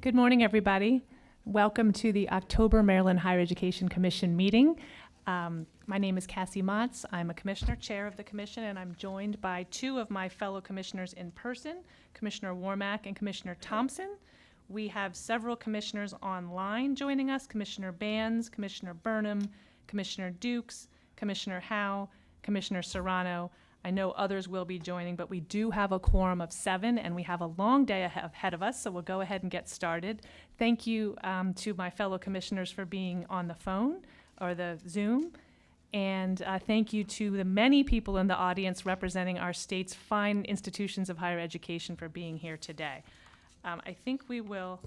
Good morning, everybody. Welcome to the October Maryland Higher Education Commission meeting. My name is Cassie Motz. I'm a commissioner, chair of the commission, and I'm joined by two of my fellow commissioners in person, Commissioner Warmack and Commissioner Thompson. We have several commissioners online joining us, Commissioner Bands, Commissioner Burnham, Commissioner Dukes, Commissioner Howe, Commissioner Serrano. I know others will be joining, but we do have a quorum of 7, and we have a long day ahead of us, so we'll go ahead and get started. Thank you to my fellow commissioners for being on the phone or the Zoom, and thank you to the many people in the audience representing our state's fine institutions of higher education for being here today. I think we will,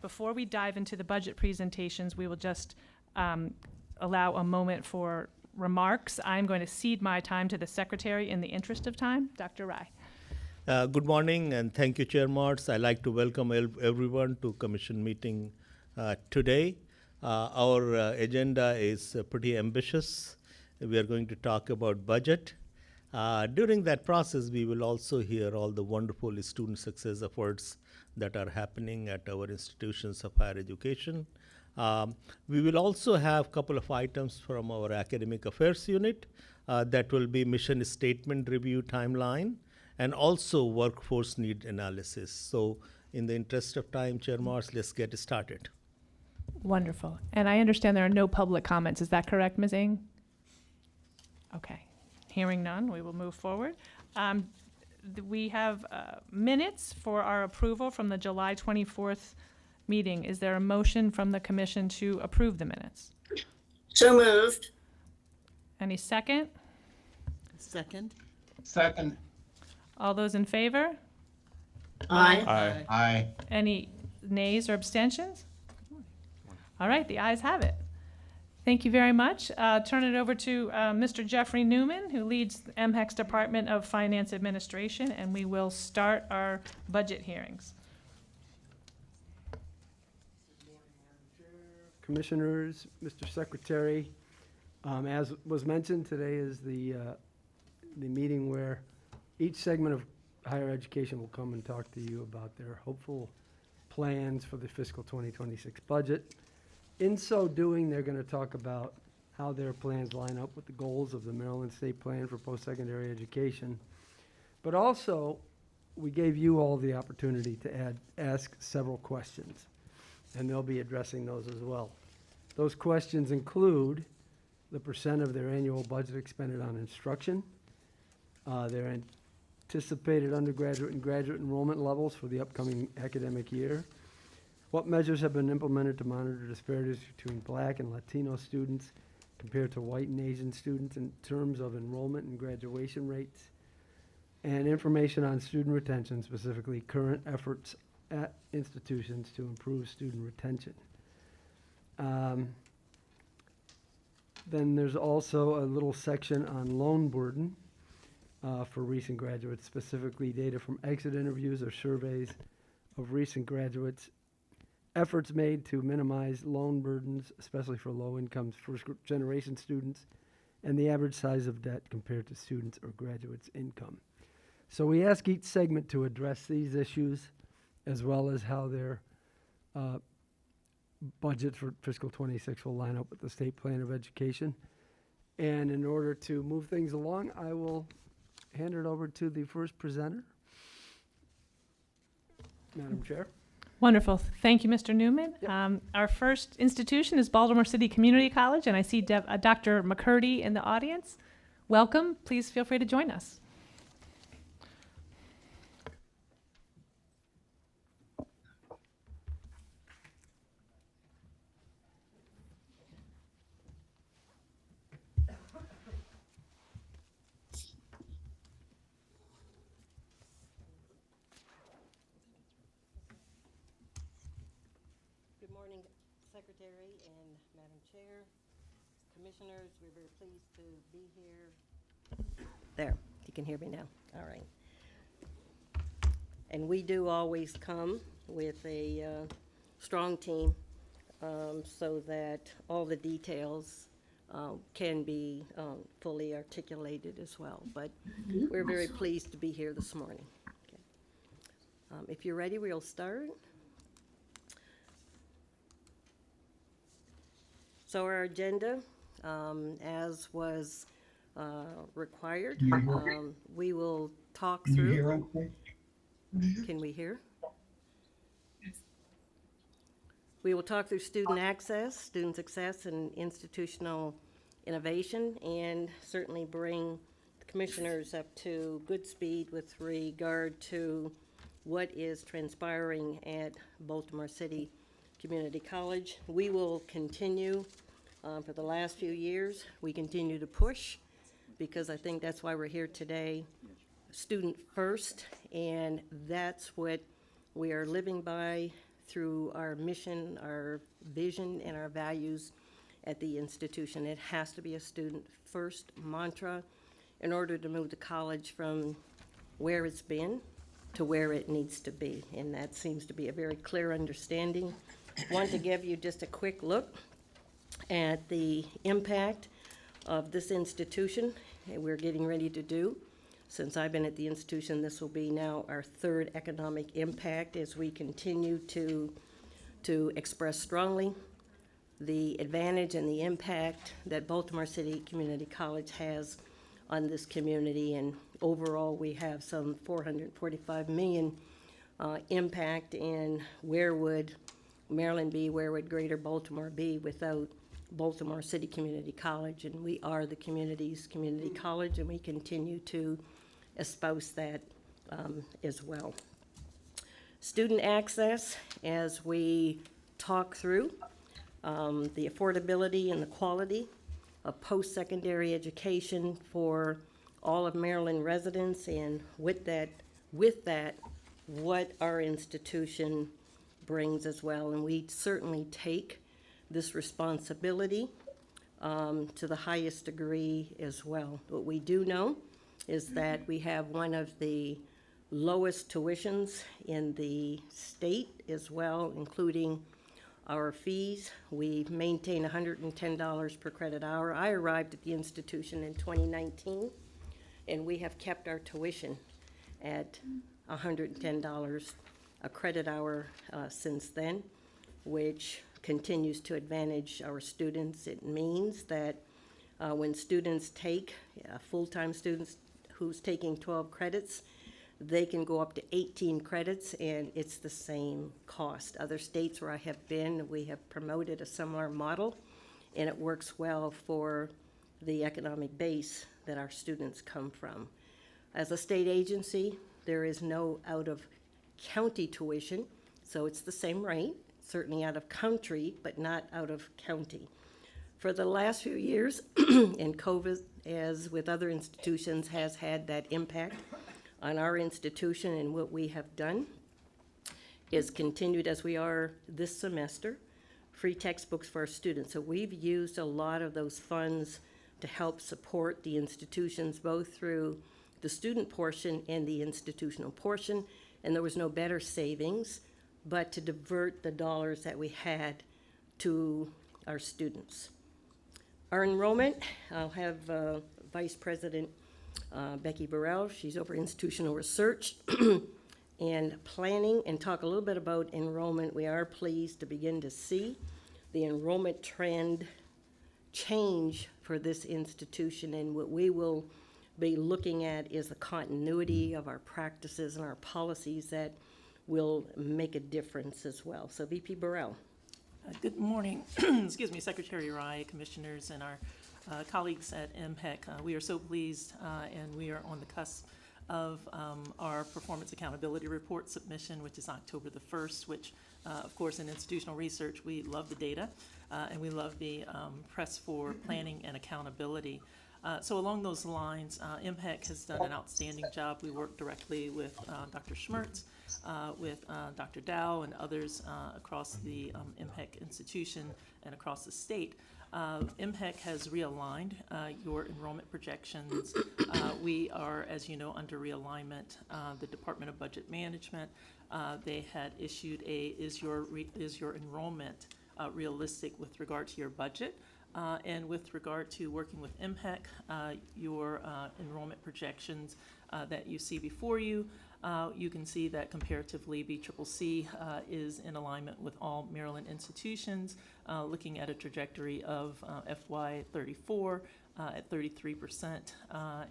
before we dive into the budget presentations, we will just allow a moment for remarks. I'm going to cede my time to the secretary in the interest of time. Dr. Rai. Good morning, and thank you, Chair Martz. I'd like to welcome everyone to Commission meeting today. Our agenda is pretty ambitious. We are going to talk about budget. During that process, we will also hear all the wonderful student success efforts that are happening at our institutions of higher education. We will also have a couple of items from our academic affairs unit that will be mission statement review timeline and also workforce need analysis. So in the interest of time, Chair Martz, let's get started. Wonderful. And I understand there are no public comments. Is that correct, Ms. Ng? Okay. Hearing none, we will move forward. We have minutes for our approval from the July 24th meeting. Is there a motion from the commission to approve the minutes? So moved. Any second? Second. Second. All those in favor? Aye. Aye. Aye. Any nays or abstentions? All right, the ayes have it. Thank you very much. Turn it over to Mr. Jeffrey Newman, who leads the MHEC's Department of Finance Administration, and we will start our budget hearings. Commissioners, Mr. Secretary, as was mentioned, today is the meeting where each segment of higher education will come and talk to you about their hopeful plans for the fiscal 2026 budget. In so doing, they're going to talk about how their plans line up with the goals of the Maryland State Plan for Post-Secondary Education. But also, we gave you all the opportunity to ask several questions, and they'll be addressing those as well. Those questions include the percent of their annual budget expended on instruction, their anticipated undergraduate and graduate enrollment levels for the upcoming academic year, what measures have been implemented to monitor disparities between Black and Latino students compared to white and Asian students in terms of enrollment and graduation rates, and information on student retention, specifically current efforts at institutions to improve student retention. Then there's also a little section on loan burden for recent graduates, specifically data from exit interviews or surveys of recent graduates, efforts made to minimize loan burdens, especially for low-income first-generation students, and the average size of debt compared to students' or graduates' income. So we ask each segment to address these issues, as well as how their budget for fiscal 26 will line up with the State Plan of Education. And in order to move things along, I will hand it over to the first presenter, Madam Chair. Wonderful. Thank you, Mr. Newman. Yep. Our first institution is Baltimore City Community College, and I see Dr. McCurdy in the audience. Welcome. Please feel free to join us. Good morning, Secretary and Madam Chair, Commissioners. We're very pleased to be here. There, you can hear me now. All right. And we do always come with a strong team so that all the details can be fully articulated as well. But we're very pleased to be here this morning. Okay. If you're ready, we'll start. So our agenda, as was required, we will talk through. Can we hear? We will talk through student access, student success, and institutional innovation, and certainly bring the commissioners up to good speed with regard to what is transpiring at Baltimore City Community College. We will continue, for the last few years, we continue to push, because I think that's why we're here today, student first, and that's what we are living by through our mission, our vision, and our values at the institution. It has to be a student-first mantra in order to move the college from where it's been to where it needs to be, and that seems to be a very clear understanding. Want to give you just a quick look at the impact of this institution that we're getting ready to do. Since I've been at the institution, this will be now our third economic impact as we continue to express strongly the advantage and the impact that Baltimore City Community College has on this community. And overall, we have some $445 million impact in where would Maryland be, where would Greater Baltimore be without Baltimore City Community College. And we are the community's community college, and we continue to espouse that as well. Student access, as we talk through the affordability and the quality of post-secondary education for all of Maryland residents, and with that, what our institution brings as well. And we certainly take this responsibility to the highest degree as well. What we do know is that we have one of the lowest tuitions in the state as well, including our fees. We maintain $110 per credit hour. I arrived at the institution in 2019, and we have kept our tuition at $110 a credit hour since then, which continues to advantage our students. It means that when students take, full-time students who's taking 12 credits, they can go up to 18 credits, and it's the same cost. Other states where I have been, we have promoted a similar model, and it works well for the economic base that our students come from. As a state agency, there is no out-of-county tuition, so it's the same rate, certainly out of country, but not out of county. For the last few years, and COVID, as with other institutions, has had that impact on our institution, and what we have done is continued as we are this semester, free textbooks for our students. So we've used a lot of those funds to help support the institutions, both through the student portion and the institutional portion, and there was no better savings but to divert the dollars that we had to our students. Our enrollment, I'll have Vice President Becky Burrell. She's over institutional research and planning, and talk a little bit about enrollment. We are pleased to begin to see the enrollment trend change for this institution, and what we will be looking at is the continuity of our practices and our policies that will make a difference as well. So VP Burrell. Good morning, excuse me, Secretary Rye, commissioners, and our colleagues at MPEC. We are so pleased, and we are on the cusp of our performance accountability report submission, which is October the 1st, which, of course, in institutional research, we love the data, and we love the press for planning and accountability. So along those lines, MPEC has done an outstanding job. We work directly with Dr. Schmertz, with Dr. Dow, and others across the MPEC institution and across the state. MPEC has realigned your enrollment projections. We are, as you know, under realignment. The Department of Budget Management, they had issued a, is your enrollment realistic with regard to your budget? And with regard to working with MPEC, your enrollment projections that you see before you You can see that comparatively, BCCC is in alignment with all Maryland institutions, looking at a trajectory of FY '34 at 33%,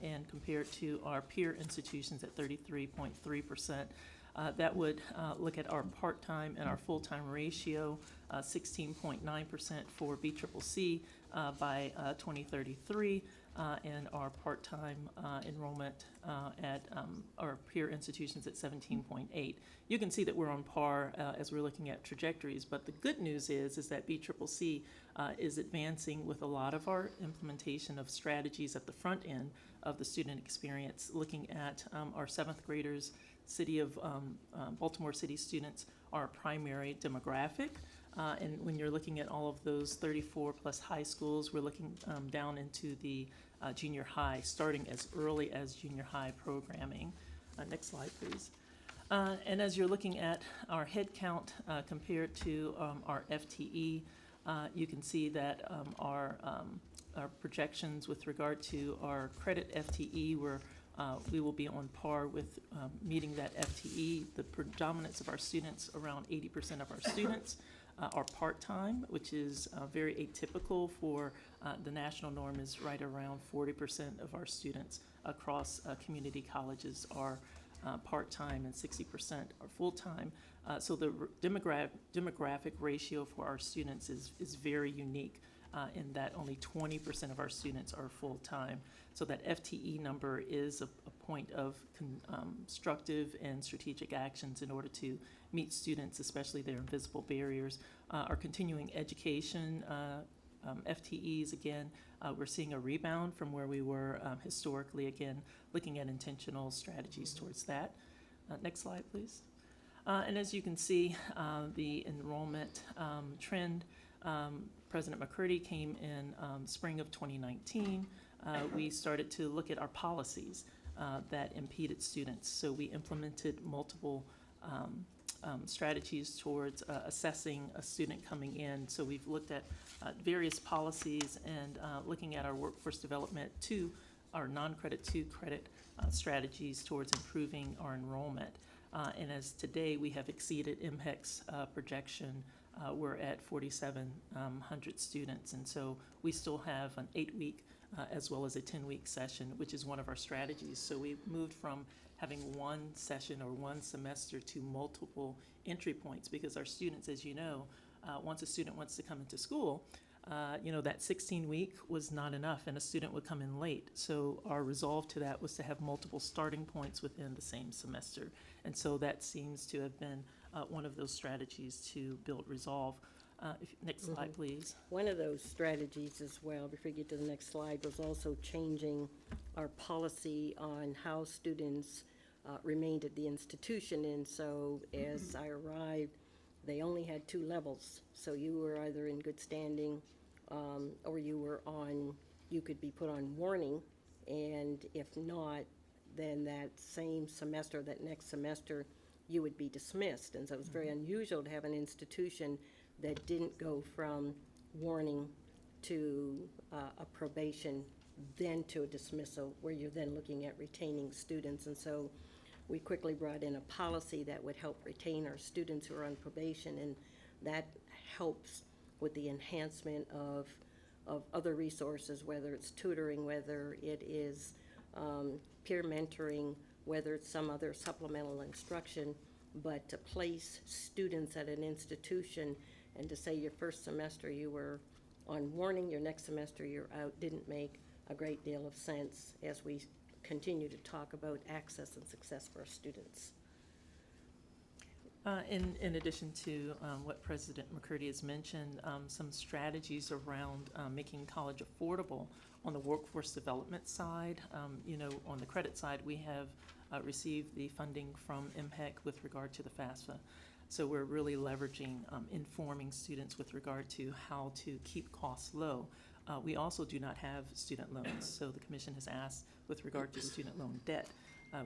and compared to our peer institutions at 33.3%. That would look at our part-time and our full-time ratio, 16.9% for BCCC by 2033, and our part-time enrollment at our peer institutions at 17.8. You can see that we're on par as we're looking at trajectories, but the good news is that BCCC is advancing with a lot of our implementation of strategies at the front end of the student experience, looking at our 7th graders. City of Baltimore City students are a primary demographic. And when you're looking at all of those 34 plus high schools, we're looking down into the junior high, starting as early as junior high programming. Next slide, please. And as you're looking at our head count compared to our FTE, you can see that our projections with regard to our credit FTE we will be on par with meeting that FTE. The predominance of our students, around 80% of our students, are part-time, which is very atypical for the national norm is right around 40% of our students across community colleges are part-time and 60% are full-time. So the demographic ratio for our students is very unique in that only 20% of our students are full-time. So that FTE number is a point of constructive and strategic actions in order to meet students, especially their invisible barriers. Our continuing education FTEs, again, we're seeing a rebound from where we were historically, again, looking at intentional strategies towards that. Next slide, please. And as you can see, the enrollment trend, President McCurdy came in spring of 2019. We started to look at our policies that impeded students. So we implemented multiple strategies towards assessing a student coming in. So we've looked at various policies and looking at our workforce development to our non-credit to credit strategies towards improving our enrollment. And as today we have exceeded MHEC's projection, we're at 4,700 students. And so we still have an 8-week as well as a 10-week session, which is one of our strategies. So we've moved from having one session or one semester to multiple entry points because our students, as you know, once a student wants to come into school, that 16-week was not enough and a student would come in late. So our resolve to that was to have multiple starting points within the same semester. And so that seems to have been one of those strategies to build resolve. Next slide, please. One of those strategies as well, before you get to the next slide, was also changing our policy on how students remained at the institution. And so as I arrived, they only had 2 levels. So you were either in good standing or you could be put on warning. And if not, then that same semester, that next semester, you would be dismissed. And so it was very unusual to have an institution that didn't go from warning to a probation, then to a dismissal, where you're then looking at retaining students. And so we quickly brought in a policy that would help retain our students who are on probation, and that helps with the enhancement of other resources, whether it's tutoring, whether it is peer mentoring, whether it's some other supplemental instruction. But to place students at an institution and to say your first semester you were on warning, your next semester you're out, didn't make a great deal of sense as we continue to talk about access and success for our students. In addition to what President McCurdy has mentioned, some strategies around making college affordable on the workforce development side. On the credit side, we have received the funding from MHEC with regard to the FAFSA. So we're really leveraging, informing students with regard to how to keep costs low. We also do not have student loans, so the Commission has asked with regard to student loan debt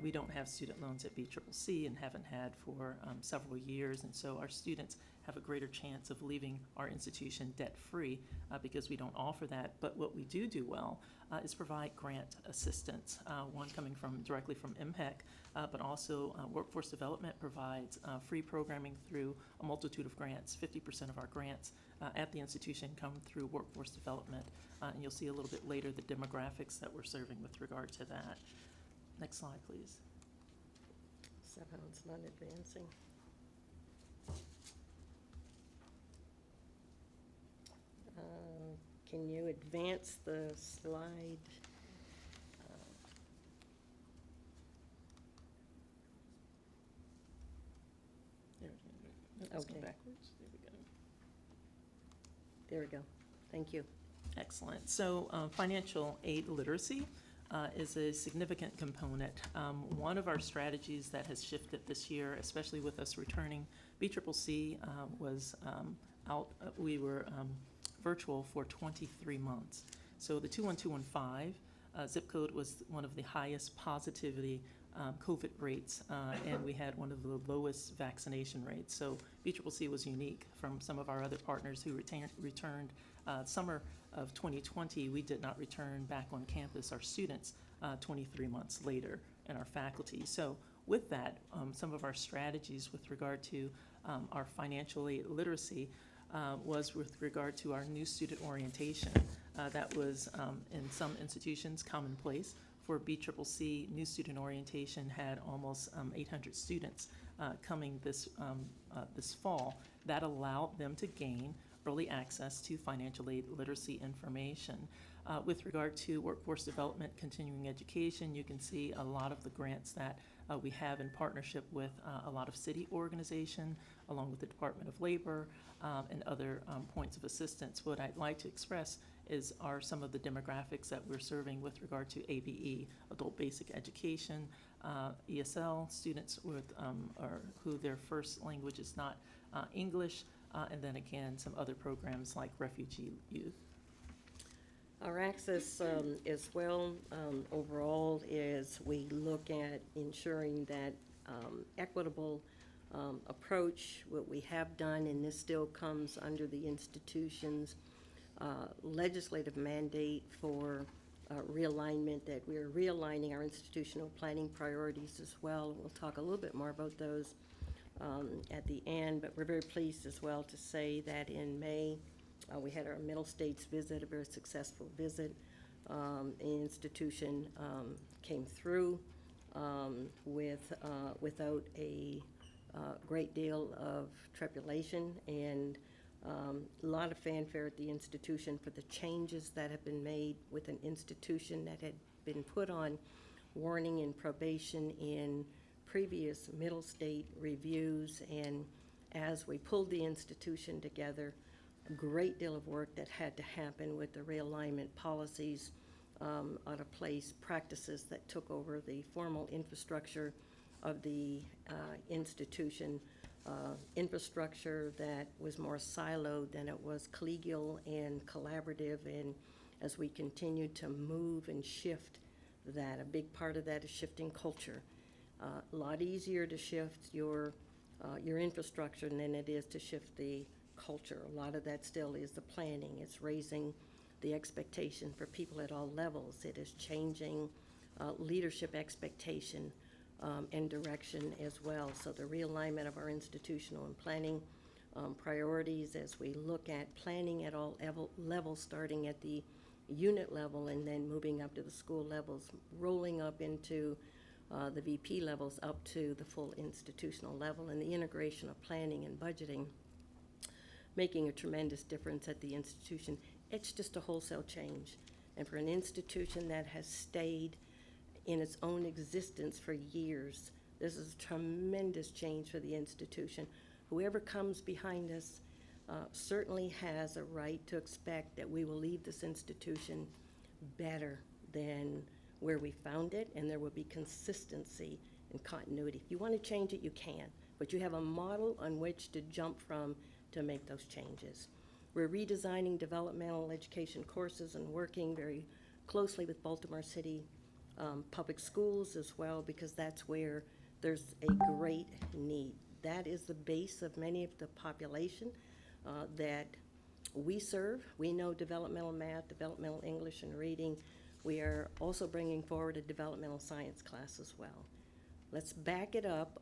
We don't have student loans at BCCC and haven't had for several years, and so our students have a greater chance of leaving our institution debt-free because we don't offer that. But what we do well is provide grant assistance, one coming directly from MHEC, but also Workforce Development provides free programming through a multitude of grants. 50% of our grants at the institution come through Workforce Development, and you'll see a little bit later the demographics that we're serving with regard to that. Next slide, please. Somehow it's not advancing. Can you advance the slide? There we go. Let's go Okay. backwards. There we go. There we go. Thank you. Excellent. So financial aid literacy is a significant component. One of our strategies that has shifted this year, especially with us returning, BCCC was we were virtual for 23 months. So the 21215 zip code was one of the highest positivity COVID rates, and we had one of the lowest vaccination rates. So BCCC was unique from some of our other partners who returned summer of 2020. We did not return back on campus, our students, 23 months later, and our faculty. So with that, some of our strategies with regard to our financial aid literacy was with regard to our new student orientation. That was in some institutions commonplace. For BCCC, new student orientation had almost 800 students coming this fall. That allowed them to gain early access to financial aid literacy information. With regard to workforce development, continuing education, you can see a lot of the grants that we have in partnership with a lot of city organization, along with the Department of Labor and other points of assistance. What I'd like to express are some of the demographics that we're serving with regard to ABE, Adult Basic Education, ESL, students with or who their first language is not English, and then again, some other programs like refugee youth. Our access as well overall is we look at ensuring that equitable approach, what we have done, and this still comes under the institution's legislative mandate for realignment, that we're realigning our institutional planning priorities as well. We'll talk a little bit more about those at the end, but we're very pleased as well to say that in May, we had our Middle States visit, a very successful visit. The institution came through without a great deal of trepidation and a lot of fanfare at the institution for the changes that have been made with an institution that had been put on warning and probation in previous Middle State reviews. And as we pulled the institution together, a great deal of work that had to happen with the realignment policies out of place, practices that took over the formal infrastructure of the institution, infrastructure that was more siloed than it was collegial and collaborative. And as we continued to move and shift that, a big part of that is shifting culture. A lot easier to shift your infrastructure than it is to shift the culture. A lot of that still is the planning. It's raising the expectation for people at all levels. It is changing leadership expectation and direction as well. So the realignment of our institutional and planning priorities as we look at planning at all levels, starting at the unit level and then moving up to the school levels, rolling up into the VP levels up to the full institutional level, and the integration of planning and budgeting making a tremendous difference at the institution. It's just a wholesale change. And for an institution that has stayed in its own existence for years, this is a tremendous change for the institution. Whoever comes behind us certainly has a right to expect that we will leave this institution better than where we found it, and there will be consistency and continuity. If you want to change it, you can, but you have a model on which to jump from to make those changes. We're redesigning developmental education courses and working very closely with Baltimore City public schools as well, because that's where there's a great need. That is the base of many of the population that we serve. We know developmental math, developmental English and reading. We are also bringing forward a developmental science class as well. Let's back it up,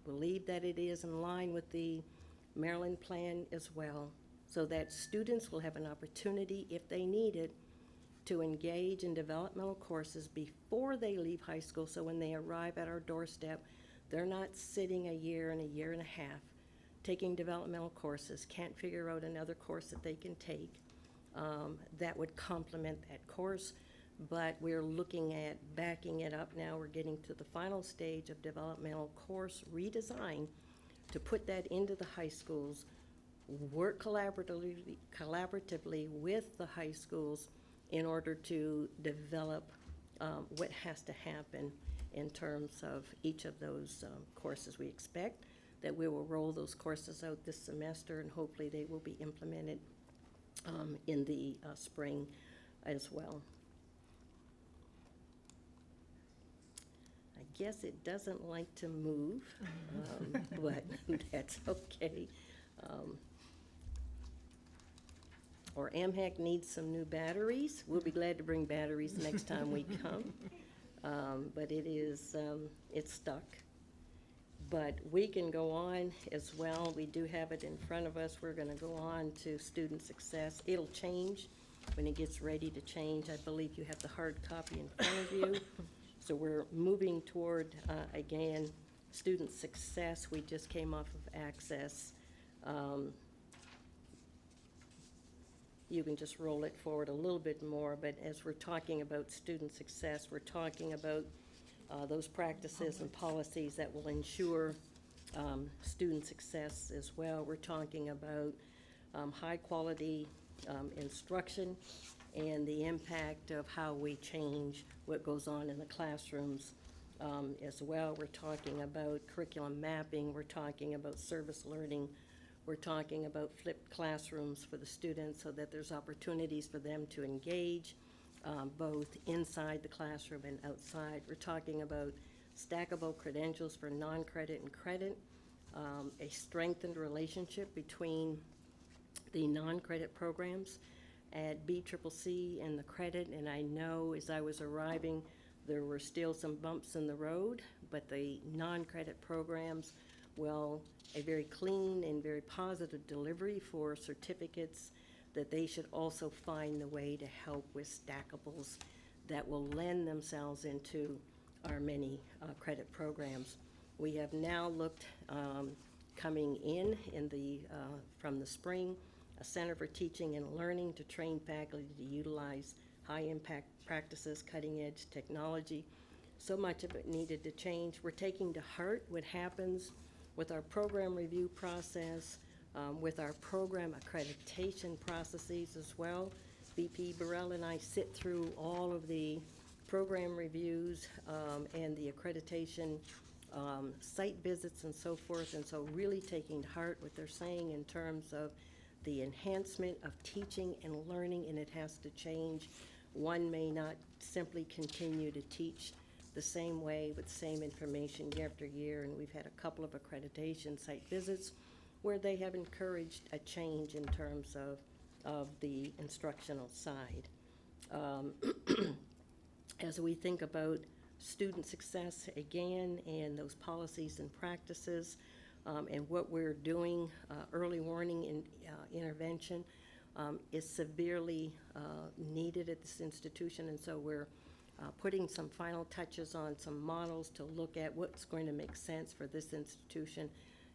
believe that it is in line with the Maryland plan as well, so that students will have an opportunity, if they need it, to engage in developmental courses before they leave high school, so when they arrive at our doorstep, they're not sitting a year and a half taking developmental courses, can't figure out another course that they can take that would complement that course. But we're looking at backing it up now. We're getting to the final stage of developmental course redesign to put that into the high schools, work collaboratively with the high schools in order to develop what has to happen in terms of each of those courses. We expect that we will roll those courses out this semester, and hopefully they will be implemented in the spring as well. I guess it doesn't like to move, but that's okay. Or AMHEC needs some new batteries. We'll be glad to bring batteries next time we come. But it is, it's stuck. But we can go on as well. We do have it in front of us. We're gonna go on to student success. It'll change when it gets ready to change. I believe you have the hard copy in front of you. So we're moving toward, again, student success. We just came off of access. You can just roll it forward a little bit more, but as we're talking about student success, we're talking about those practices and policies that will ensure student success as well. We're talking about high-quality instruction and the impact of how we change what goes on in the classrooms as well. We're talking about curriculum mapping. We're talking about service learning. We're talking about flipped classrooms for the students so that there's opportunities for them to engage both inside the classroom and outside. We're talking about stackable credentials for non-credit and credit, a strengthened relationship between the non-credit programs at BCCC and the credit. And I know as I was arriving, there were still some bumps in the road, but the non-credit programs, well, a very clean and very positive delivery for certificates, that they should also find the way to help with stackables that will lend themselves into our many credit programs. We have now looked, coming in the, from the spring, a Center for Teaching and Learning to train faculty to utilize high-impact practices, cutting-edge technology. So much of it needed to change. We're taking to heart what happens with our program review process, with our program accreditation processes as well. VP Burrell and I sit through all of the program reviews and the accreditation site visits and so forth, and so really taking to heart what they're saying in terms of the enhancement of teaching and learning, and it has to change. One may not simply continue to teach the same way with the same information year after year, and we've had a couple of accreditation site visits where they have encouraged a change in terms of the instructional side. As we think about student success again and those policies and practices and what we're doing, early warning and intervention is severely needed at this institution, and so we're putting some final touches on some models to look at what's going to make sense for this institution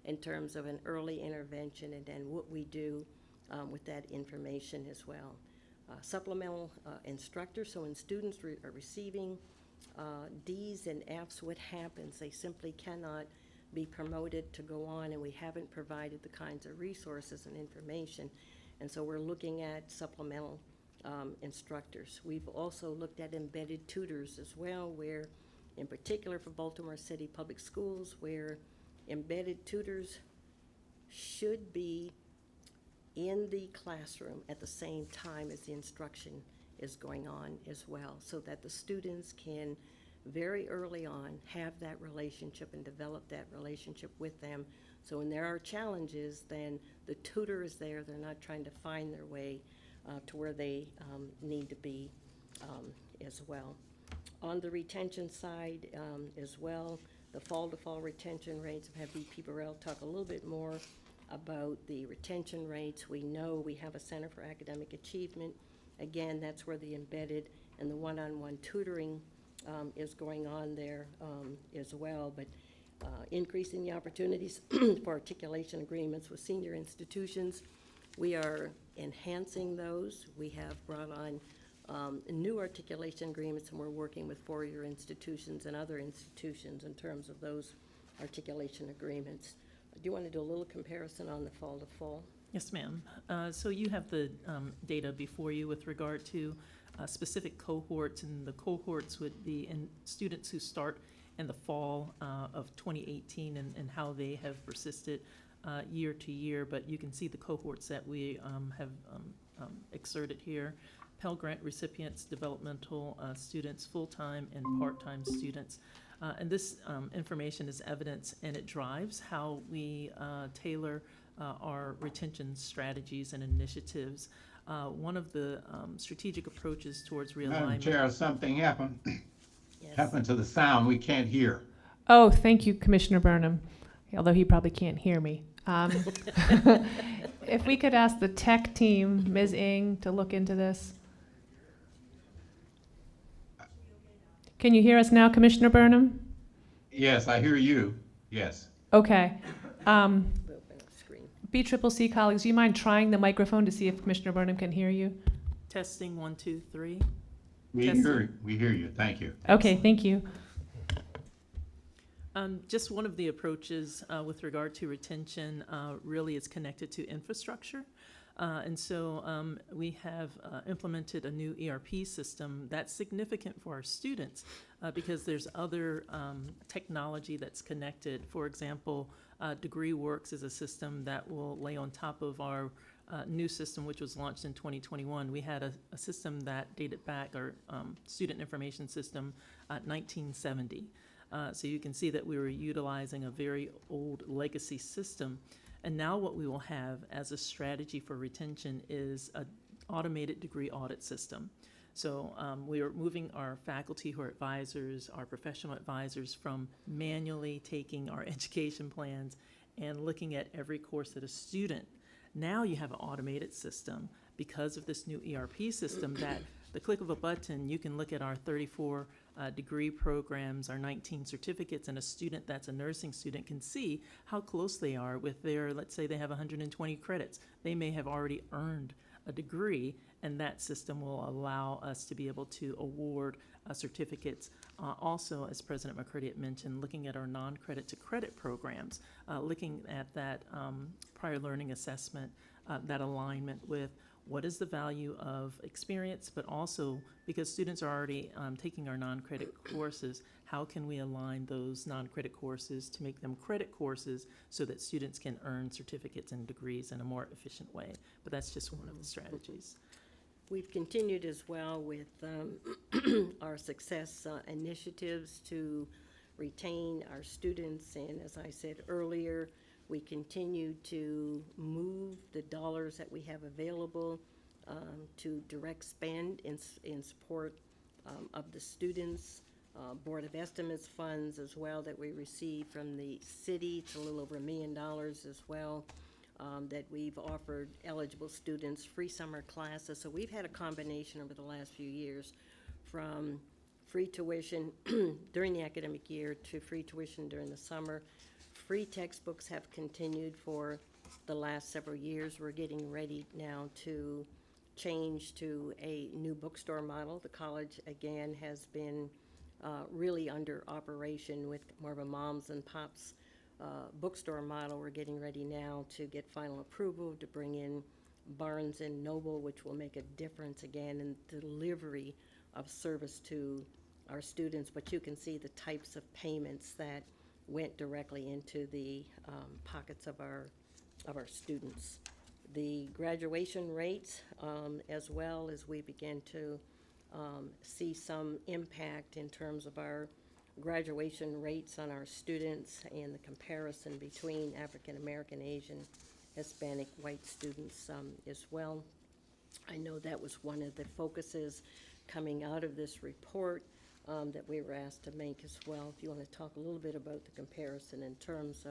in terms of an early intervention, and then what we do with that information as well. Supplemental instructors, so when students are receiving D's and F's, what happens? They simply cannot be promoted to go on, and we haven't provided the kinds of resources and information, and so we're looking at supplemental instructors. We've also looked at embedded tutors as well, where in particular for Baltimore City Public Schools, where embedded tutors should be in the classroom at the same time as the instruction is going on as well, so that the students can very early on have that relationship and develop that relationship with them. So when there are challenges, then the tutor is there. They're not trying to find their way to where they need to be as well. On the retention side as well, the fall-to-fall retention rates, I've had VP Burrell talk a little bit more about the retention rates. We know we have a Center for Academic Achievement. Again, that's where the embedded and the one-on-one tutoring is going on there as well, but increasing the opportunities for articulation agreements with senior institutions. We are enhancing those. We have brought on new articulation agreements, and we're working with four-year institutions and other institutions in terms of those articulation agreements. Do you want to do a little comparison on the fall to fall? Yes, ma'am. So you have the data before you with regard to specific cohorts, and the cohorts would be in students who start in the fall of 2018 and how they have persisted year to year. But you can see the cohorts that we have exerted here. Pell Grant recipients, developmental students, full-time and part-time students. And this information is evidence, and it drives how we tailor our retention strategies and initiatives. One of the strategic approaches towards Madam realignment. Chair, something happened. Yes. Happened to the sound. We can't hear. Oh, thank you, Commissioner Burnham, although he probably can't hear me. If we could ask the tech team, Ms. Ng, to look into this. Can you hear us now, Commissioner Burnham? Yes, I hear you. Yes. Okay. We'll open up the screen. BCCC colleagues, do you mind trying the microphone to see if Commissioner Burnham can hear you? Testing 1, 2, 3. We Testing. hear you. Thank you. Okay, thank you. Just one of the approaches with regard to retention really is connected to infrastructure. And so we have implemented a new ERP system that's significant for our students because there's other technology that's connected. For example, DegreeWorks is a system that will lay on top of our new system, which was launched in 2021. We had a system that dated back, our student information system, 1970. So you can see that we were utilizing a very old legacy system. And now what we will have as a strategy for retention is an automated degree audit system. So we are moving our faculty who are advisors, our professional advisors, from manually taking our education plans and looking at every course that a student. Now you have an automated system because of this new ERP system that the click of a button, you can look at our 34 degree programs, our 19 certificates, and a student that's a nursing student can see how close they are with their, let's say they have 120 credits. They may have already earned a degree, and that system will allow us to be able to award certificates. Also, as President McCurdy had mentioned, looking at our non-credit to credit programs, looking at that prior learning assessment, that alignment with what is the value of experience, but also because students are already taking our non-credit courses, how can we align those non-credit courses to make them credit courses so that students can earn certificates and degrees in a more efficient way? But that's just one of the strategies. We've continued as well with our success initiatives to retain our students, and as I said earlier, we continue to move the dollars that we have available to direct spend in support of the students. Board of Estimates funds as well that we receive from the city. It's a little over $1 million as well that we've offered eligible students free summer classes. So we've had a combination over the last few years from free tuition during the academic year to free tuition during the summer. Free textbooks have continued for the last several years. We're getting ready now to change to a new bookstore model. The college, again, has been really under operation with more of a moms and pops bookstore model. We're getting ready now to get final approval to bring in Barnes and Noble, which will make a difference again in delivery of service to our students. But you can see the types of payments that went directly into the pockets of our students. The graduation rates, as well as we begin to see some impact in terms of our graduation rates on our students and the comparison between African American, Asian, Hispanic, white students as well. I know that was one of the focuses coming out of this report that we were asked to make as well. If you want to talk a little bit about the comparison in terms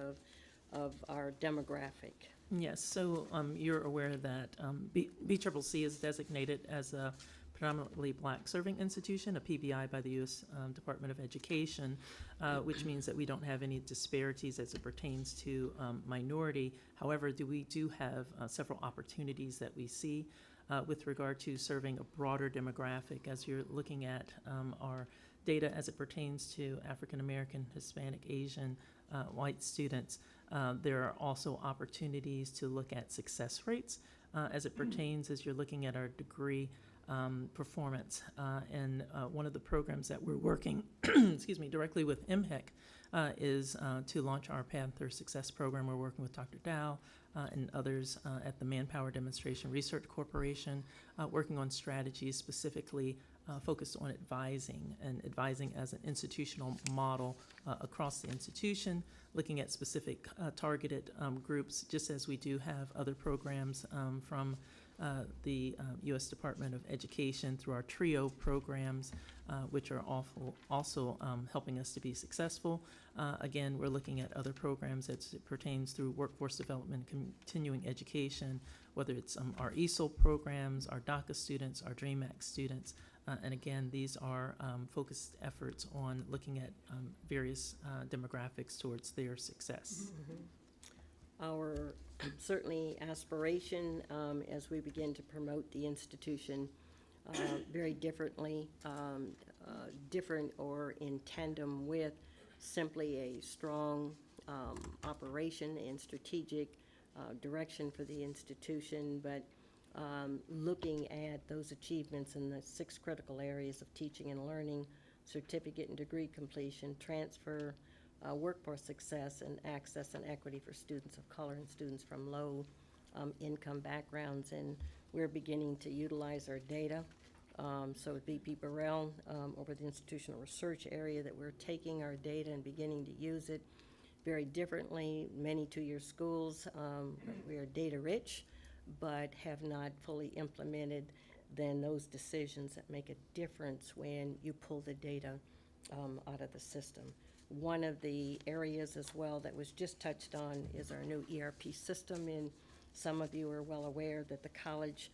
of our demographic. Yes, so you're aware that BCCC is designated as a predominantly black serving institution, a PBI by the U.S. Department of Education, which means that we don't have any disparities as it pertains to minority. However, we do have several opportunities that we see with regard to serving a broader demographic as you're looking at our data as it pertains to African American, Hispanic, Asian, white students. There are also opportunities to look at success rates as it pertains as you're looking at our degree performance. And one of the programs that we're working, excuse me, directly with MHEC is to launch our Panther Success Program. We're working with Dr. Dow and others at the Manpower Demonstration Research Corporation, working on strategies specifically focused on advising as an institutional model across the institution, looking at specific targeted groups, just as we do have other programs from the U.S. Department of Education through our TRIO programs, which are also helping us to be successful. Again, we're looking at other programs as it pertains through workforce development, continuing education, whether it's our ESOL programs, our DACA students, our DREAM Act students. And again, these are focused efforts on looking at various demographics towards their success. Our certainly aspiration as we begin to promote the institution very differently, different or in tandem with simply a strong operation and strategic direction for the institution, but looking at those achievements in the 6 critical areas of teaching and learning, certificate and degree completion, transfer, workforce success, and access and equity for students of color and students from low income backgrounds. And we're beginning to utilize our data. So with VP Burrell over the institutional research area, that we're taking our data and beginning to use it very differently. Many two-year schools, we are data rich, but have not fully implemented then those decisions that make a difference when you pull the data out of the system. One of the areas as well that was just touched on is our new ERP system, and some of you are well aware that the college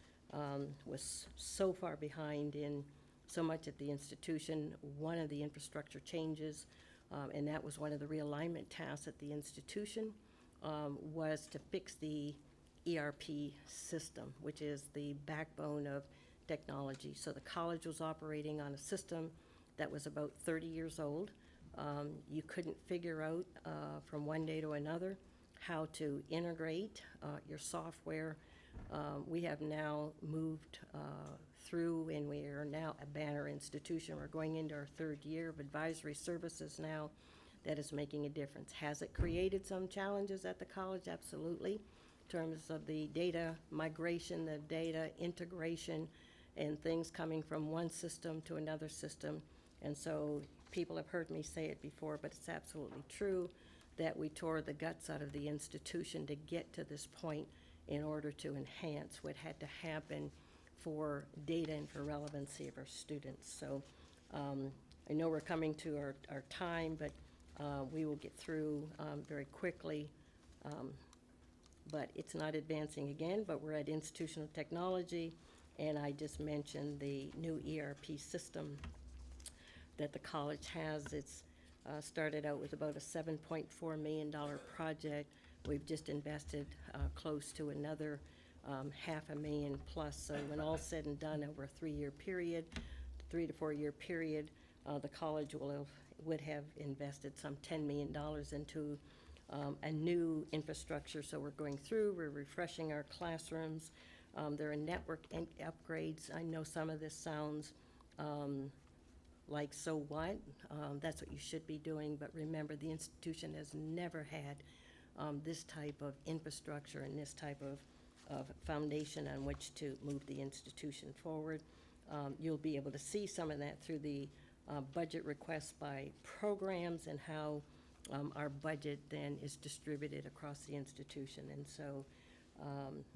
was so far behind in so much at the institution. One of the infrastructure changes, and that was one of the realignment tasks at the institution, was to fix the ERP system, which is the backbone of technology. So the college was operating on a system that was about 30 years old. You couldn't figure out from one day to another how to integrate your software. We have now moved through, and we are now a banner institution. We're going into our 3rd year of advisory services now. That is making a difference. Has it created some challenges at the college? Absolutely. In terms of the data migration, the data integration, and things coming from one system to another system. And so people have heard me say it before, but it's absolutely true that we tore the guts out of the institution to get to this point in order to enhance what had to happen for data and for relevancy of our students. So I know we're coming to our time, but we will get through very quickly. But it's not advancing again, but we're at institutional technology, and I just mentioned the new ERP system that the college has. It's started out with about a $7.4 million project. We've just invested close to another $500,000 plus. So when all's said and done over a 3-year period, 3 to 4 year period, the college would have invested some $10 million into a new infrastructure. So we're going through, we're refreshing our classrooms. There are network upgrades. I know some of this sounds like, so what? That's what you should be doing, but remember, the institution has never had this type of infrastructure and this type of foundation on which to move the institution forward. you'll be able to see some of that through the budget requests by programs and how our budget then is distributed across the institution. And so,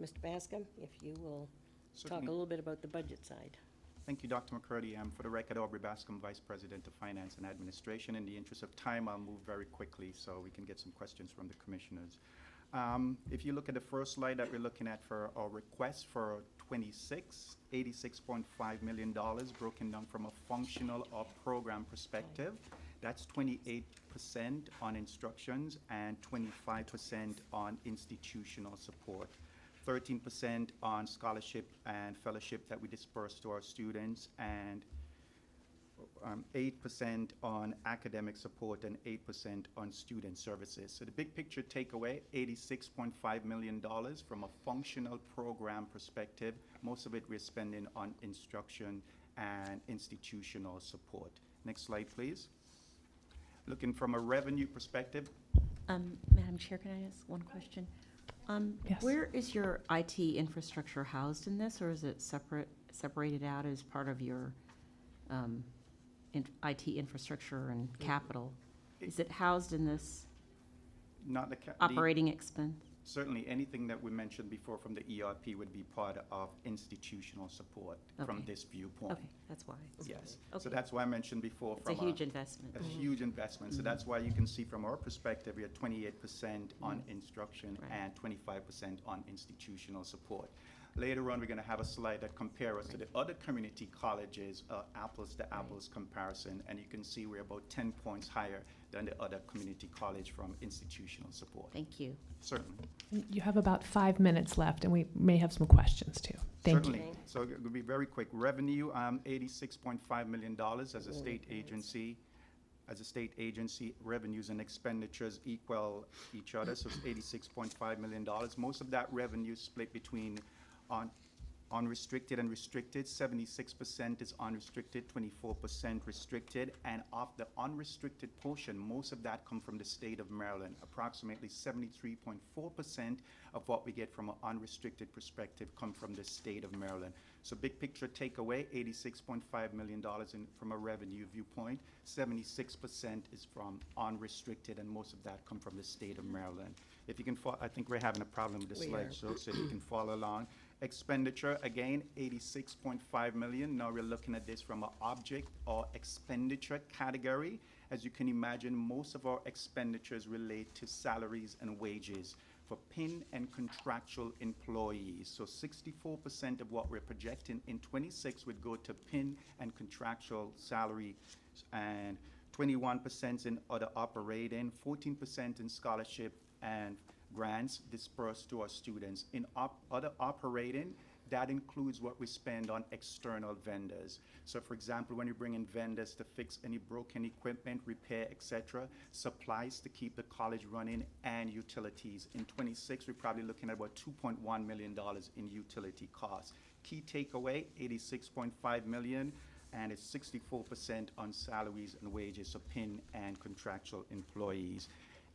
Mr. Bascom, if you will talk a Certainly. little bit about the budget side. Thank you, Dr. McCurdy. For the record, Aubrey Bascom, Vice President of Finance and Administration. In the interest of time, I'll move very quickly so we can get some questions from the commissioners. If you look at the first slide that we're looking at for our request for 26, $86.5 million broken down from a functional or program perspective. That's 28% on instructions and 25% on institutional support. 13% on scholarship and fellowship that we disperse to our students, and 8% on academic support and 8% on student services. So the big picture takeaway, $86.5 million from a functional program perspective. Most of it we're spending on instruction and institutional support. Next slide, please. Looking from a revenue perspective, Madam Chair, can I ask one question? Yes. Where is your IT infrastructure housed in this, or is it separated out as part of your IT infrastructure and capital? Is it housed in this not the operating expense? certainly anything that we mentioned before from the ERP would be part of institutional support from Okay. this viewpoint. Okay, that's why. Yes, Okay. so that's why I mentioned before It's a from huge investment. a huge investment. So that's why you can see from our perspective, we are 28% on instruction Right. and 25% on institutional support. Later on, we're going to have a slide that compares us to the other community colleges, apples to apples comparison, and you can see we're about 10 points higher than the other community college from institutional support. Thank you. Certainly. You have about 5 minutes left, and we may have some questions too. Thank you. Certainly. So it will be very quick. Revenue, $86.5 million as a state agency. As a state agency, revenues and expenditures equal each other, so it's $86.5 million. Most of that revenue is split between unrestricted and restricted. 76% is unrestricted, 24% restricted, and of the unrestricted portion, most of that come from the state of Maryland. Approximately 73.4% of what we get from an unrestricted perspective come from the state of Maryland. So big picture takeaway, $86.5 million from a revenue viewpoint. 76% is from unrestricted, and most of that come from the state of Maryland. If you can I think we're having a problem with the We slide, are. so if you can follow along. Expenditure, again, $86.5 million. Now we're looking at this from an object or expenditure category. As you can imagine, most of our expenditures relate to salaries and wages for PIN and contractual employees. So 64% of what we're projecting in 26 would go to PIN and contractual salary, and 21% in other operating, 14% in scholarship and grants dispersed to our students. In other operating, that includes what we spend on external vendors. So for example, when you bring in vendors to fix any broken equipment, repair, etc., supplies to keep the college running, and utilities. In 26, we're probably looking at about $2.1 million in utility costs. Key takeaway, $86.5 million, and it's 64% on salaries and wages, so PIN and contractual employees.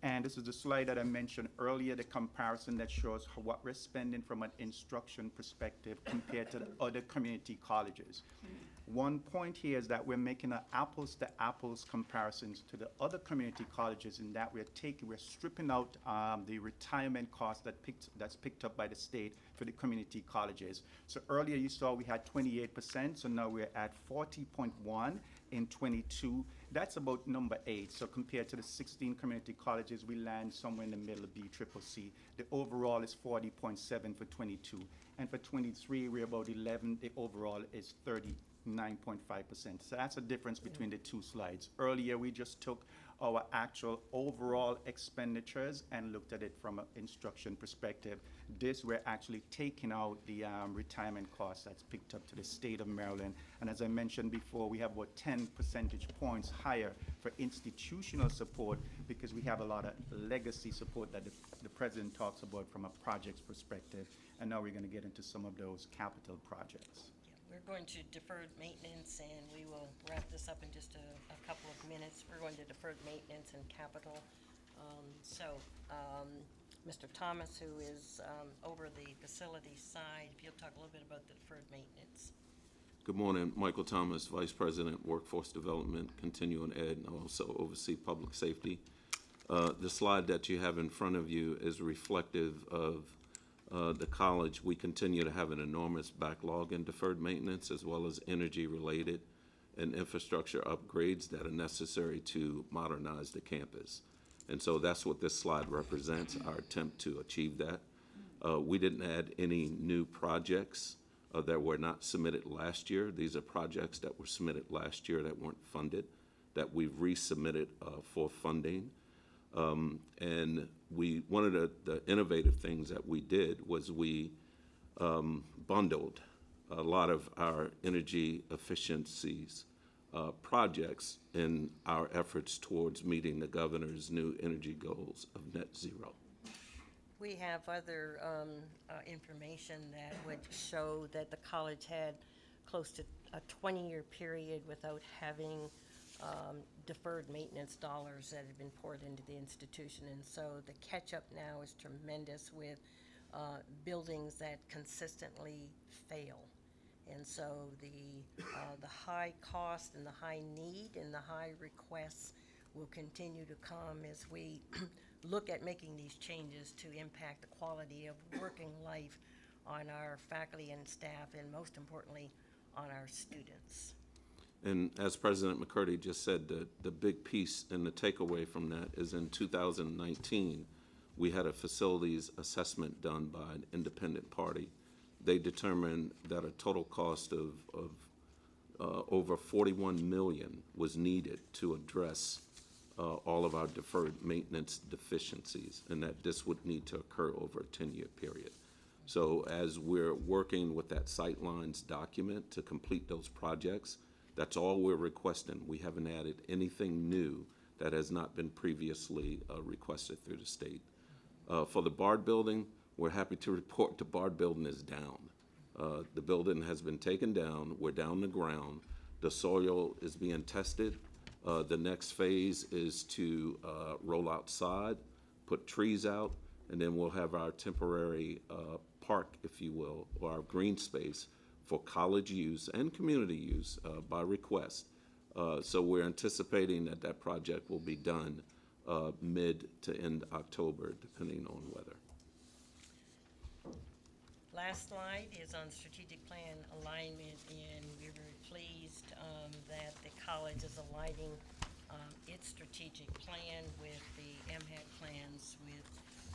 And this is the slide that I mentioned earlier, the comparison that shows what we're spending from an instruction perspective compared to the other community colleges. One point here is that we're making an apples to apples comparisons to the other community colleges in that we're stripping out the retirement cost that's picked up by the state for the community colleges. So earlier you saw we had 28%, so now we're at 40.1 in 22. That's about number 8. So compared to the 16 community colleges, we land somewhere in the middle of BCCC. The overall is 40.7 for 22. And for 23, we're about 11. The overall is 39.5%. So that's a difference between the two slides. Earlier, we just took our actual overall expenditures and looked at it from an instruction perspective. This, we're actually taking out the retirement costs that's picked up to the state of Maryland. And as I mentioned before, we have about 10 percentage points higher for institutional support because we have a lot of legacy support that the president talks about from a projects perspective. And now we're going to get into some of those capital projects. We're going to deferred maintenance, and we will wrap this up in just a couple of minutes. We're going to deferred maintenance and capital. Mr. Thomas, who is over the facility side, if you'll talk a little bit about the deferred maintenance. Good morning, Michael Thomas, Vice President, Workforce Development, Continuing Ed, and I also oversee public safety. The slide that you have in front of you is reflective of the college. We continue to have an enormous backlog in deferred maintenance as well as energy-related and infrastructure upgrades that are necessary to modernize the campus. And so that's what this slide represents, our attempt to achieve that. We didn't add any new projects that were not submitted last year. These are projects that were submitted last year that weren't funded, that we've resubmitted for funding. And one of the innovative things that we did was we bundled a lot of our energy efficiencies projects in our efforts towards meeting the governor's new energy goals of net zero. We have other information that would show that the college had close to a 20-year period without having deferred maintenance dollars that had been poured into the institution. And so the catch-up now is tremendous with buildings that consistently fail. And so the high cost and the high need and the high requests will continue to come as we look at making these changes to impact the quality of working life on our faculty and staff, and most importantly, on our students. And as President McCurdy just said, the big piece and the takeaway from that is in 2019, we had a facilities assessment done by an independent party. They determined that a total cost of over $41 million was needed to address all of our deferred maintenance deficiencies, and that this would need to occur over a 10-year period. So as we're working with that Sightlines document to complete those projects, that's all we're requesting. We haven't added anything new that has not been previously requested through the state. For the Bard building, we're happy to report the Bard building is down. The building has been taken down. We're down the ground. The soil is being tested. The next phase is to roll outside, put trees out, and then we'll have our temporary park, if you will, or our green space for college use and community use by request. So we're anticipating that that project will be done mid to end October, depending on weather. Last slide is on strategic plan alignment, and we're very pleased that the college is aligning its strategic plan with the MHEC plans, with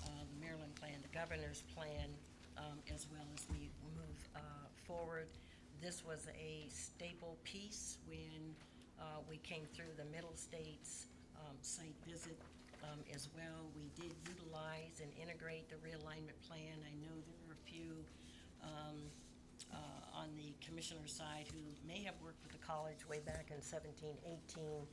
the Maryland plan, the governor's plan, as well as we move forward. This was a staple piece when we came through the Middle States site visit as well. We did utilize and integrate the realignment plan. I know there were a few on the commissioner's side who may have worked with the college way back in 17, 18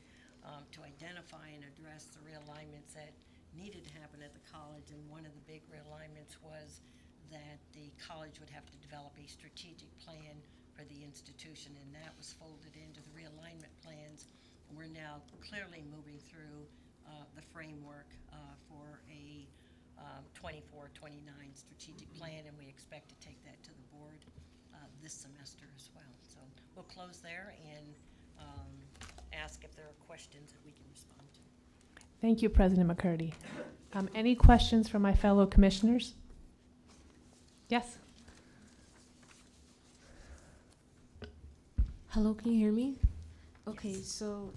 to identify and address the realignments that needed to happen at the college. And one of the big realignments was that the college would have to develop a strategic plan for the institution, and that was folded into the realignment plans. We're now clearly moving through the framework for a 24-29 strategic plan, and we expect to take that to the board this semester as well. So we'll close there and ask if there are questions that we can respond to. Thank you, President McCurdy. Any questions from my fellow commissioners? Yes. Hello, can you hear me? Okay, so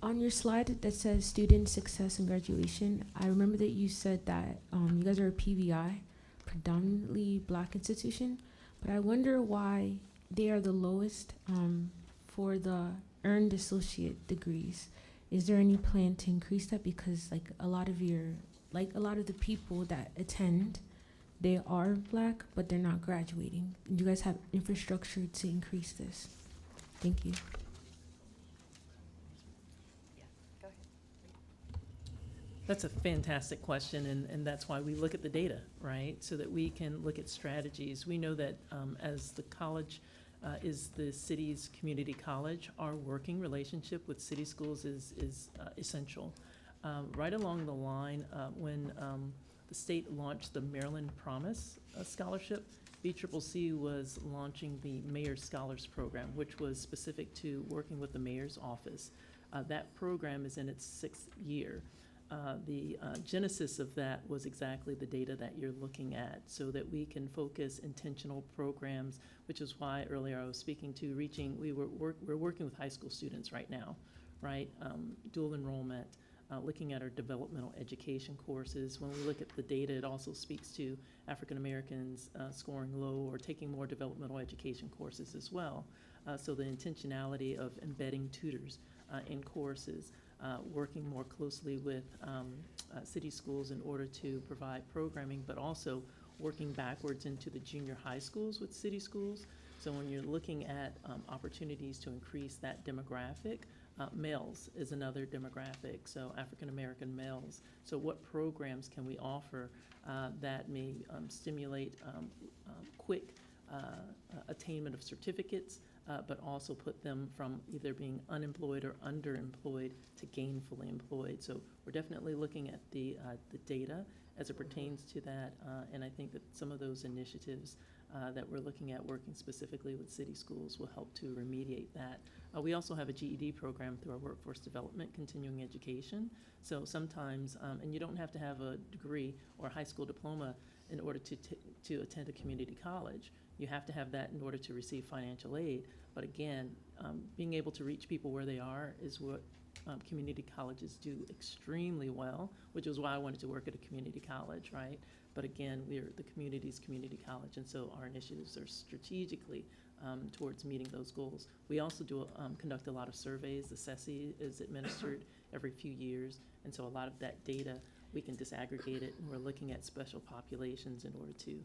on your slide that says student success and graduation, I remember that you said that you guys are a PBI, predominantly Black institution, but I wonder why they are the lowest for the earned associate degrees. Is there any plan to increase that? Because like a lot of the people that attend, they are Black, but they're not graduating. Do you guys have infrastructure to increase this? Thank you. Yeah, go ahead. That's a fantastic question, and that's why we look at the data, right? So that we can look at strategies. We know that as the college is the city's community college, our working relationship with city schools is essential. Right along the line, when the state launched the Maryland Promise Scholarship, BCCC was launching the Mayor's Scholars Program, which was specific to working with the mayor's office. That program is in its 6th year. The genesis of that was exactly the data that you're looking at, so that we can focus intentional programs, which is why earlier I was speaking to we're working with high school students right now, right? Dual enrollment, looking at our developmental education courses. When we look at the data, it also speaks to African Americans scoring low or taking more developmental education courses as well. So the intentionality of embedding tutors in courses, working more closely with city schools in order to provide programming, but also working backwards into the junior high schools with city schools. So when you're looking at opportunities to increase that demographic, males is another demographic, so African American males. So what programs can we offer that may stimulate quick attainment of certificates, but also put them from either being unemployed or underemployed to gainfully employed. So we're definitely looking at the data as it pertains to that, and I think that some of those initiatives that we're looking at working specifically with city schools will help to remediate that. We also have a GED program through our workforce development continuing education. So sometimes, and you don't have to have a degree or a high school diploma in order to attend a community college. You have to have that in order to receive financial aid. But again, being able to reach people where they are is what community colleges do extremely well, which is why I wanted to work at a community college, right? But again, we're the community's community college, and so our initiatives are strategically towards meeting those goals. We also conduct a lot of surveys. The CESI is administered every few years, and so a lot of that data, we can disaggregate it, and we're looking at special populations in order to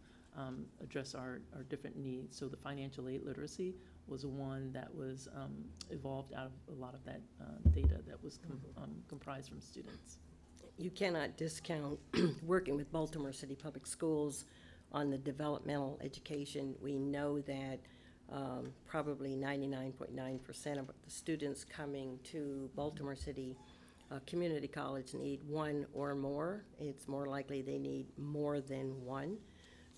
address our different needs. So the financial aid literacy was one that was evolved out of a lot of that data that was comprised from students. You cannot discount working with Baltimore City Public Schools on the developmental education. We know that probably 99.9% of the students coming to Baltimore City Community College need one or more. It's more likely they need more than one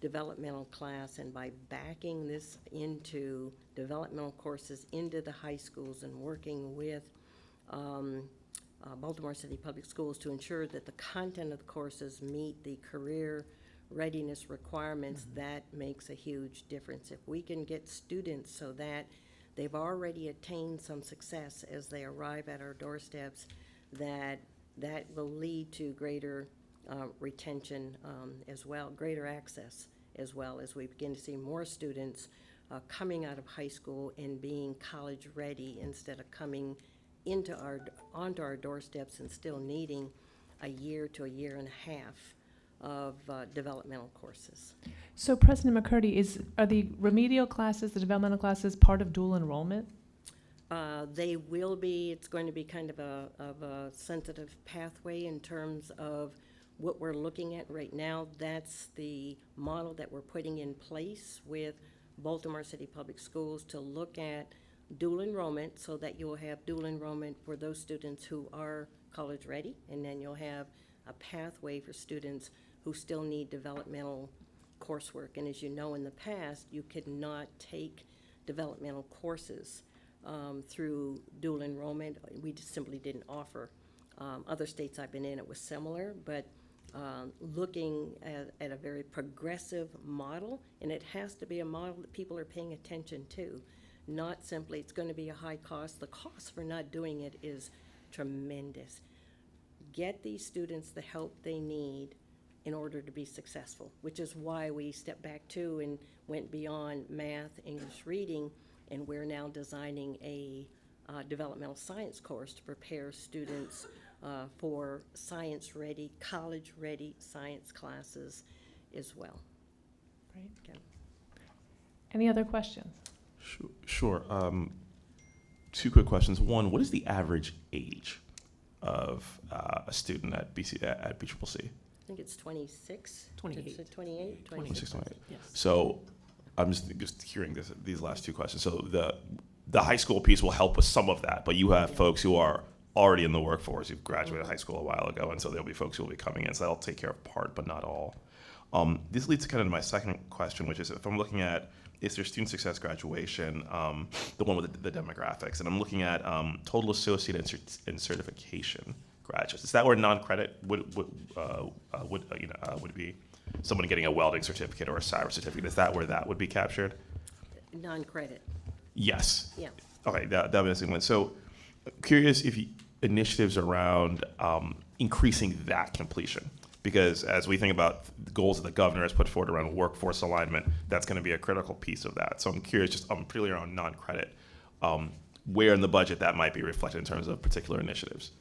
developmental class, and by backing this into developmental courses into the high schools and working with Baltimore City Public Schools to ensure that the content of the courses meet the career readiness requirements, that makes a huge difference. If we can get students so that they've already attained some success as they arrive at our doorsteps, that will lead to greater retention as well, greater access as well, as we begin to see more students coming out of high school and being college ready instead of coming onto our doorsteps and still needing a year to a year and a half of developmental courses. So President McCurdy, are the remedial classes, the developmental classes, part of dual enrollment? They will be. It's going to be kind of a sensitive pathway in terms of what we're looking at right now. That's the model that we're putting in place with Baltimore City Public Schools to look at dual enrollment, so that you'll have dual enrollment for those students who are college ready, and then you'll have a pathway for students who still need developmental coursework. And as you know, in the past, you could not take developmental courses through dual enrollment. We just simply didn't offer. Other states I've been in, it was similar, but looking at a very progressive model, and it has to be a model that people are paying attention to, not simply it's going to be a high cost. The cost for not doing it is tremendous. Get these students the help they need in order to be successful, which is why we stepped back too and went beyond math, English, reading, and we're now designing a developmental science course to prepare students for science-ready, college-ready science classes as well. Great. Okay. Any other questions? Sure. Two quick questions. One, what is the average age of a student at BCCC? I think it's 26. 28. Is it 28? 26, 28. Yes. So I'm just hearing these last two questions. So the high school piece will help with some of that, but you have folks who are already in the workforce, who've graduated high school a while ago, and so there'll be folks who will be coming in, so that'll take care of part, but not all. This leads to kind of my second question, which is if I'm looking at is there student success graduation, the one with the demographics, and I'm looking at total associate and certification graduates. Is that where non-credit would be? Someone getting a welding certificate or a cyber certificate, is that where that would be captured? Non-credit. Yes. Yeah. Okay, that was the one. So curious if initiatives around increasing that completion, because as we think about the goals that the governor has put forward around workforce alignment, that's going to be a critical piece of that. So I'm curious, just particularly around non-credit, where in the budget that might be reflected in terms of particular initiatives.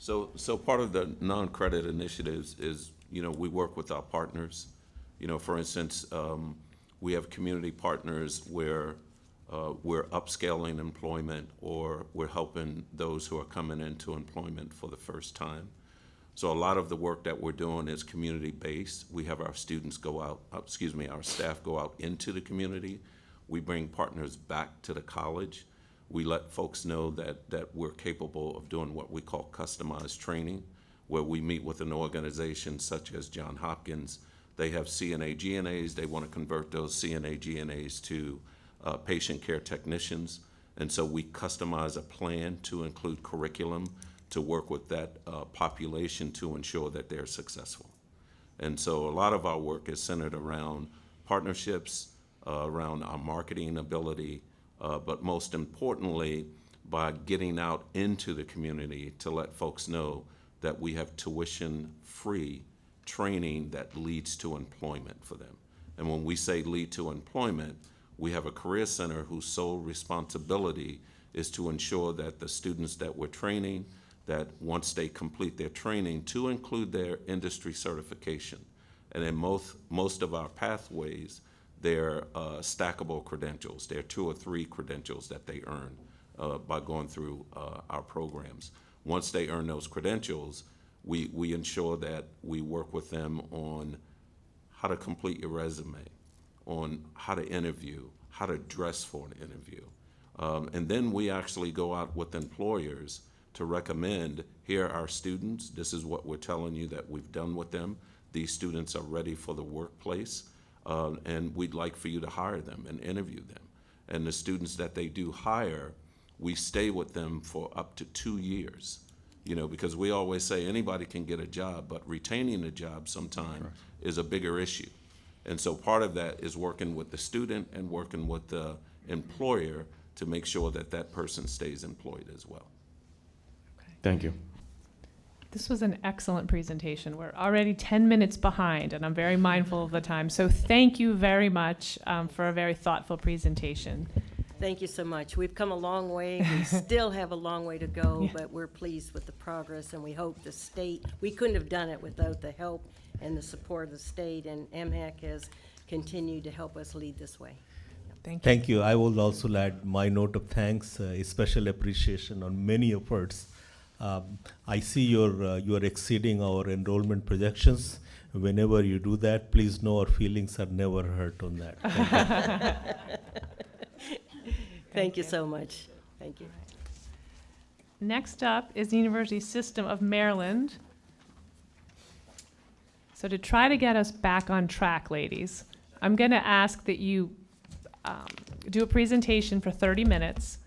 So part of the non-credit initiatives is, we work with our partners. For instance, we have community partners where we're upscaling employment, or we're helping those who are coming into employment for the first time. So a lot of the work that we're doing is community-based. We have our students our staff go out into the community. We bring partners back to the college. We let folks know that we're capable of doing what we call customized training, where we meet with an organization such as Johns Hopkins. They have CNA GNAs. They want to convert those CNA GNAs to patient care technicians. And so we customize a plan to include curriculum to work with that population to ensure that they're successful. And so a lot of our work is centered around partnerships, around our marketing ability, but most importantly, by getting out into the community to let folks know that we have tuition-free training that leads to employment for them. And when we say lead to employment, we have a career center whose sole responsibility is to ensure that the students that we're training, that once they complete their training, to include their industry certification. And in most of our pathways, they're stackable credentials. They're 2 or 3 credentials that they earn by going through our programs. Once they earn those credentials, we ensure that we work with them on how to complete your resume, on how to interview, how to dress for an interview. And then we actually go out with employers to recommend, here are our students, this is what we're telling you that we've done with them. These students are ready for the workplace. And we'd like for you to hire them and interview them. And the students that they do hire, we stay with them for up to 2 years, because we always say anybody can get a job, but retaining a job sometimes is a bigger issue. And so part of that is working with the student and working with the employer to make sure that that person stays employed as well. Thank you. This was an excellent presentation. We're already 10 minutes behind, and I'm very mindful of the time. So thank you very much for a very thoughtful presentation. Thank you so much. We've come a long way. We still have a long way to go, but we're pleased with the progress, and we hope the state, we couldn't have done it without the help and the support of the state, and MHEC has continued to help us lead this way. Thank you. Thank you. I will also add my note of thanks, special appreciation on many efforts. I see you are exceeding our enrollment projections. Whenever you do that, please know our feelings are never hurt on that. Thank you so much. Thank you. Next up is the University System of Maryland. So to try to get us back on track, ladies, I'm going to ask that you do a presentation for 30 minutes,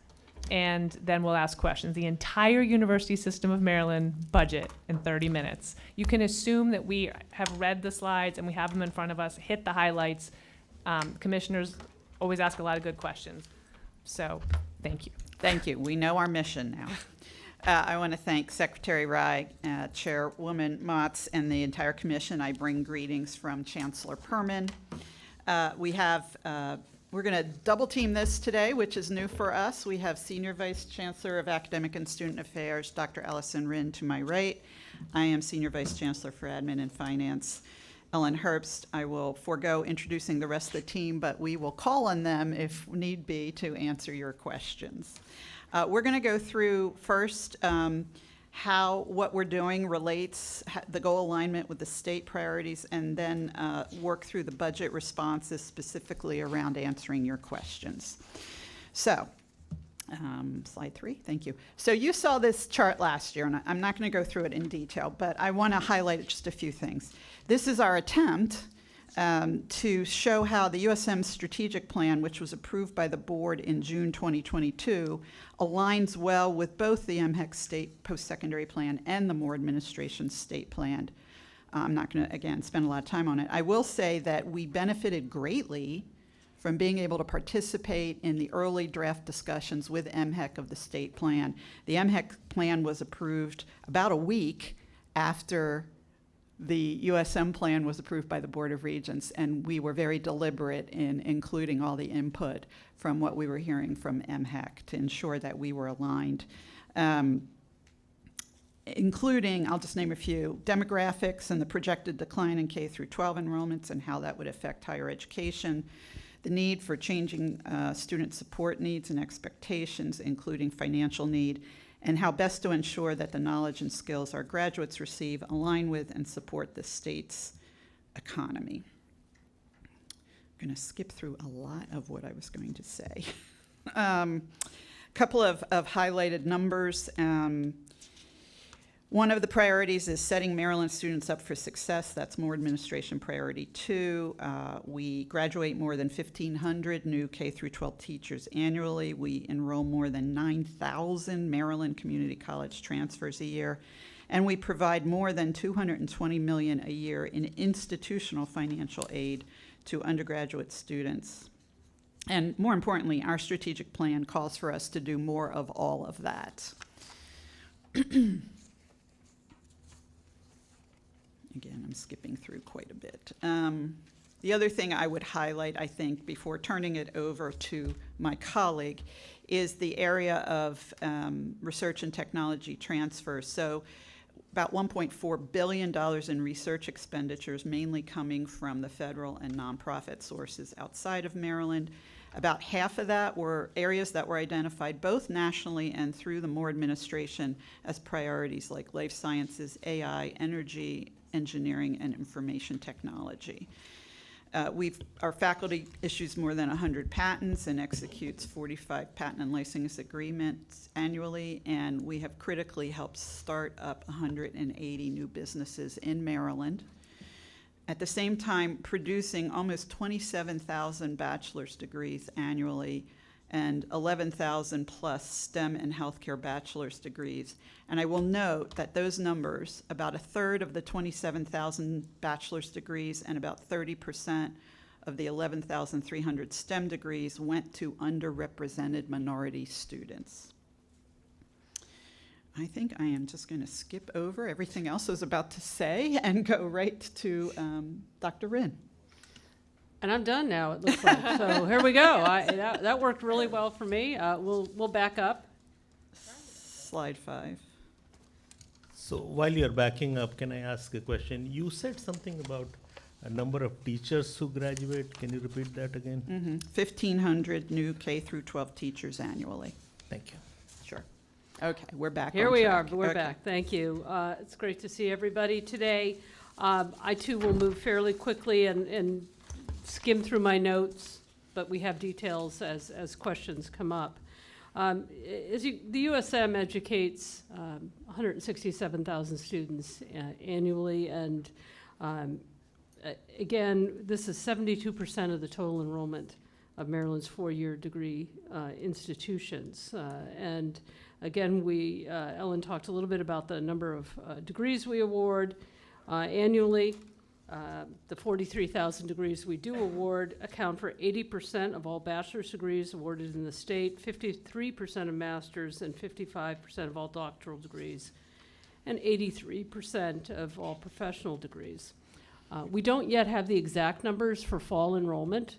and then we'll ask questions. The entire University System of Maryland budget in 30 minutes. You can assume that we have read the slides and we have them in front of us, hit the highlights. Commissioners always ask a lot of good questions. So, thank you. Thank you. We know our mission now. I want to thank Secretary Rye, Chairwoman Motz, and the entire commission. I bring greetings from Chancellor Perman. We're going to double team this today, which is new for us. We have Senior Vice Chancellor of Academic and Student Affairs, Dr. Allison Rinn, to my right. I am Senior Vice Chancellor for Admin and Finance, Ellen Herbst. I will forego introducing the rest of the team, but we will call on them if need be to answer your questions. We're going to go through first how what we're doing relates, the goal alignment with the state priorities, and then work through the budget responses specifically around answering your questions. So Slide 3, thank you. So you saw this chart last year, and I'm not going to go through it in detail, but I want to highlight just a few things. This is our attempt to show how the USM strategic plan, which was approved by the board in June 2022, aligns well with both the MHEC state post-secondary plan and the Moore administration state plan. I'm not going to, again, spend a lot of time on it. I will say that we benefited greatly from being able to participate in the early draft discussions with MHEC of the state plan. The MHEC plan was approved about a week after the USM plan was approved by the Board of Regents, and we were very deliberate in including all the input from what we were hearing from MHEC to ensure that we were aligned. Including, I'll just name a few, demographics and the projected decline in K through 12 enrollments and how that would affect higher education, the need for changing student support needs and expectations, including financial need, and how best to ensure that the knowledge and skills our graduates receive align with and support the state's economy. I'm going to skip through a lot of what I was going to say. Couple of highlighted numbers. One of the priorities is setting Maryland students up for success. That's Moore administration priority 2. We graduate more than 1,500 new K through 12 teachers annually. We enroll more than 9,000 Maryland community college transfers a year. And we provide more than $220 million a year in institutional financial aid to undergraduate students. And more importantly, our strategic plan calls for us to do more of all of that. Again, I'm skipping through quite a bit. The other thing I would highlight, I think, before turning it over to my colleague, is the area of research and technology transfer. So about $1.4 billion in research expenditures, mainly coming from the federal and nonprofit sources outside of Maryland. About half of that were areas that were identified both nationally and through the Moore administration as priorities, like life sciences, AI, energy, engineering, and information technology. Our faculty issues more than 100 patents and executes 45 patent and license agreements annually, and we have critically helped start up 180 new businesses in Maryland. At the same time, producing almost 27,000 bachelor's degrees annually and 11,000 plus STEM and healthcare bachelor's degrees. And I will note that those numbers, about a third of the 27,000 bachelor's degrees and about 30% of the 11,300 STEM degrees went to underrepresented minority students. I think I am just going to skip over everything else I was about to say and go right to Dr. Rinn. And I'm done now, it looks like. So here we go. That worked really well for me. We'll back up. Slide 5. So while you're backing up, can I ask a question? You said something about a number of teachers who graduate. Can you repeat that again? 1,500 new K through 12 teachers annually. Thank you. Sure. Okay, we're back. Here on we track. are. We're Okay. back. Thank you. It's great to see everybody today. I too will move fairly quickly and skim through my notes, but we have details as questions come up. The USM educates 167,000 students annually, and again, this is 72% of the total enrollment of Maryland's four-year degree institutions. And again, Ellen talked a little bit about the number of degrees we award annually. The 43,000 degrees we do award account for 80% of all bachelor's degrees awarded in the state, 53% of master's, and 55% of all doctoral degrees, and 83% of all professional degrees. We don't yet have the exact numbers for fall enrollment,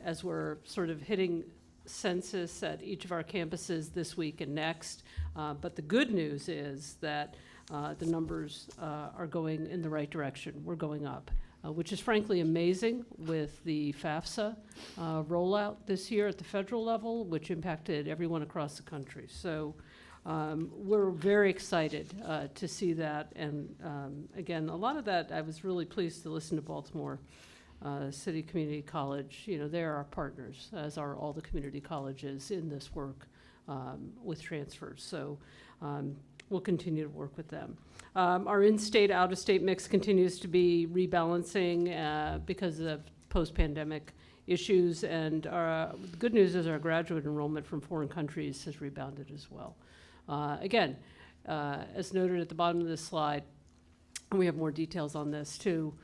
as we're sort of hitting census at each of our campuses this week and next. But the good news is that the numbers are going in the right direction. We're going up, which is frankly amazing with the FAFSA rollout this year at the federal level, which impacted everyone across the country. So we're very excited to see that. And again, a lot of that, I was really pleased to listen to Baltimore City Community College. You know, they're our partners, as are all the community colleges in this work with transfers. So we'll continue to work with them. Our in-state, out-of-state mix continues to be rebalancing because of post-pandemic issues, and the good news is our graduate enrollment from foreign countries has rebounded as well. Again, as noted at the bottom of this slide, and we have more details on this too,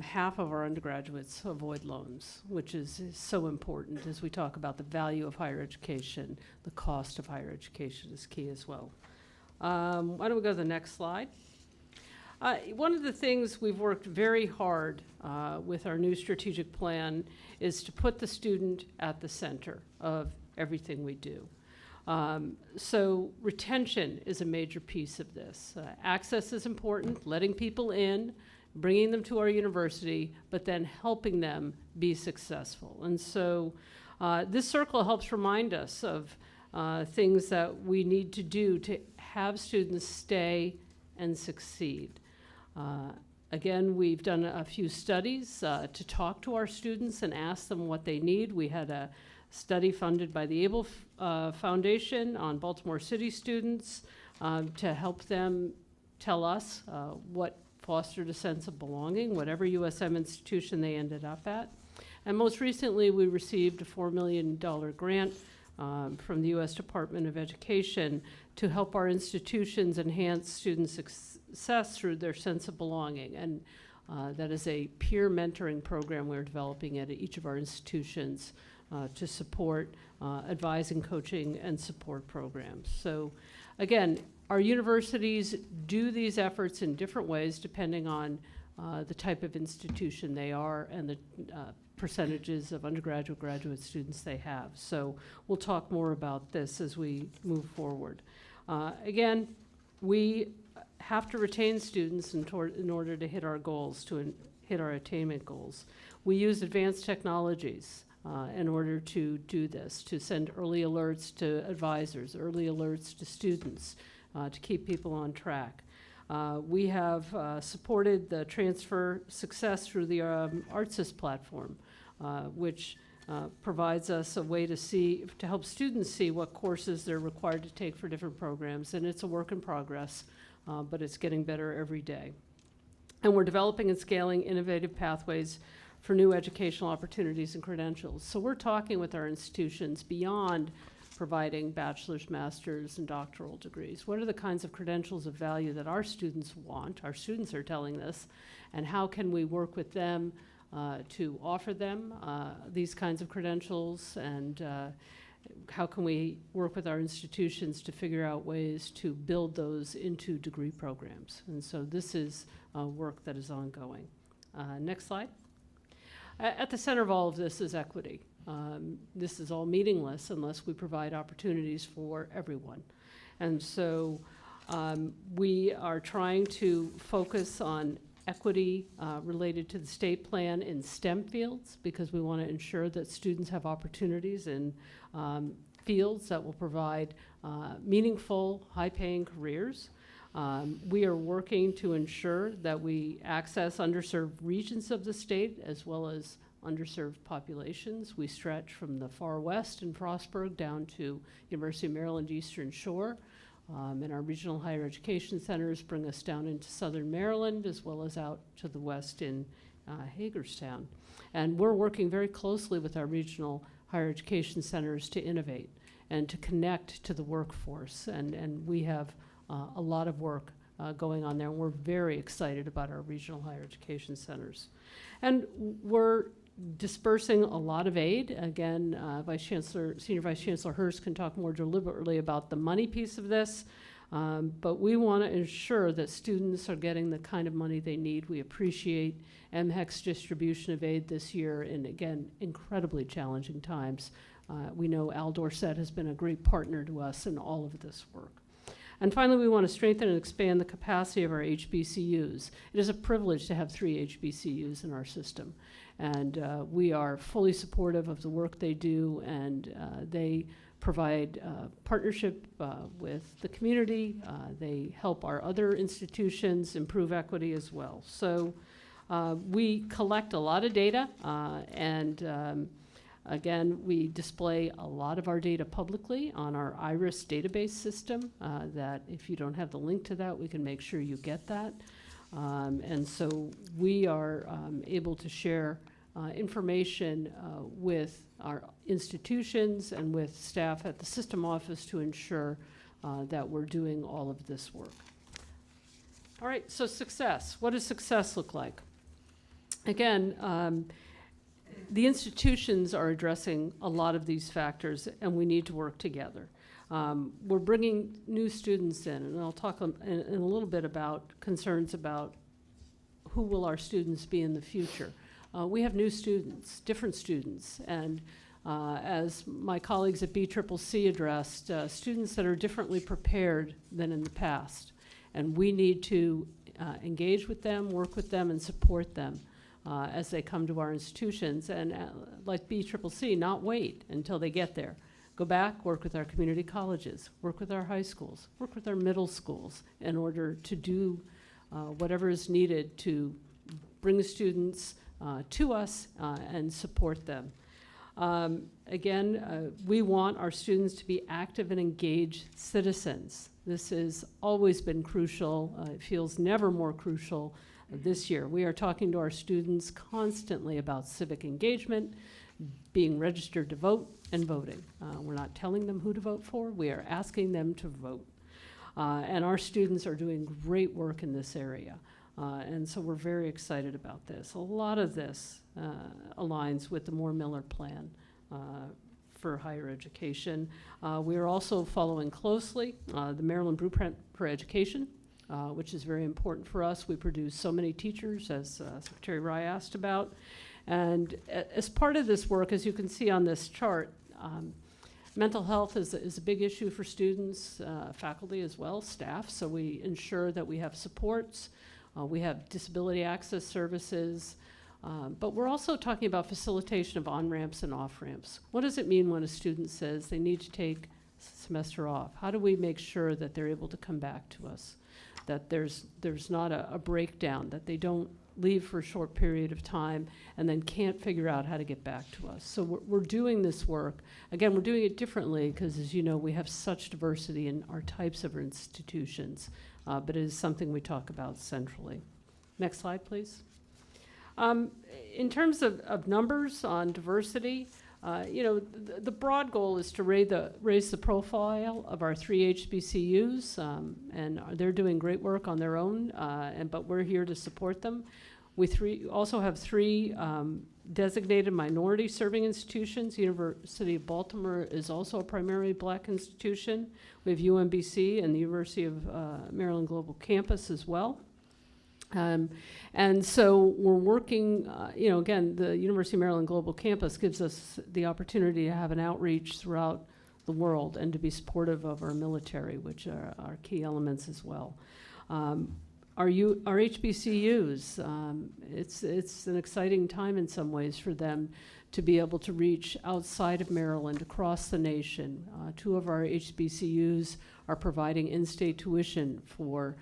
half of our undergraduates avoid loans, which is so important as we talk about the value of higher education. The cost of higher education is key as well. Why don't we go to the next slide? One of the things we've worked very hard with our new strategic plan is to put the student at the center of everything we do. So retention is a major piece of this. Access is important, letting people in, bringing them to our university, but then helping them be successful. And so this circle helps remind us of things that we need to do to have students stay and succeed. Again, we've done a few studies to talk to our students and ask them what they need. We had a study funded by the ABLE Foundation on Baltimore City students to help them tell us what fostered a sense of belonging, whatever USM institution they ended up at. And most recently, we received a $4 million grant from the U.S. Department of Education to help our institutions enhance student success through their sense of belonging. And that is a peer mentoring program we're developing at each of our institutions to support advising, coaching, and support programs. So again, our universities do these efforts in different ways depending on the type of institution they are and the percentages of undergraduate, graduate students they have. So we'll talk more about this as we move forward. Again, we have to retain students in order to hit our goals, to hit our attainment goals. We use advanced technologies in order to do this, to send early alerts to advisors, early alerts to students, to keep people on track. We have supported the transfer success through the ArtSys platform, which provides us a way to help students see what courses they're required to take for different programs. And it's a work in progress, but it's getting better every day. And we're developing and scaling innovative pathways for new educational opportunities and credentials. So we're talking with our institutions beyond providing bachelor's, master's, and doctoral degrees. What are the kinds of credentials of value that our students want? Our students are telling this, and how can we work with them to offer them these kinds of credentials, and how can we work with our institutions to figure out ways to build those into degree programs? And so this is work that is ongoing. Next slide. At the center of all of this is equity. This is all meaningless unless we provide opportunities for everyone. And so we are trying to focus on equity related to the state plan in STEM fields, because we want to ensure that students have opportunities in fields that will provide meaningful, high-paying careers. We are working to ensure that we access underserved regions of the state as well as underserved populations. We stretch from the far west in Frostburg down to University of Maryland Eastern Shore. And our regional higher education centers bring us down into southern Maryland as well as out to the west in Hagerstown. And we're working very closely with our regional higher education centers to innovate and to connect to the workforce. And we have a lot of work going on there. And we're very excited about our regional higher education centers. And we're dispersing a lot of aid. Again, Senior Vice Chancellor Hurst can talk more deliberately about the money piece of this, but we want to ensure that students are getting the kind of money they need. We appreciate MHEC's distribution of aid this year in, again, incredibly challenging times. We know Al Dorset has been a great partner to us in all of this work. And finally, we want to strengthen and expand the capacity of our HBCUs. It is a privilege to have 3 HBCUs in our system. And we are fully supportive of the work they do, and they provide partnership with the community. They help our other institutions improve equity as well. So we collect a lot of data, and Again, we display a lot of our data publicly on our IRIS database system, that if you don't have the link to that, we can make sure you get that. And so we are able to share information with our institutions and with staff at the system office to ensure that we're doing all of this work. All right, so success. What does success look like? Again, the institutions are addressing a lot of these factors, and we need to work together. We're bringing new students in, and I'll talk in a little bit about concerns about who will our students be in the future. We have new students, different students, and as my colleagues at BCCC addressed, students that are differently prepared than in the past. And we need to engage with them, work with them, and support them as they come to our institutions. And like BCCC, not wait until they get there. Go back, work with our community colleges, work with our high schools, work with our middle schools in order to do whatever is needed to bring the students to us and support them. Again, we want our students to be active and engaged citizens. This has always been crucial. It feels never more crucial this year. We are talking to our students constantly about civic engagement, being registered to vote, and voting. We're not telling them who to vote for. We are asking them to vote. And our students are doing great work in this area. And so we're very excited about this. A lot of this aligns with the Moore-Miller plan for higher education. We are also following closely the Maryland Blueprint for Education, which is very important for us. We produce so many teachers, as Secretary Rye asked about. And as part of this work, as you can see on this chart, mental health is a big issue for students, faculty as well, staff. So we ensure that we have supports. We have disability access services, but we're also talking about facilitation of on-ramps and off-ramps. What does it mean when a student says they need to take a semester off? How do we make sure that they're able to come back to us, that there's not a breakdown, that they don't leave for a short period of time and then can't figure out how to get back to us? So we're doing this work. Again, we're doing it differently because, as you know, we have such diversity in our types of institutions. But it is something we talk about centrally. Next slide, please. In terms of numbers on diversity, the broad goal is to raise the profile of our 3 HBCUs, and they're doing great work on their own, but we're here to support them. We also have 3 designated minority serving institutions. University of Baltimore is also a primarily black institution. We have UMBC and the University of Maryland Global Campus as well. And so we're working, again, the University of Maryland Global Campus gives us the opportunity to have an outreach throughout the world and to be supportive of our military, which are our key elements as well. Our HBCUs, it's an exciting time in some ways for them to be able to reach outside of Maryland, across the nation. 2 of our HBCUs are providing in-state tuition for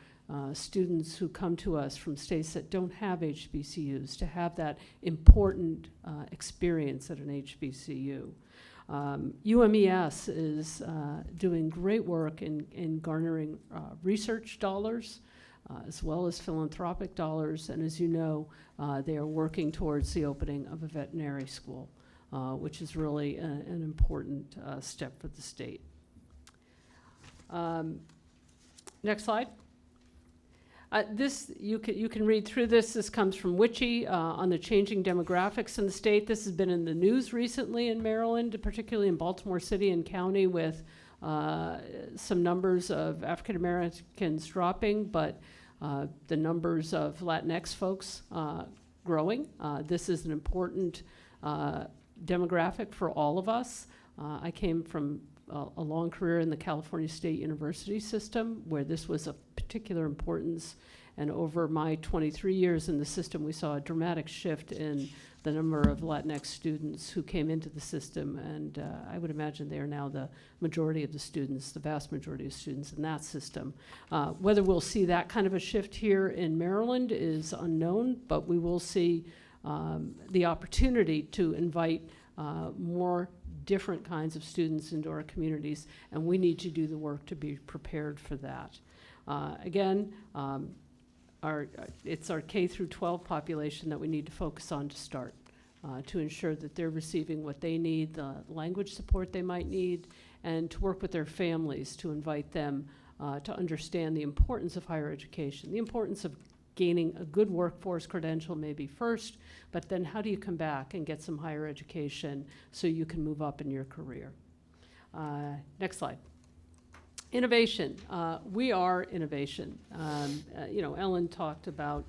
students who come to us from states that don't have HBCUs to have that important experience at an HBCU. UMES is doing great work in garnering research dollars, as well as philanthropic dollars, and as you know, they are working towards the opening of a veterinary school, which is really an important step for the state. Next slide. This, you can read through this. This comes from WICHE on the changing demographics in the state. This has been in the news recently in Maryland, particularly in Baltimore City and County, with some numbers of African Americans dropping, but the numbers of Latinx folks growing. This is an important demographic for all of us. I came from a long career in the California State University system, where this was of particular importance. And over my 23 years in the system, we saw a dramatic shift in the number of Latinx students who came into the system. And I would imagine they are now the majority of the students, the vast majority of students in that system. Whether we'll see that kind of a shift here in Maryland is unknown, but we will see the opportunity to invite more different kinds of students into our communities, and we need to do the work to be prepared for that. Again, it's our K through 12 population that we need to focus on to start, to ensure that they're receiving what they need, the language support they might need, and to work with their families to invite them to understand the importance of higher education, the importance of gaining a good workforce credential maybe first, but then how do you come back and get some higher education so you can move up in your career? Next slide. Innovation. We are innovation. Ellen talked about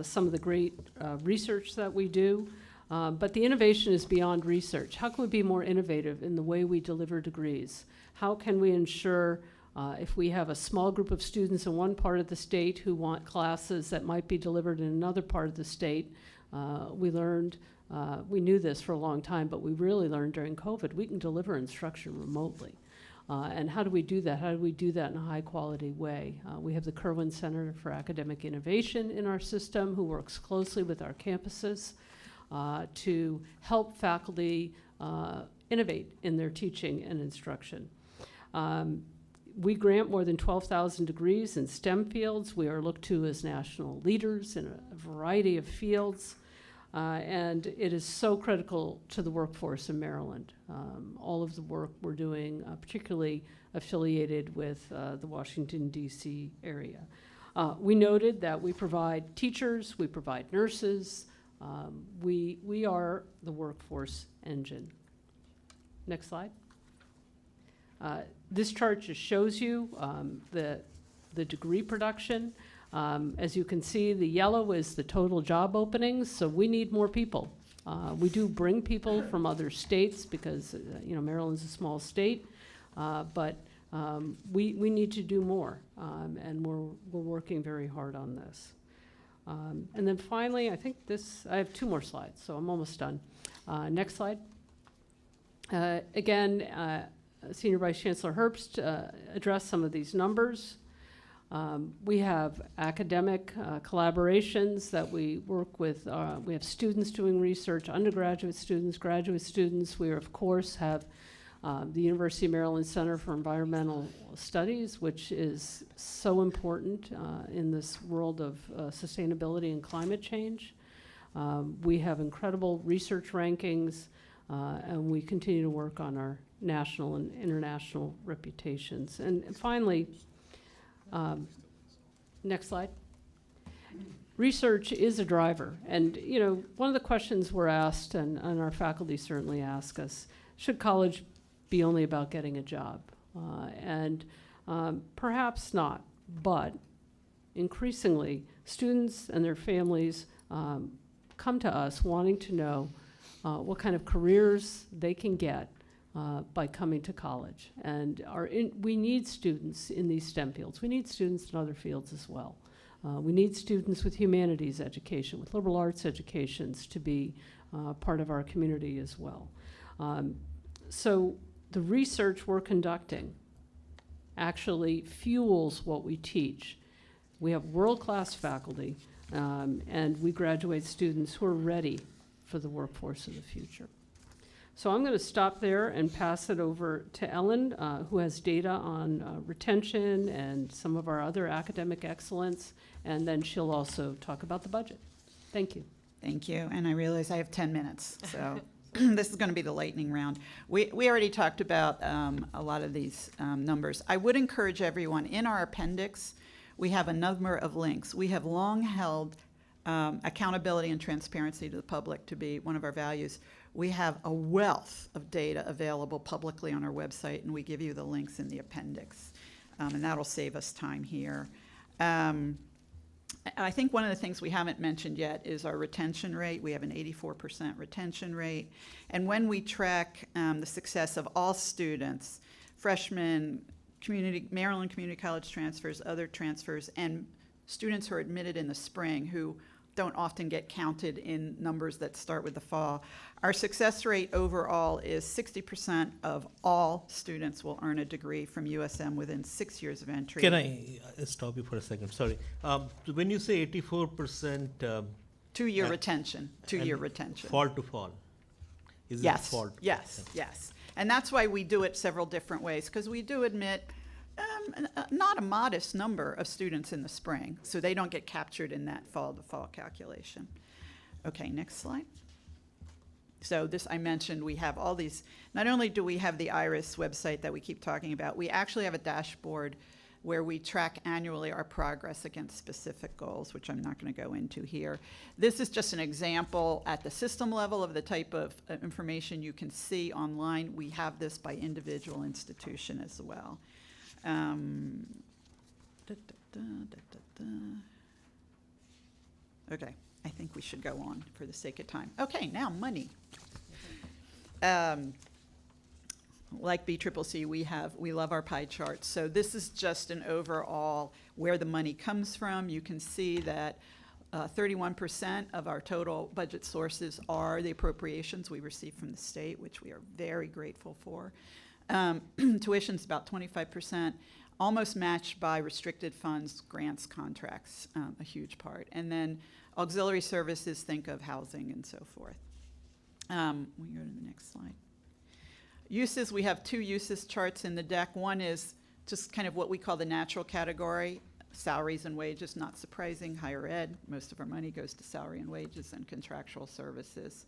some of the great research that we do, but the innovation is beyond research. How can we be more innovative in the way we deliver degrees? How can we ensure if we have a small group of students in one part of the state who want classes that might be delivered in another part of the state, we knew this for a long time, but we really learned during COVID, we can deliver instruction remotely. And how do we do that? How do we do that in a high-quality way? We have the Kirwan Center for Academic Innovation in our system, who works closely with our campuses to help faculty innovate in their teaching and instruction. We grant more than 12,000 degrees in STEM fields. We are looked to as national leaders in a variety of fields. And it is so critical to the workforce in Maryland. All of the work we're doing, particularly affiliated with the Washington, D.C. area. We noted that we provide teachers, we provide nurses. We are the workforce engine. Next slide. This chart just shows you the degree production. As you can see, the yellow is the total job openings, so we need more people. We do bring people from other states because Maryland's a small state, but we need to do more, and we're working very hard on this. And then finally, I have 2 more slides, so I'm almost done. Next slide. Again, Senior Vice Chancellor Herbst addressed some of these numbers. We have academic collaborations that we work with. We have students doing research, undergraduate students, graduate students. We, of course, have the University of Maryland Center for Environmental Studies, which is so important in this world of sustainability and climate change. We have incredible research rankings, and we continue to work on our national and international reputations. And finally, next slide. Research is a driver. And, one of the questions we're asked, and our faculty certainly ask us, should college be only about getting a job? And perhaps not, but increasingly, students and their families come to us wanting to know what kind of careers they can get by coming to college. And we need students in these STEM fields. We need students in other fields as well. We need students with humanities education, with liberal arts educations to be part of our community as well. So the research we're conducting actually fuels what we teach. We have world-class faculty, and we graduate students who are ready for the workforce of the future. So I'm going to stop there and pass it over to Ellen, who has data on retention and some of our other academic excellence, and then she'll also talk about the budget. Thank you. Thank you, and I realize I have 10 minutes, so this is going to be the lightning round. We already talked about a lot of these numbers. I would encourage everyone, in our appendix, we have a number of links. We have long held accountability and transparency to the public to be one of our values. We have a wealth of data available publicly on our website, and we give you the links in the appendix, and that'll save us time here. I think one of the things we haven't mentioned yet is our retention rate. We have an 84% retention rate, and when we track the success of all students, freshmen, Maryland Community College transfers, other transfers, and students who are admitted in the spring who don't often get counted in numbers that start with the fall. Our success rate overall is 60% of all students will earn a degree from USM within 6 years of entry. Can I stop you for a second? Sorry. When you say 84%... 2-year retention, 2-year retention. Fall to fall. Is it Yes, fault? yes, yes. And that's why we do it several different ways, because we do admit not a modest number of students in the spring, so they don't get captured in that fall-to-fall calculation. Okay, next slide. So this, I mentioned, we have all these, not only do we have the IRIS website that we keep talking about, we actually have a dashboard where we track annually our progress against specific goals, which I'm not going to go into here. This is just an example at the system level of the type of information you can see online. We have this by individual institution as well. Okay, I think we should go on for the sake of time. Okay, now money. Like BCCC, we love our pie charts. So this is just an overall where the money comes from. You can see that 31% of our total budget sources are the appropriations we receive from the state, which we are very grateful for. Tuition's about 25%, almost matched by restricted funds, grants, contracts, a huge part. And then auxiliary services, think of housing and so forth. We go to the next slide. Uses, we have 2 uses charts in the deck. One is just kind of what we call the natural category, salaries and wages, not surprising, higher ed. Most of our money goes to salary and wages and contractual services.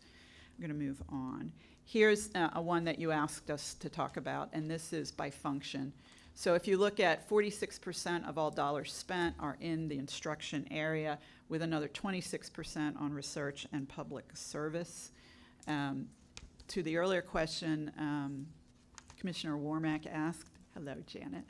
I'm going to move on. Here's a one that you asked us to talk about, and this is by function. So if you look at 46% of all dollars spent are in the instruction area, with another 26% on research and public service. To the earlier question, Commissioner Warmack asked, hello, Janet,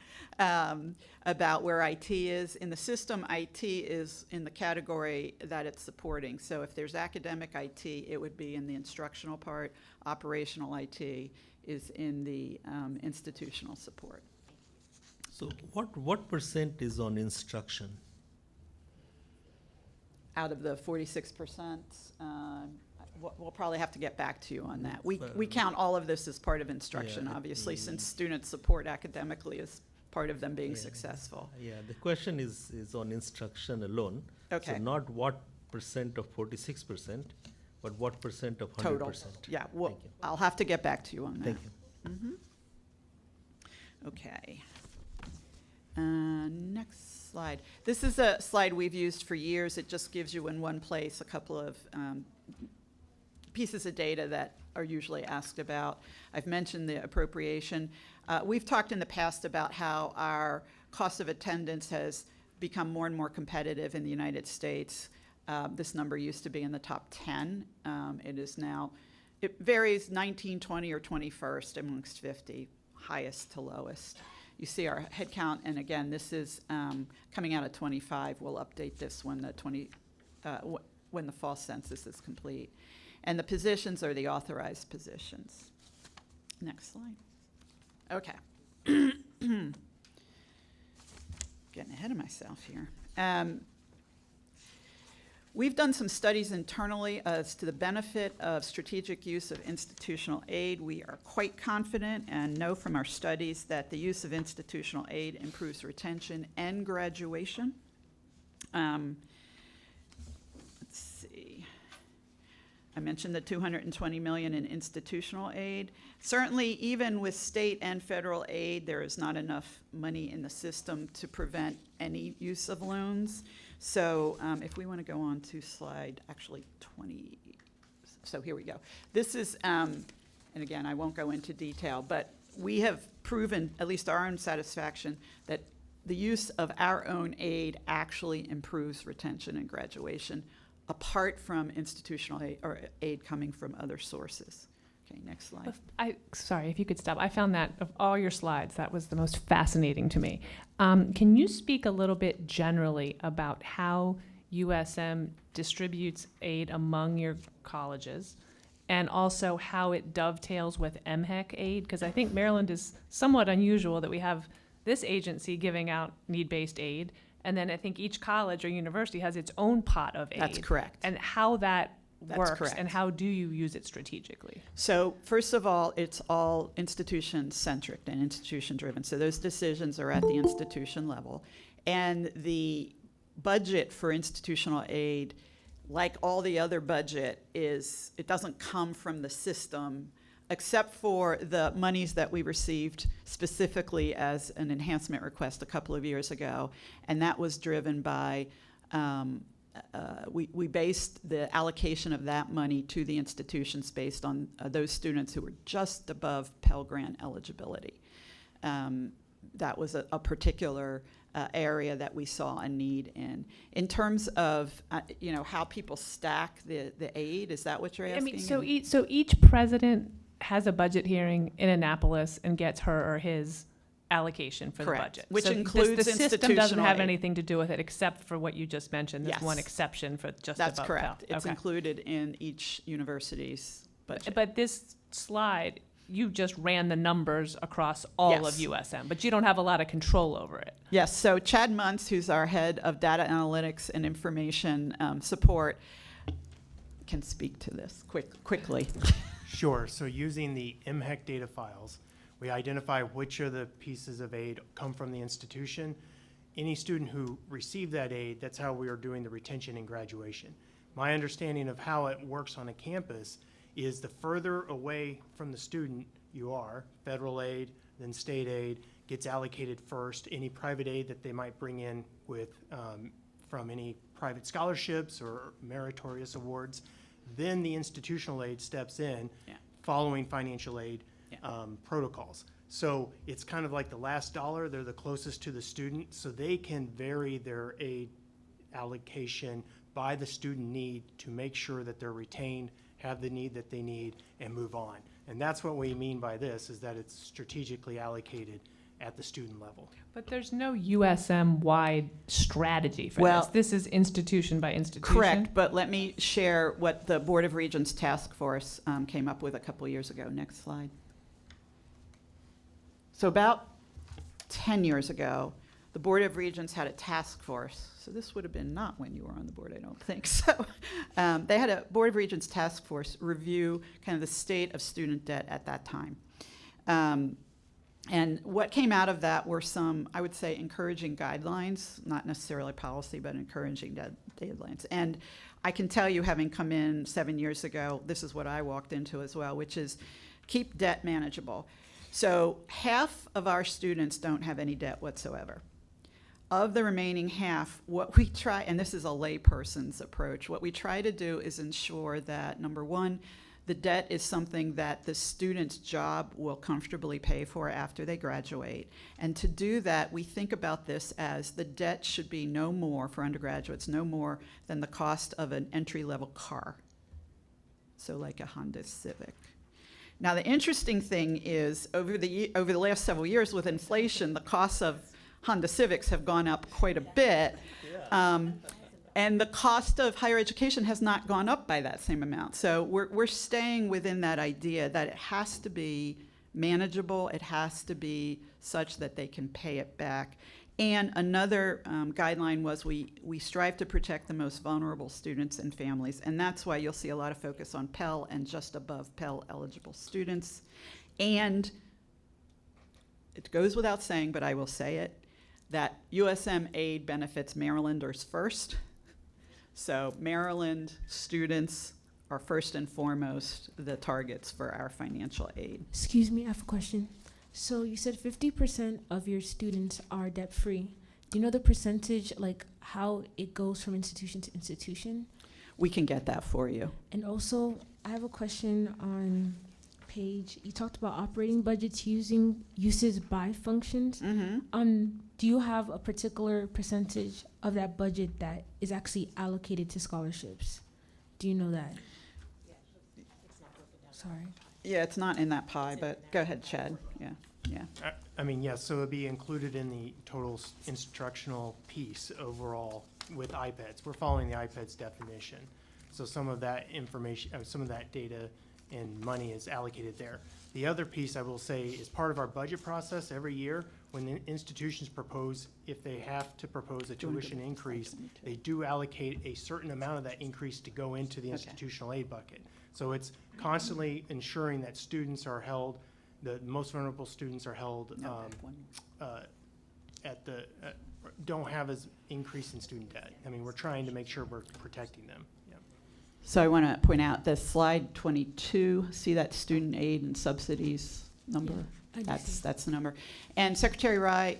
about where IT is. In the system, IT is in the category that it's supporting. So if there's academic IT, it would be in the instructional part. Operational IT is in the institutional support. So what percent is on instruction? Out of the 46%, we'll probably have to get back to you on that. We count all of this as part of instruction, obviously, since student support academically is part of them being successful. Yeah, the question is on instruction alone. Okay. So not what percent of 46%, but what percent of 100%. Total. Yeah, well, I'll have to get back to you on that. Thank you. Okay. Next slide. This is a slide we've used for years. It just gives you in one place a couple of pieces of data that are usually asked about. I've mentioned the appropriation. We've talked in the past about how our cost of attendance has become more and more competitive in the United States. This number used to be in the top 10. It is now, it varies 19, 20, or 21st amongst 50, highest to lowest. You see our head count, and again, this is coming out of 25. We'll update this when when the fall census is complete. And the positions are the authorized positions. Next slide. Okay. Getting ahead of myself here. We've done some studies internally as to the benefit of strategic use of institutional aid. We are quite confident and know from our studies that the use of institutional aid improves retention and graduation. Let's see. I mentioned the $220 million in institutional aid. Certainly, even with state and federal aid, there is not enough money in the system to prevent any use of loans. So if we want to go on to slide, actually 20, so here we go. This is, and again, I won't go into detail, but we have proven, at least our own satisfaction, that the use of our own aid actually improves retention and graduation, apart from institutional aid or aid coming from other sources. Okay, next slide. Sorry, if you could stop. I found that of all your slides, that was the most fascinating to me. Can you speak a little bit generally about how USM distributes aid among your colleges, and also how it dovetails with MHEC aid? Because I think Maryland is somewhat unusual that we have this agency giving out need-based aid, and then I think each college or university has its own pot of aid. That's correct. And how that works, correct. and how do you use it strategically? So first of all, it's all institution-centric and institution-driven. So those decisions are at the institution level. And the budget for institutional aid like all the other budget, it doesn't come from the system, except for the monies that we received specifically as an enhancement request a couple of years ago. And that was driven by, we based the allocation of that money to the institutions based on those students who were just above Pell Grant eligibility. That was a particular area that we saw a need in. In terms of, how people stack the aid, is that what you're asking? I mean, so each president has a budget hearing in Annapolis and gets her or his allocation for Correct. the budget. Which So includes the system doesn't institutional have aid. anything to do with it except for what you just mentioned. There's one Yes. exception for just That's above correct. Pell. It's Okay. included in each university's budget. But this slide, you just ran the numbers across all of Yes. USM, but you don't have a lot of control over it. Yes, so Chad Muntz, who's our head of data analytics and information support, can speak to this quickly. Sure. So using the MHEC data files, we identify which of the pieces of aid come from the institution. Any student who received that aid, that's how we are doing the retention and graduation. My understanding of how it works on a campus is the further away from the student you are, federal aid, then state aid, gets allocated first. Any private aid that they might bring in with, from any private scholarships or meritorious awards, then the institutional aid steps in, following financial aid protocols. So it's kind of like the last dollar, they're the closest to the student, so they can vary their aid allocation by the student need to make sure that they're retained, have the need that they need, and move on. And that's what we mean by this, is that it's strategically allocated at the student level. But there's no USM-wide strategy for Well- this. This is institution by institution. Correct, but let me share what the Board of Regents Task Force came up with a couple years ago. Next slide. So about 10 years ago, the Board of Regents had a task force. So this would have been not when you were on the board, I don't think. So they had a Board of Regents task force review kind of the state of student debt at that time. And what came out of that were some, I would say, encouraging guidelines, not necessarily policy, but encouraging guidelines. And I can tell you, having come in 7 years ago, this is what I walked into as well, which is keep debt manageable. So half of our students don't have any debt whatsoever. Of the remaining half, what we try, and this is a layperson's approach, what we try to do is ensure that, number one, the debt is something that the student's job will comfortably pay for after they graduate. And to do that, we think about this as the debt should be no more, for undergraduates, no more than the cost of an entry-level car. So like a Honda Civic. Now, the interesting thing is, over the last several years with inflation, the costs of Honda Civics have gone up quite a bit. And the cost of higher education has not gone up by that same amount. So we're staying within that idea that it has to be manageable, it has to be such that they can pay it back. And another guideline was we strive to protect the most vulnerable students and families, and that's why you'll see a lot of focus on Pell and just above Pell eligible students. And it goes without saying, but I will say it, that USM aid benefits Marylanders first. So Maryland students are first and foremost the targets for our financial aid. Excuse me, I have a question. So you said 50% of your students are debt-free. Do you know the percentage, like how it goes from institution to institution? We can get that for you. And also, I have a question on page, you talked about operating budgets uses by functions. Do you have a particular percentage of that budget that is actually allocated to scholarships? Do you know that? Sorry. Yeah, it's not in that pie, but go ahead, Chad. Yeah. I mean, yes, so it'd be included in the total instructional piece overall with iPads. We're following the iPads definition. So some of that information, some of that data and money is allocated there. The other piece I will say is part of our budget process every year. When the institutions propose, if they have to propose a tuition increase, they do allocate a certain amount of that increase to go into the institutional aid bucket. So it's constantly ensuring that students are held, the most vulnerable students are held don't have as increase in student debt. I mean, we're trying to make sure we're protecting them. Yeah. So I want to point out that slide 22, see that student aid and subsidies number? I do see. That's the number. And Secretary Rye,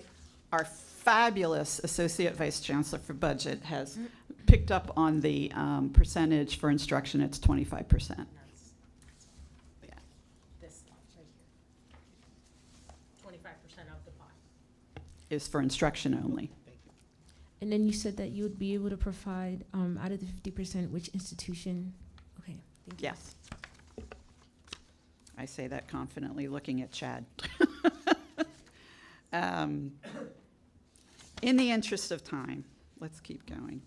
our fabulous Associate Vice Chancellor for Budget, has picked up on the percentage for instruction. It's 25%. This right here. 25% of the pie. Is for instruction only. And then you said that you would be able to provide, out of the 50%, which institution? Okay, thank you. Yes. I say that confidently, looking at Chad. In the interest of time, let's keep going.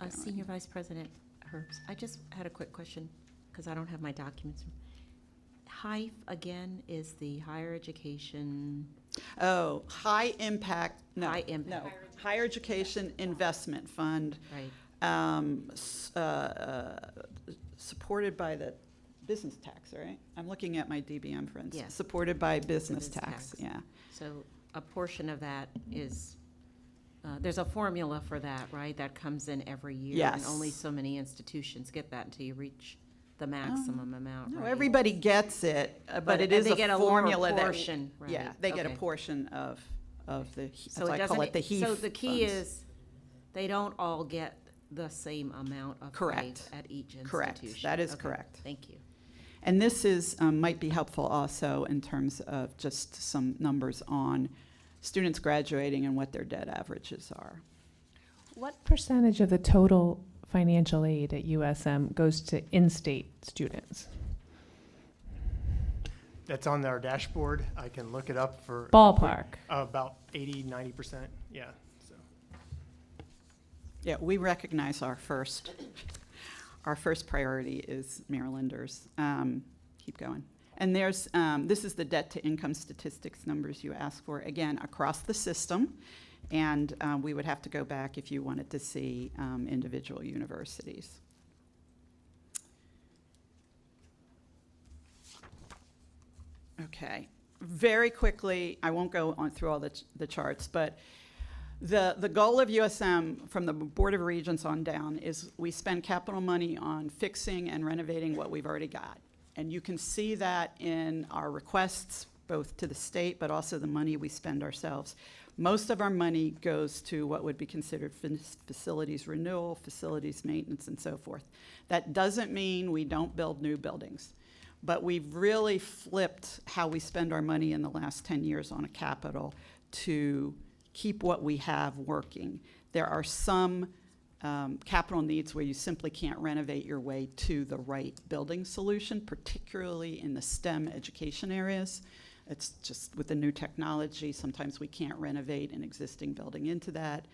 Senior Vice President Herbst, I just had a quick question, because I don't have my documents. HIFE, again, is the higher education. Oh, high impact, no. High impact. No, Higher Education Investment Fund. Right. Supported by the business tax, right? I'm looking at my DBM friends. Yes. Supported by business Business tax, tax. yeah. So a portion of that is, there's a formula for that, right? That comes in every year. And Yes. only so many institutions get that until you reach the maximum amount, No, right? everybody gets it, but But it is they a get a lower formula that. portion, right? Yeah, they get a Okay. portion of the, So as it I call doesn't- it, the HEAF So the key funds. is, they don't all get the same amount of Correct. pay at each institution. Correct. That is Okay. correct. Thank you. And this is, might be helpful also in terms of just some numbers on students graduating and what their debt averages are. What percentage of the total financial aid at USM goes to in-state students? That's on our dashboard. I can look it up for. Ballpark. About 80, 90%, yeah, so. Yeah, we recognize our first priority is Marylanders. Keep going. And there's, this is the debt to income statistics numbers you asked for, again, across the system. And we would have to go back if you wanted to see individual universities. Okay, very quickly, I won't go on through all the charts, but the goal of USM from the Board of Regents on down is we spend capital money on fixing and renovating what we've already got. And you can see that in our requests, both to the state, but also the money we spend ourselves. Most of our money goes to what would be considered facilities renewal, facilities maintenance, and so forth. That doesn't mean we don't build new buildings, but we've really flipped how we spend our money in the last 10 years on a capital to keep what we have working. There are some capital needs where you simply can't renovate your way to the right building solution, particularly in the STEM education areas. It's just with the new technology, sometimes we can't renovate an existing building into that.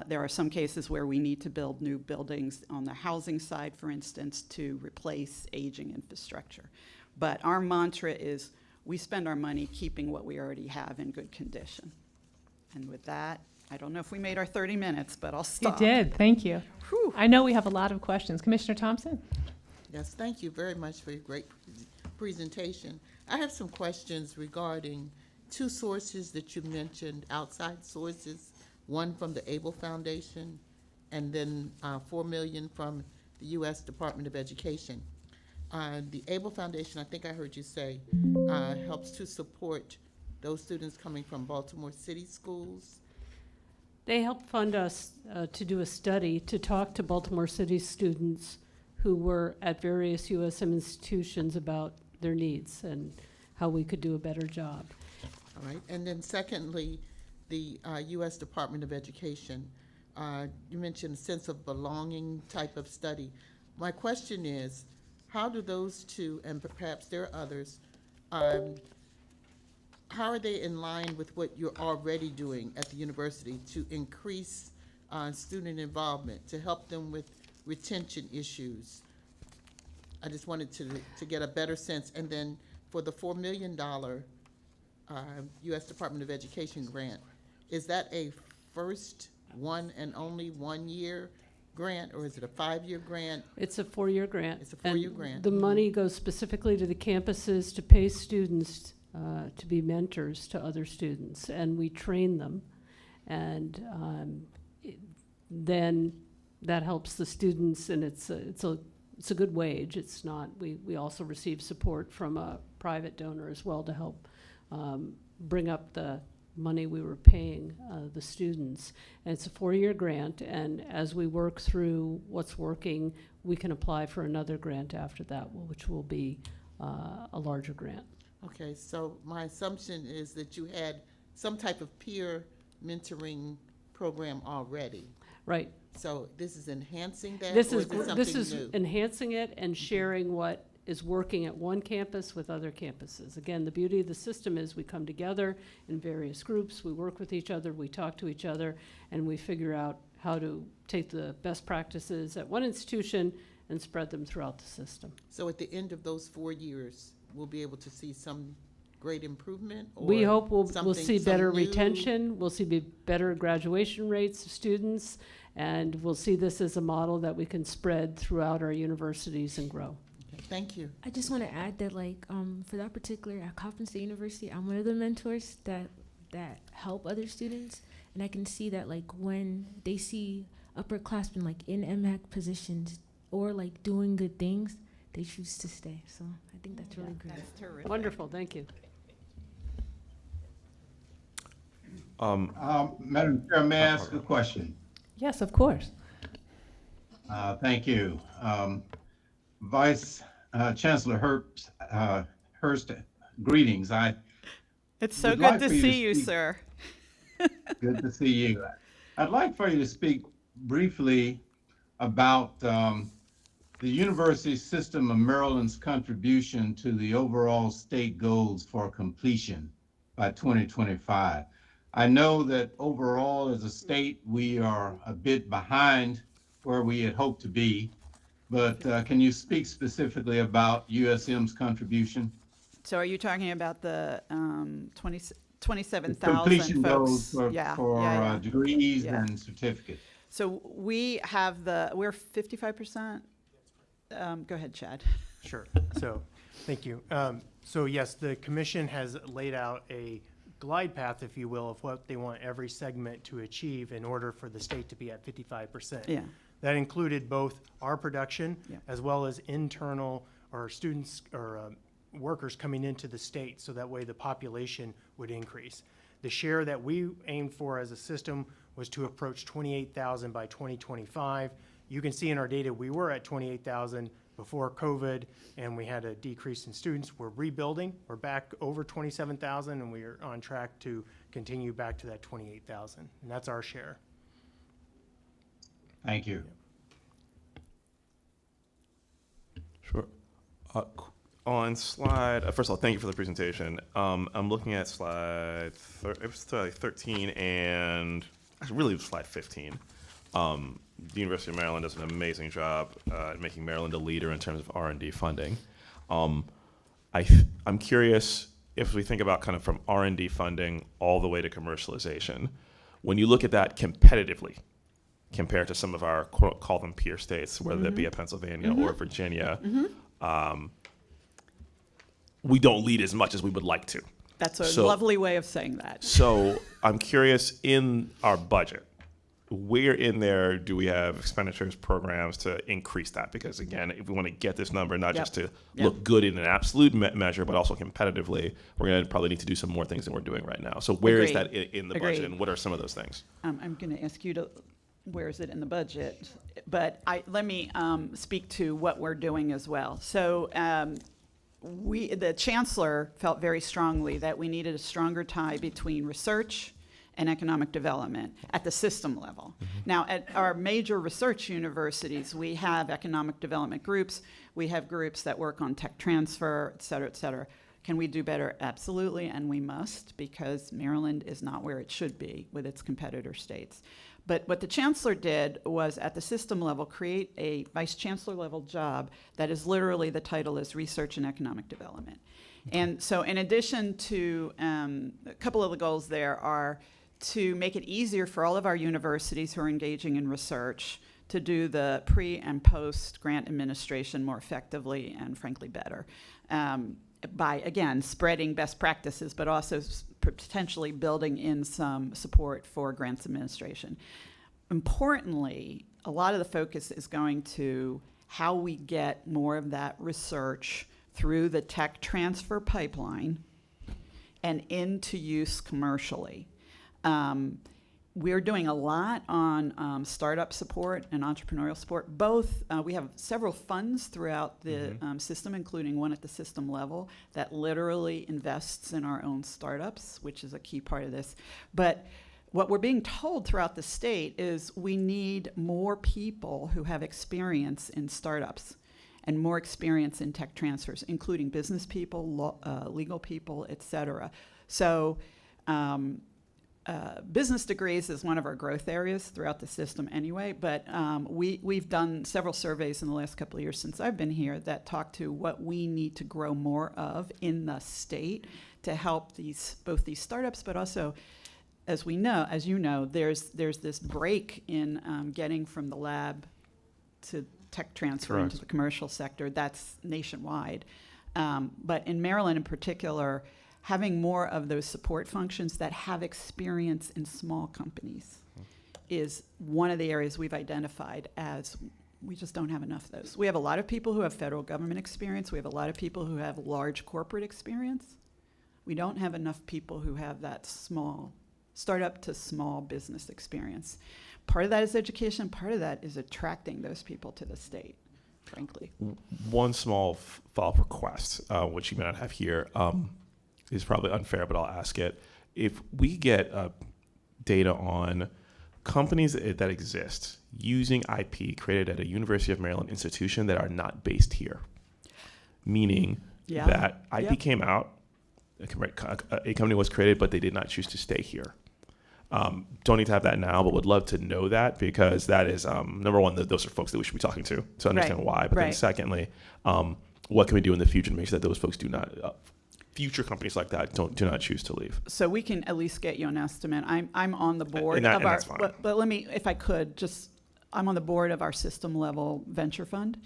There are some cases where we need to build new buildings on the housing side, for instance, to replace aging infrastructure. But our mantra is we spend our money keeping what we already have in good condition. And with that, I don't know if we made our 30 minutes, but I'll You stop. did, thank you. Whew. I know we have a lot of questions. Commissioner Thompson? Yes, thank you very much for your great presentation. I have some questions regarding two sources that you mentioned, outside sources, one from the ABLE Foundation and then $4 million from the U.S. Department of Education. The ABLE Foundation, I think I heard you say, helps to support those students coming from Baltimore City schools. They helped fund us to do a study to talk to Baltimore City students who were at various USM institutions about their needs and how we could do a better job. All right, and then secondly, the U.S. Department of Education. You mentioned a sense of belonging type of study. My question is, how do those two, and perhaps there are others, how are they in line with what you're already doing at the university to increase student involvement, to help them with retention issues? I just wanted to get a better sense. And then for the $4 million U.S. Department of Education grant, is that a first one and only 1 year grant, or is it a 5-year grant? It's a 4-year grant. It's a 4-year and grant. The money goes specifically to the campuses to pay students to be mentors to other students, and we train them. And then that helps the students, and it's a it's a good wage. It's not, we also receive support from a private donor as well to help bring up the money we were paying the students. And it's a 4-year grant, and as we work through what's working, we can apply for another grant after that, which will be a larger grant. Okay, so my assumption is that you had some type of peer mentoring program already. Right. So this is enhancing that, This or is, is it this something is new? enhancing it and sharing what is working at one campus with other campuses. Again, the beauty of the system is we come together in various groups, we work with each other, we talk to each other, and we figure out how to take the best practices at one institution and spread them throughout the system. So at the end of those 4 years, we'll be able to see some great improvement? We or hope we'll something- see some better new- retention, we'll see better graduation rates of students, and we'll see this as a model that we can spread throughout our universities and grow. Okay, thank you. I just want to add that, like, for that particular, at Coppin State University, I'm one of the mentors that help other students, and I can see that, like, when they see upperclassmen, like, in MHEC positions or, like, doing good things, they choose to stay. So I think that's really great. That's terrific. Wonderful, thank you. Madam Chair, may I ask a question? Yes, of course. Thank you. Vice Chancellor Hurst, greetings. It's so would good like to for you to see you, speak. sir. Good to see you. I'd like for you to speak briefly about the University System of Maryland's contribution to the overall state goals for completion by 2025. I know that overall as a state, we are a bit behind where we had hoped to be, but can you speak specifically about USM's contribution? So are you talking about the 27,000 Completion folks? goals for degrees Yeah. and certificates. So we're 55%? Go ahead, Chad. Sure. So, thank you. So yes, the commission has laid out a glide path, if you will, of what they want every segment to achieve in order for the state to be at 55%. Yeah. That included both our production Yeah. as well as internal or students or workers coming into the state, so that way the population would increase. The share that we aimed for as a system was to approach 28,000 by 2025. You can see in our data, we were at 28,000 before COVID, and we had a decrease in students. We're rebuilding. We're back over 27,000, and we are on track to continue back to that 28,000, and that's our share. Thank you. Sure. On slide, first of all, thank you for the presentation. I'm looking at slide 13 and actually really slide 15. The University of Maryland does an amazing job at making Maryland a leader in terms of R&D funding. I'm curious if we think about kind of from R&D funding all the way to commercialization, when you look at that competitively compared to some of our call them peer states, whether that be a Pennsylvania or Virginia, we don't lead as much as we would like to. That's a lovely way of saying that. So I'm curious, in our budget, where in there do we have expenditures programs to increase that? Because again, if we want to get this number, not just to look good in an absolute measure, but also competitively, we're going to probably need to do some more things than we're doing right now. So where is that in the budget, and what are some of those things? I'm going to ask you to, where is it in the budget? But let me speak to what we're doing as well. So the chancellor felt very strongly that we needed a stronger tie between research and economic development at the system level. Now, at our major research universities, we have economic development groups. We have groups that work on tech transfer, et cetera, et cetera. Can we do better? Absolutely, and we must, because Maryland is not where it should be with its competitor states. But what the chancellor did was, at the system level, create a vice chancellor level job that is literally, the title is Research and Economic Development. And so in addition to, a couple of the goals there are to make it easier for all of our universities who are engaging in research to do the pre and post grant administration more effectively and frankly better, by, again, spreading best practices, but also potentially building in some support for grants administration. Importantly, a lot of the focus is going to how we get more of that research through the tech transfer pipeline and into use commercially. We're doing a lot on startup support and entrepreneurial support. Both, we have several funds throughout the system, including one at the system level that literally invests in our own startups, which is a key part of this. But what we're being told throughout the state is we need more people who have experience in startups and more experience in tech transfers, including business people, legal people, et cetera. So business degrees is one of our growth areas throughout the system anyway, but we've done several surveys in the last couple of years since I've been here that talk to what we need to grow more of in the state to help both these startups, but also, as you know, there's this break in getting from the lab to tech transfer into the commercial sector. That's nationwide. But in Maryland in particular, having more of those support functions that have experience in small companies is one of the areas we've identified as we just don't have enough of those. We have a lot of people who have federal government experience. We have a lot of people who have large corporate experience. We don't have enough people who have that small startup to small business experience. Part of that is education. Part of that is attracting those people to the state, frankly. One small follow-up request, which you may not have here, is probably unfair, but I'll ask it. If we get data on companies that exist using IP created at a University of Maryland institution that are not based here, meaning that IP came out, a company was created, but they did not choose to stay here. Don't need to have that now, but would love to know that, because that is, number one, those are folks that we should be talking to understand why. But then secondly, what can we do in the future to make sure that those folks do not, future companies like that do not choose to leave? So we can at least get you an estimate. I'm on the board and of our, that's fine. but let me, if I could, I'm on the board of our system level venture fund.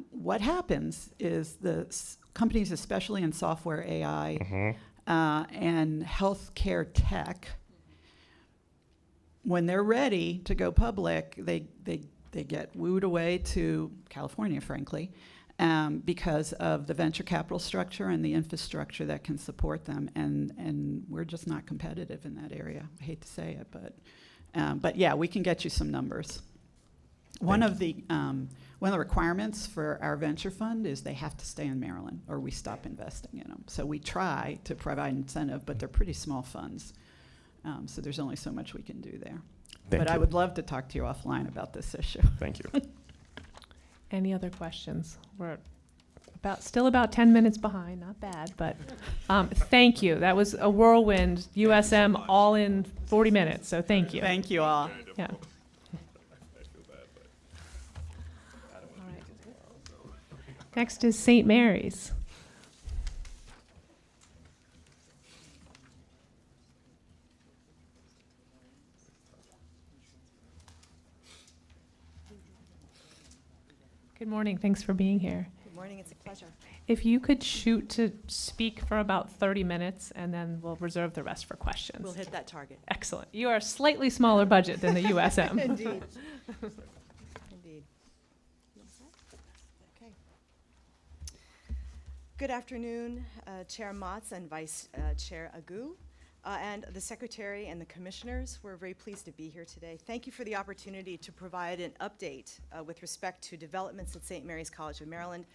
What happens is the companies, especially in software, AI, and healthcare tech, when they're ready to go public, they get wooed away to California, frankly, because of the venture capital structure and the infrastructure that can support them, and we're just not competitive in that area. I hate to say it, but yeah, we can get you some numbers. One of the requirements for our venture fund is they have to stay in Maryland, or we stop investing in them. So we try to provide incentive, but they're pretty small funds. So there's only so much we can do there. But I would love to talk to you offline about this issue. Thank you. Any other questions? We're still about 10 minutes behind, not bad, but thank you. That was a whirlwind, USM, all in 40 minutes, so thank you. Thank you all. Yeah. Next is St. Mary's. Good morning. Thanks for being here. Good morning. It's a pleasure. If you could shoot to speak for about 30 minutes, and then we'll reserve the rest for questions. We'll hit that target. Excellent. You are a slightly smaller budget than the USM. Indeed. Indeed. Okay. Good afternoon, Chair Motz and Vice Chair Agu, and the Secretary and the Commissioners. We're very pleased to be here today. Thank you for the opportunity to provide an update with respect to developments at St. Mary's College of Maryland,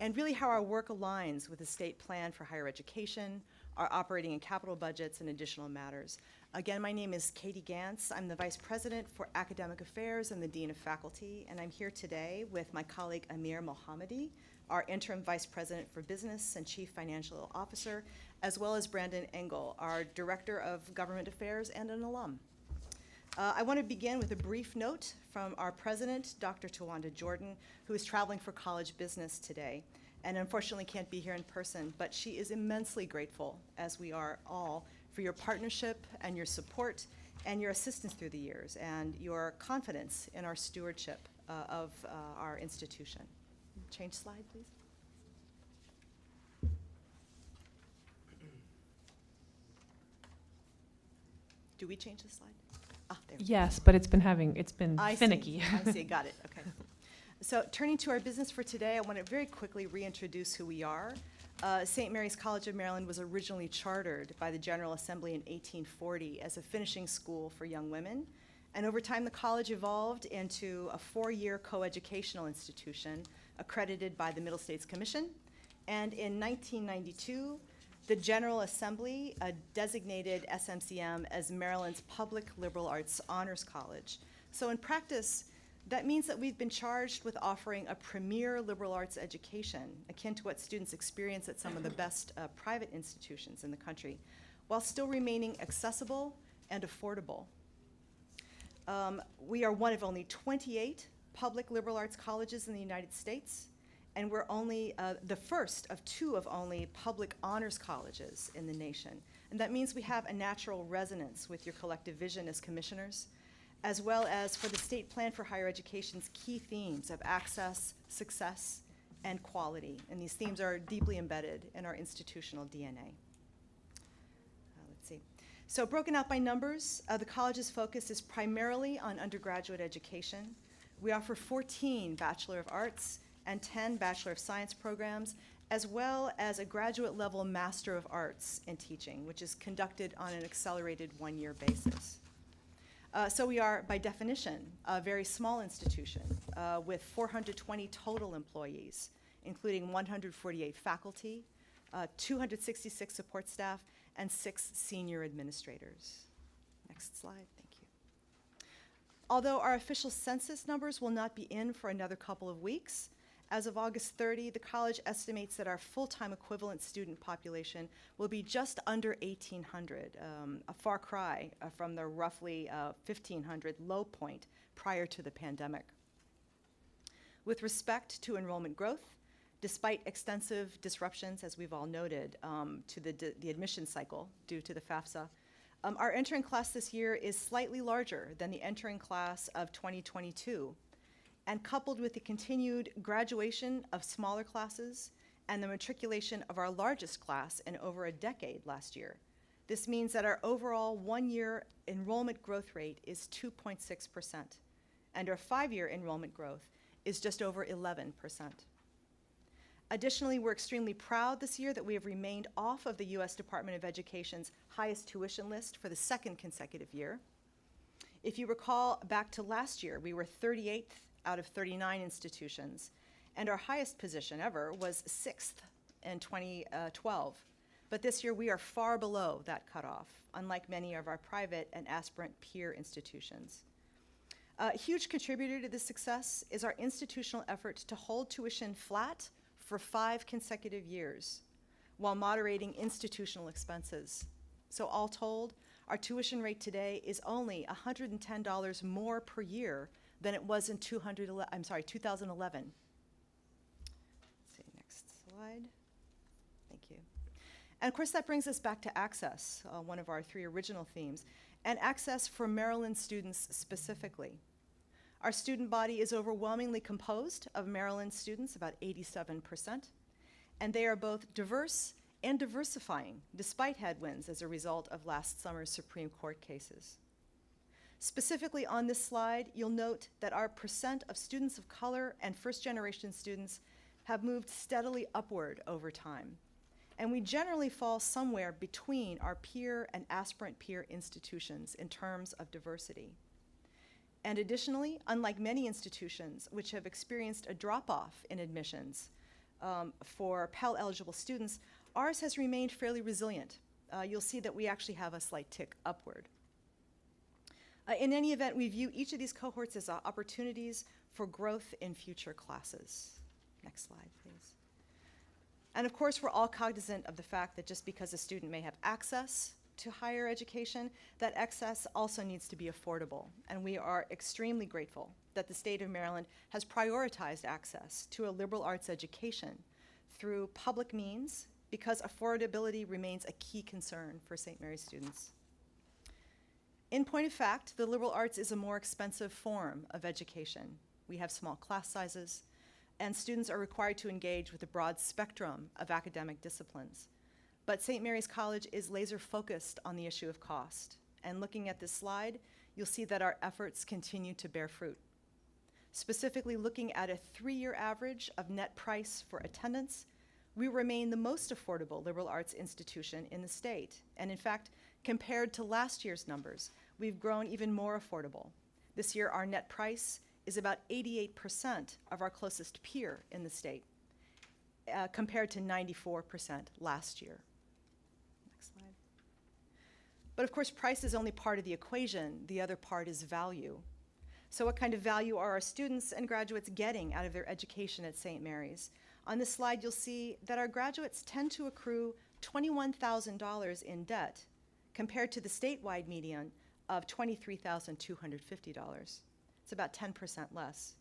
and really how our work aligns with the state plan for higher education, our operating and capital budgets, and additional matters. Again, my name is Katie Gantz. I'm the Vice President for Academic Affairs and the Dean of Faculty, and I'm here today with my colleague Amir Mohammadi, our Interim Vice President for Business and Chief Financial Officer, as well as Brandon Engel, our Director of Government Affairs and an alum. I want to begin with a brief note from our president, Dr. Tawanda Jordan, who is traveling for college business today and unfortunately can't be here in person, but she is immensely grateful, as we are all, for your partnership and your support and your assistance through the years and your confidence in our stewardship of our institution. Change slide, please. Do we change the slide? Ah, there we go. Yes, but it's been I finicky. See. I see, got it, okay. So turning to our business for today, I want to very quickly reintroduce who we are. St. Mary's College of Maryland was originally chartered by the General Assembly in 1840 as a finishing school for young women. And over time, the college evolved into a 4-year coeducational institution accredited by the Middle States Commission. And in 1992, the General Assembly designated SMCM as Maryland's public liberal arts honors college. So in practice, that means that we've been charged with offering a premier liberal arts education, akin to what students experience at some of the best private institutions in the country, while still remaining accessible and affordable. We are one of only 28 public liberal arts colleges in the United States, and we're only the first of 2 of only public honors colleges in the nation. And that means we have a natural resonance with your collective vision as commissioners, as well as for the state plan for higher education's key themes of access, success, and quality. And these themes are deeply embedded in our institutional DNA. Let's see. So broken out by numbers, the college's focus is primarily on undergraduate education. We offer 14 Bachelor of Arts and 10 Bachelor of Science programs, as well as a graduate level Master of Arts in Teaching, which is conducted on an accelerated 1-year basis. So we are, by definition, a very small institution with 420 total employees, including 148 faculty, 266 support staff, and 6 senior administrators. Next slide, thank you. Although our official census numbers will not be in for another couple of weeks, as of August 30, the college estimates that our full-time equivalent student population will be just under 1,800, a far cry from the roughly 1,500 low point prior to the pandemic. With respect to enrollment growth, despite extensive disruptions, as we've all noted, to the admission cycle due to the FAFSA, our entering class this year is slightly larger than the entering class of 2022. And coupled with the continued graduation of smaller classes and the matriculation of our largest class in over a decade last year, this means that our overall 1-year enrollment growth rate is 2.6%, and our 5-year enrollment growth is just over 11%. Additionally, we're extremely proud this year that we have remained off of the U.S. Department of Education's highest tuition list for the 2nd consecutive year. If you recall, back to last year, we were 38th out of 39 institutions, and our highest position ever was 6th in 2012. But this year we are far below that cutoff, unlike many of our private and aspirant peer institutions. A huge contributor to this success is our institutional effort to hold tuition flat for 5 consecutive years while moderating institutional expenses. So all told, our tuition rate today is only $110 more per year than it was in 2011. Let's see, next slide. Thank you. And of course, that brings us back to access, one of our 3 original themes, and access for Maryland students specifically. Our student body is overwhelmingly composed of Maryland students, about 87%, and they are both diverse and diversifying, despite headwinds as a result of last summer's Supreme Court cases. Specifically on this slide, you'll note that our percent of students of color and first-generation students have moved steadily upward over time. And we generally fall somewhere between our peer and aspirant peer institutions in terms of diversity. And additionally, unlike many institutions which have experienced a drop-off in admissions for Pell-eligible students, ours has remained fairly resilient. You'll see that we actually have a slight tick upward. In any event, we view each of these cohorts as opportunities for growth in future classes. Next slide, please. And of course, we're all cognizant of the fact that just because a student may have access to higher education, that access also needs to be affordable. And we are extremely grateful that the state of Maryland has prioritized access to a liberal arts education through public means, because affordability remains a key concern for St. Mary's students. In point of fact, the liberal arts is a more expensive form of education. We have small class sizes, and students are required to engage with a broad spectrum of academic disciplines. But St. Mary's College is laser focused on the issue of cost. And looking at this slide, you'll see that our efforts continue to bear fruit. Specifically looking at a 3-year average of net price for attendance, we remain the most affordable liberal arts institution in the state. And in fact, compared to last year's numbers, we've grown even more affordable. This year, our net price is about 88% of our closest peer in the state, compared to 94% last year. Next slide. But of course, price is only part of the equation. The other part is value. So what kind of value are our students and graduates getting out of their education at St. Mary's? On this slide, you'll see that our graduates tend to accrue $21,000 in debt compared to the statewide median of $23,250. It's about 10% less.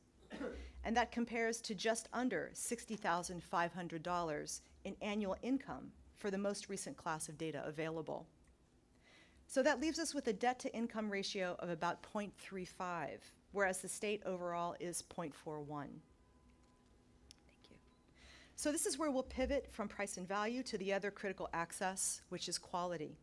And that compares to just under $60,500 in annual income for the most recent class of data available. So that leaves us with a debt-to-income ratio of about 0.35, whereas the state overall is 0.41. So this is where we'll pivot from price and value to the other critical access, which is quality.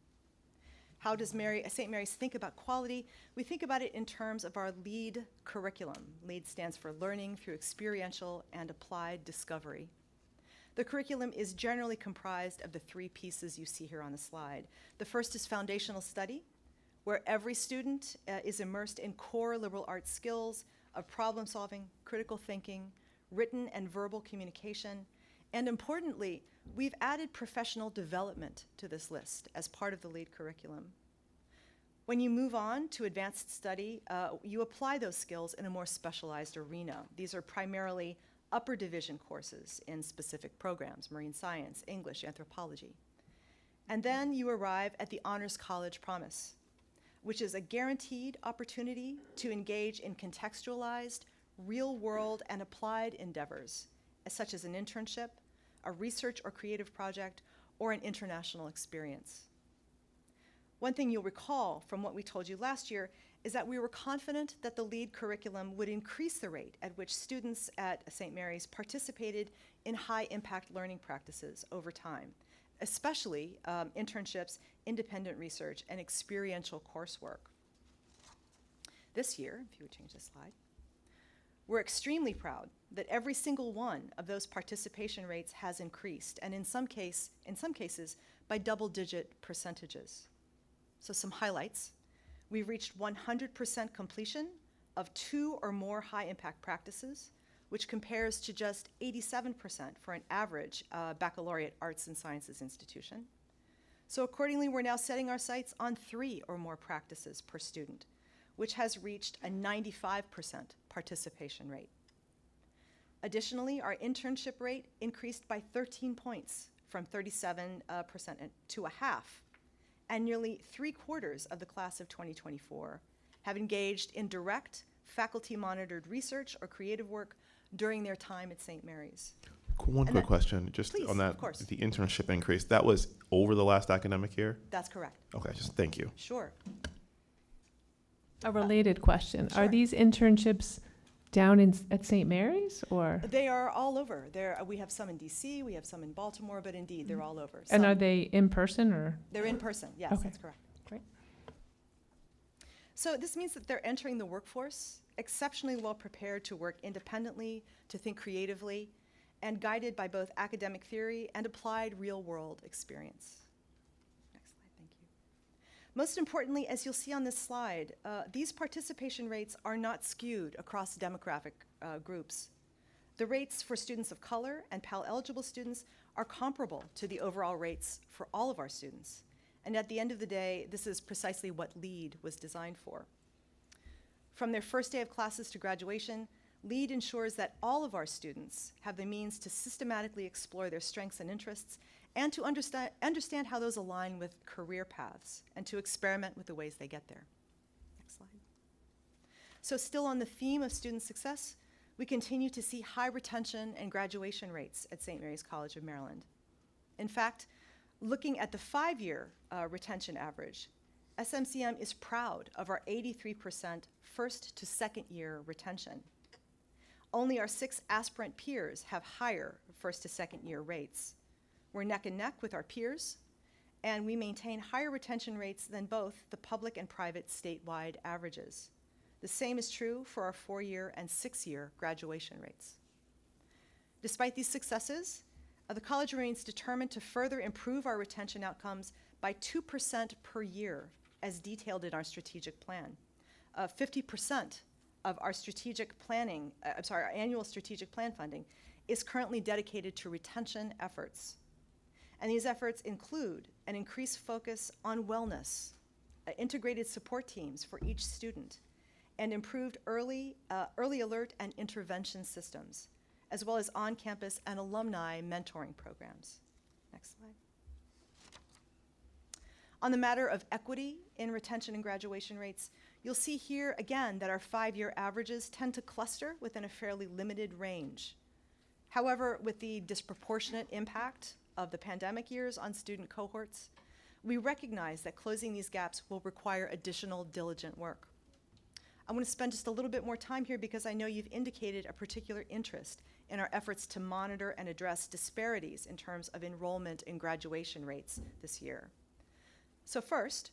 How does St. Mary's think about quality? We think about it in terms of our LEAD curriculum. LEAD stands for Learning Through Experiential and Applied Discovery. The curriculum is generally comprised of the 3 pieces you see here on the slide. The first is foundational study, where every student is immersed in core liberal arts skills of problem solving, critical thinking, written and verbal communication, and importantly, we've added professional development to this list as part of the LEAD curriculum. When you move on to advanced study, you apply those skills in a more specialized arena. These are primarily upper division courses in specific programs, marine science, English, anthropology. And then you arrive at the Honors College Promise, which is a guaranteed opportunity to engage in contextualized, real-world and applied endeavors, such as an internship, a research or creative project, or an international experience. One thing you'll recall from what we told you last year is that we were confident that the LEAD curriculum would increase the rate at which students at St. Mary's participated in high-impact learning practices over time, especially internships, independent research, and experiential coursework. This year, if you would change the slide, we're extremely proud that every single one of those participation rates has increased, and in some cases, by double-digit percentages. So some highlights. We've reached 100% completion of 2 or more high-impact practices, which compares to just 87% for an average baccalaureate arts and sciences institution. So accordingly, we're now setting our sights on 3 or more practices per student, which has reached a 95% participation rate. Additionally, our internship rate increased by 13 points from 37% to a half, and nearly 3/4 of the class of 2024 have engaged in direct faculty-monitored research or creative work during their time at St. Mary's. One quick question, just please, on that, of course. the internship increase, that was over the last academic year? That's correct. Okay, just thank you. Sure. A related question. Sure. Are these internships down at St. Mary's, or? They are all over. We have some in DC, we have some in Baltimore, but indeed, they're all over. And are Some- they in person, or? They're in person, yes, Okay. that's correct. Great. So this means that they're entering the workforce exceptionally well prepared to work independently, to think creatively, and guided by both academic theory and applied real-world experience. Next slide, thank you. Most importantly, as you'll see on this slide, these participation rates are not skewed across demographic groups. The rates for students of color and Pell-eligible students are comparable to the overall rates for all of our students. And at the end of the day, this is precisely what LEAD was designed for. From their first day of classes to graduation, LEAD ensures that all of our students have the means to systematically explore their strengths and interests and to understand how those align with career paths and to experiment with the ways they get there. Next slide. So still on the theme of student success, we continue to see high retention and graduation rates at St. Mary's College of Maryland. In fact, looking at the 5-year retention average, SMCM is proud of our 83% first to second year retention. Only our 6 aspirant peers have higher first to second year rates. We're neck and neck with our peers, and we maintain higher retention rates than both the public and private statewide averages. The same is true for our 4-year and 6-year graduation rates. Despite these successes, the college remains determined to further improve our retention outcomes by 2% per year, as detailed in our strategic plan. 50% of our strategic planning, our annual strategic plan funding is currently dedicated to retention efforts. And these efforts include an increased focus on wellness, integrated support teams for each student, and improved early alert and intervention systems, as well as on-campus and alumni mentoring programs. Next slide. On the matter of equity in retention and graduation rates, you'll see here again that our 5-year averages tend to cluster within a fairly limited range. However, with the disproportionate impact of the pandemic years on student cohorts, we recognize that closing these gaps will require additional diligent work. I want to spend just a little bit more time here because I know you've indicated a particular interest in our efforts to monitor and address disparities in terms of enrollment and graduation rates this year. So first,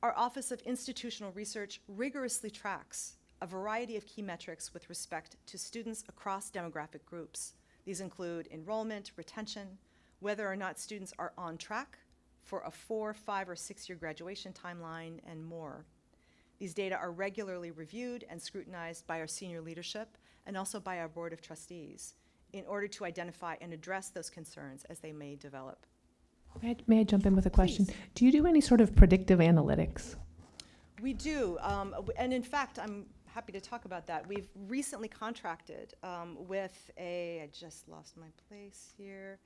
our Office of Institutional Research rigorously tracks a variety of key metrics with respect to students across demographic groups. These include enrollment, retention, whether or not students are on track for a 4-, 5-, or 6-year graduation timeline, and more. These data are regularly reviewed and scrutinized by our senior leadership and also by our Board of Trustees in order to identify and address those concerns as they may develop. May I jump in with a question? Please. Do you do any sort of predictive analytics? We do, and in fact, I'm happy to talk about that. We've recently contracted with I just lost my place here.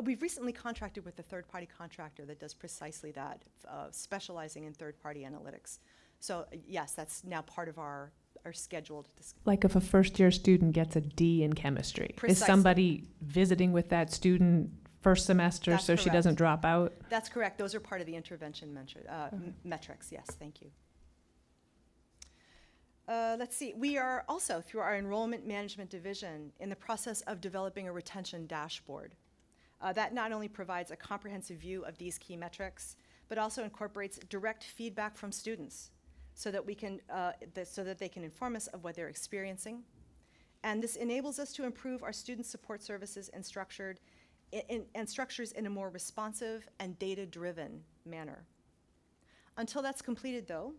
We've recently contracted with a third-party contractor that does precisely that, specializing in third-party analytics. So yes, that's now part of our scheduled. Like if a first-year student gets a D in chemistry, Precisely. Is somebody visiting with that student first semester That's so she correct. doesn't drop out? That's correct. Those are part of the intervention metrics. Yes, thank you. Let's see. We are also, through our enrollment management division, in the process of developing a retention dashboard. That not only provides a comprehensive view of these key metrics, but also incorporates direct feedback from students so that we can, so that they can inform us of what they're experiencing. And this enables us to improve our student support services and structures in a more responsive and data-driven manner. Until that's completed, though,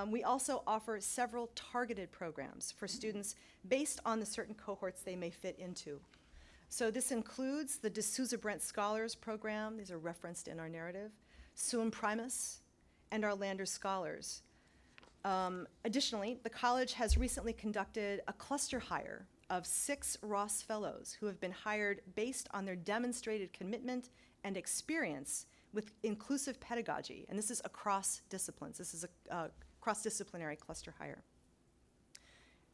we also offer several targeted programs for students based on the certain cohorts they may fit into. So this includes the D'Souza Brent Scholars Program, these are referenced in our narrative, Sum Primus, and our Landers Scholars. Additionally, the college has recently conducted a cluster hire of 6 Ross Fellows who have been hired based on their demonstrated commitment and experience with inclusive pedagogy, and this is across disciplines. This is a cross-disciplinary cluster hire.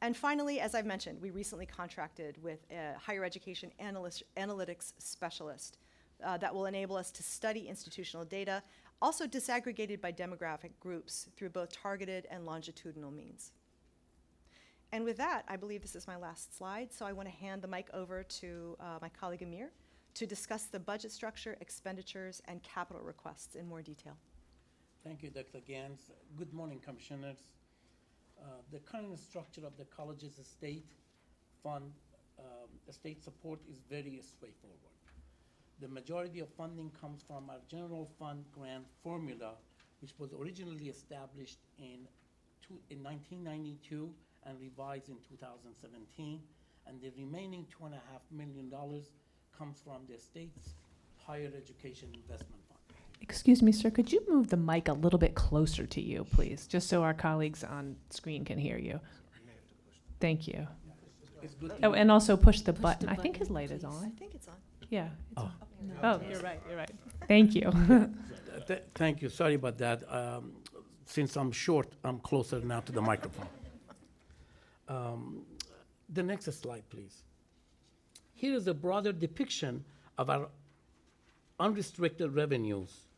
And finally, as I've mentioned, we recently contracted with a higher education analytics specialist that will enable us to study institutional data, also disaggregated by demographic groups through both targeted and longitudinal means. And with that, I believe this is my last slide, so I want to hand the mic over to my colleague Amir to discuss the budget structure, expenditures, and capital requests in more detail. Thank you, Dr. Gans. Good morning, Commissioners. The current structure of the college's estate support is very straightforward. The majority of funding comes from our general fund grant formula, which was originally established in 1992 and revised in 2017, and the remaining $2.5 million comes from the state's higher education investment fund. Excuse me, sir, could you move the mic a little bit closer to you, please, just so our colleagues on screen can hear you? Thank you. Oh, and also push the button. I think his light is on. I think it's on. Yeah. It's Oh. on. Oh, you're right, you're right. Thank you. Thank you. Sorry about that. Since I'm short, I'm closer now to the microphone. The next slide, please. Here is a broader depiction of our unrestricted revenues.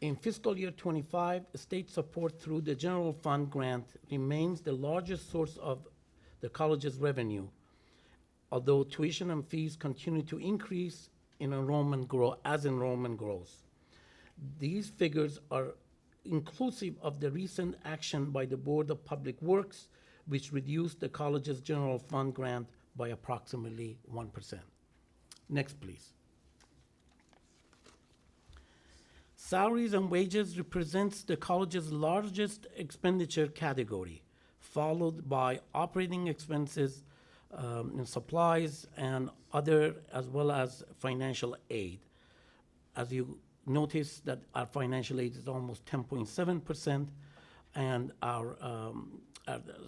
In fiscal year 25, state support through the general fund grant remains the largest source of the college's revenue, although tuition and fees continue to increase as enrollment grows. These figures are inclusive of the recent action by the Board of Public Works, which reduced the college's general fund grant by approximately 1%. Next, please. Salaries and wages represents the college's largest expenditure category, followed by operating expenses, and supplies and other, as well as financial aid. As you notice that our financial aid is almost 10.7%, and our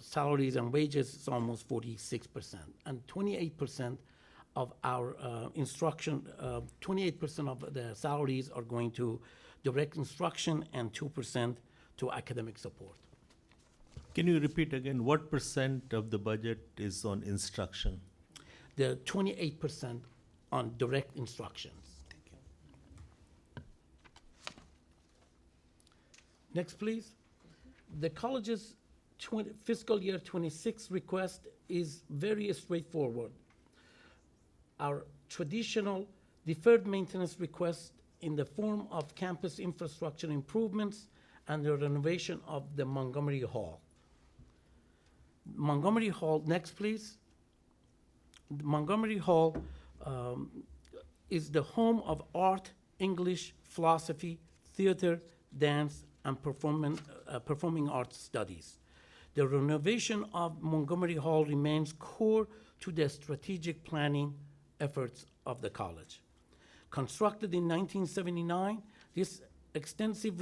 salaries and wages is almost 46%, and 28% of our 28% of the salaries are going to direct instruction and 2% to academic support. Can you repeat again, what percent of the budget is on instruction? The 28% on direct instructions. Next, please. The college's fiscal year 26 request is very straightforward. Our traditional deferred maintenance request in the form of campus infrastructure improvements and the renovation of the Montgomery Hall. Montgomery Hall, next please. Montgomery Hall is the home of art, English, philosophy, theater, dance, and performing arts studies. The renovation of Montgomery Hall remains core to the strategic planning efforts of the college. Constructed in 1979, this extensive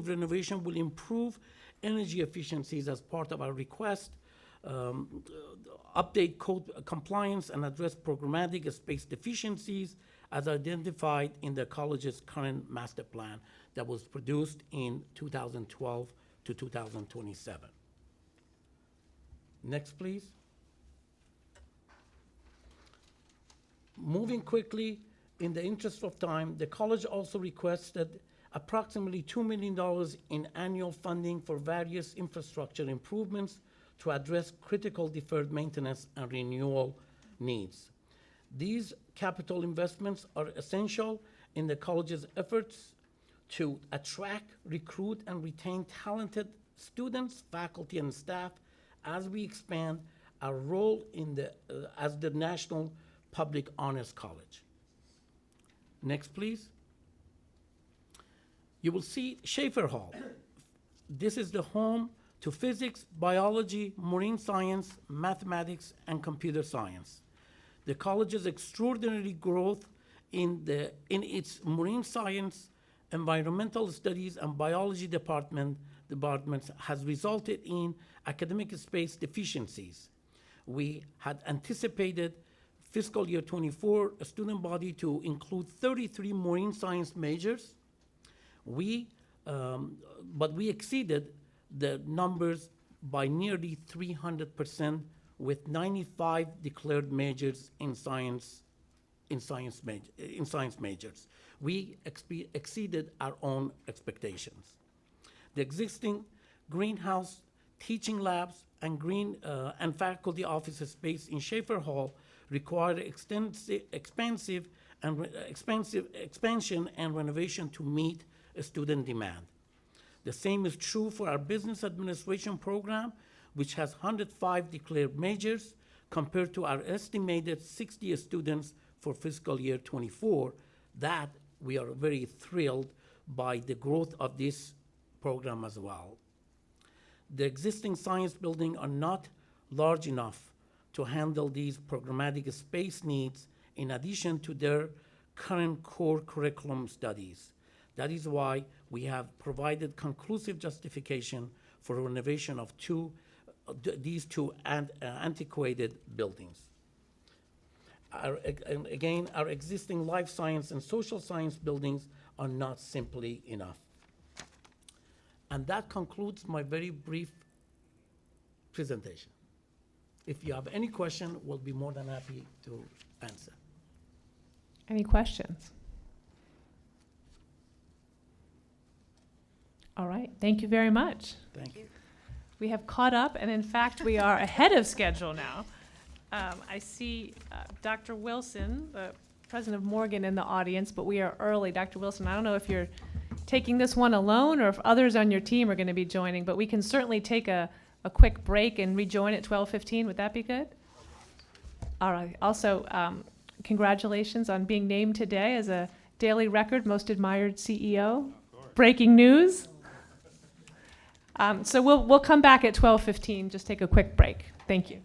renovation will improve energy efficiencies as part of our request, update code compliance, and address programmatic space deficiencies as identified in the college's current master plan that was produced in 2012 to 2027. Next, please. Moving quickly, in the interest of time, the college also requested approximately $2 million in annual funding for various infrastructure improvements to address critical deferred maintenance and renewal needs. These capital investments are essential in the college's efforts to attract, recruit, and retain talented students, faculty, and staff as we expand our role in as the National Public Honors College. Next, please. You will see Schaefer Hall. This is the home to physics, biology, marine science, mathematics, and computer science. The college's extraordinary growth in its marine science, environmental studies, and biology departments has resulted in academic space deficiencies. We had anticipated fiscal year 24 a student body to include 33 marine science majors. But we exceeded the numbers by nearly 300%, with 95 declared majors in science majors. We exceeded our own expectations. The existing greenhouse, teaching labs, and and faculty office space in Schaefer Hall required expansion and renovation to meet student demand. The same is true for our business administration program, which has 105 declared majors compared to our estimated 60 students for fiscal year 24. That we are very thrilled by the growth of this program as well. The existing science buildings are not large enough to handle these programmatic space needs in addition to their current core curriculum studies. That is why we have provided conclusive justification for renovation of these two antiquated buildings. Again, our existing life science and social science buildings are not simply enough. And that concludes my very brief presentation. If you have any question, we'll be more than happy to answer. Any questions? All right, thank you very much. Thank you. We have caught up, and in fact, we are ahead of schedule now. I see Dr. Wilson, the president of Morgan, in the audience, but we are early. Dr. Wilson, I don't know if you're taking this one alone or if others on your team are going to be joining, but we can certainly take a a quick break and rejoin at 12:15. Would that be good? All right. Also, congratulations on being named today as a Daily Record Most Admired CEO. Breaking news. So we'll come back at 12:15. Just take a quick break. Thank you.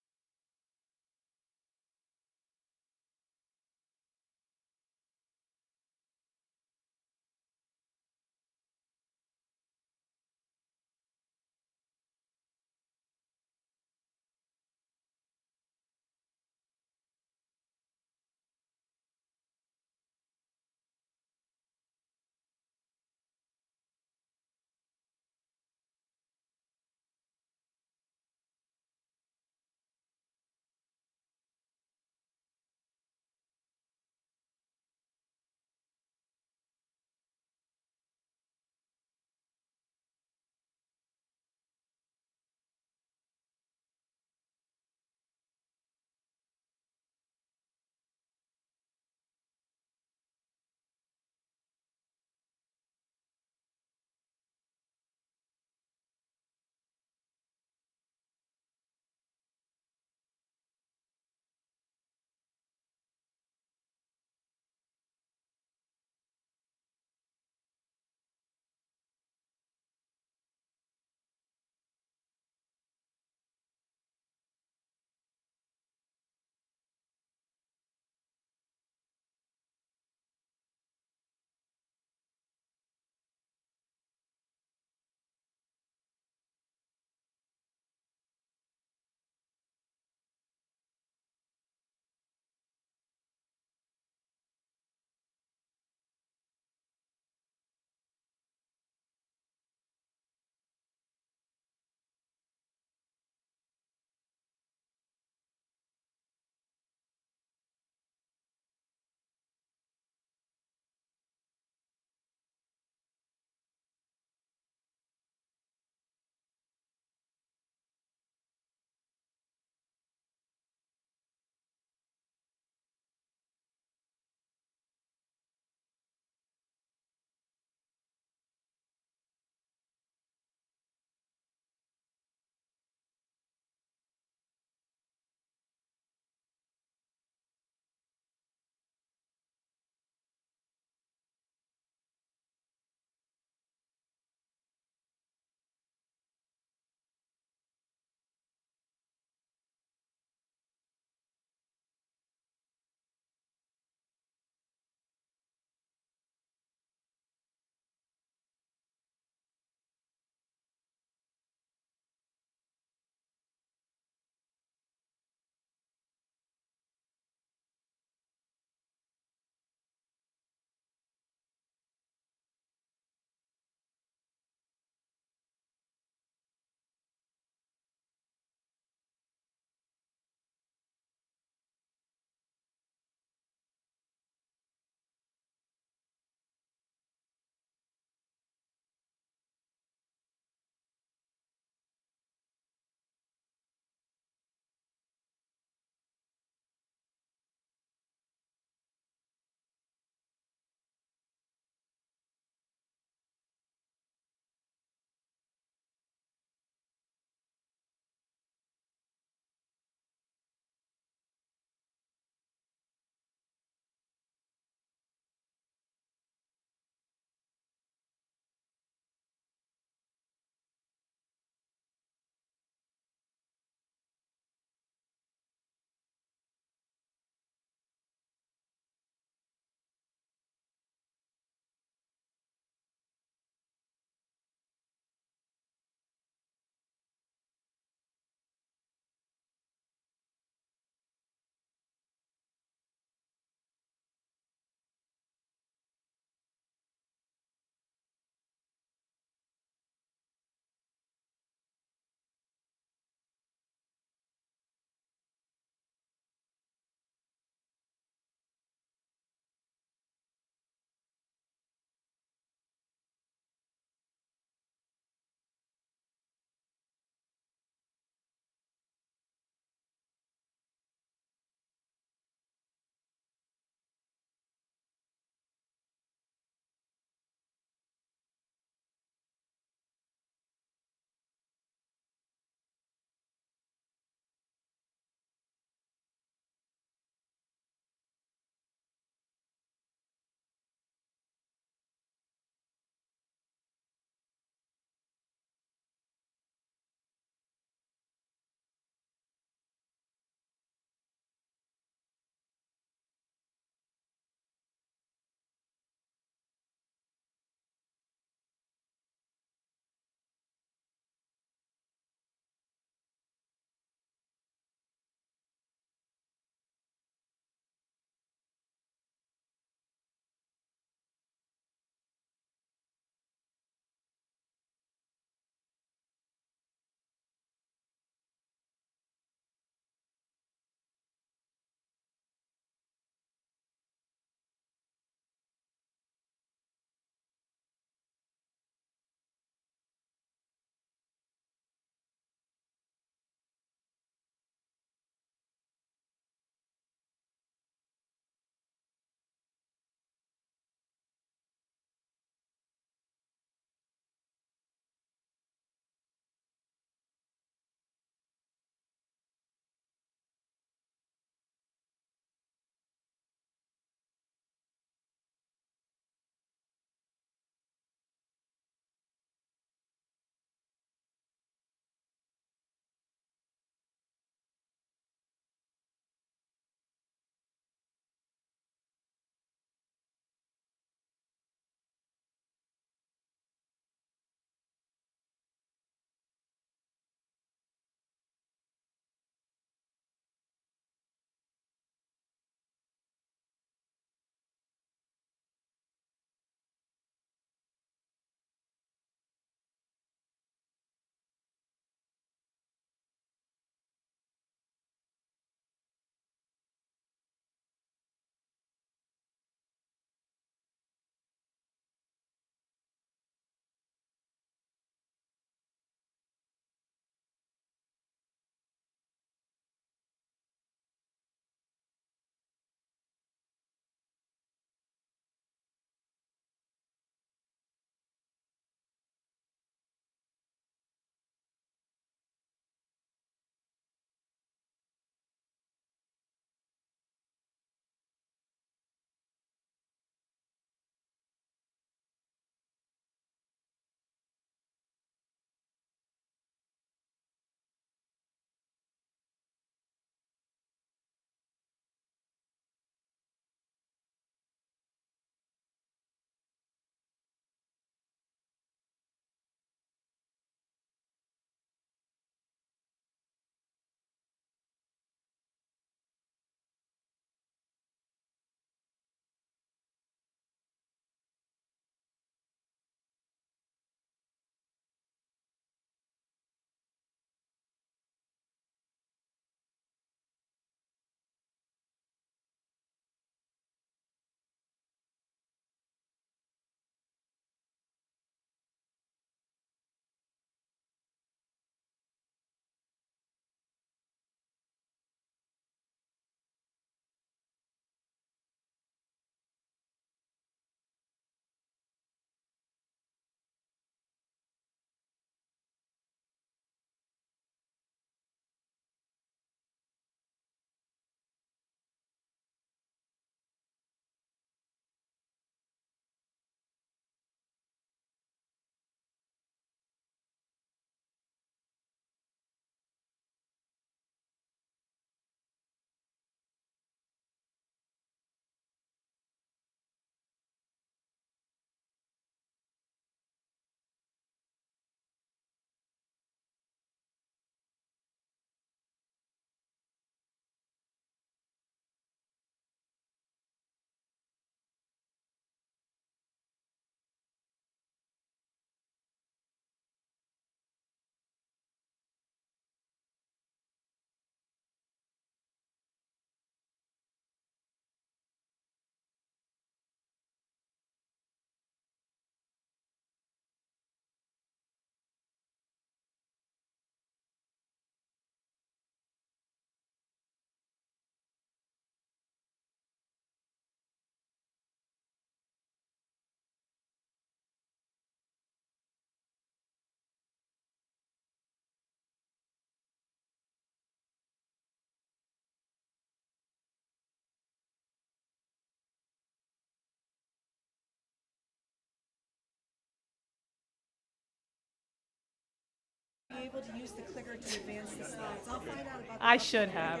able to use the clicker to advance the slides. I'll find out about that. I should have.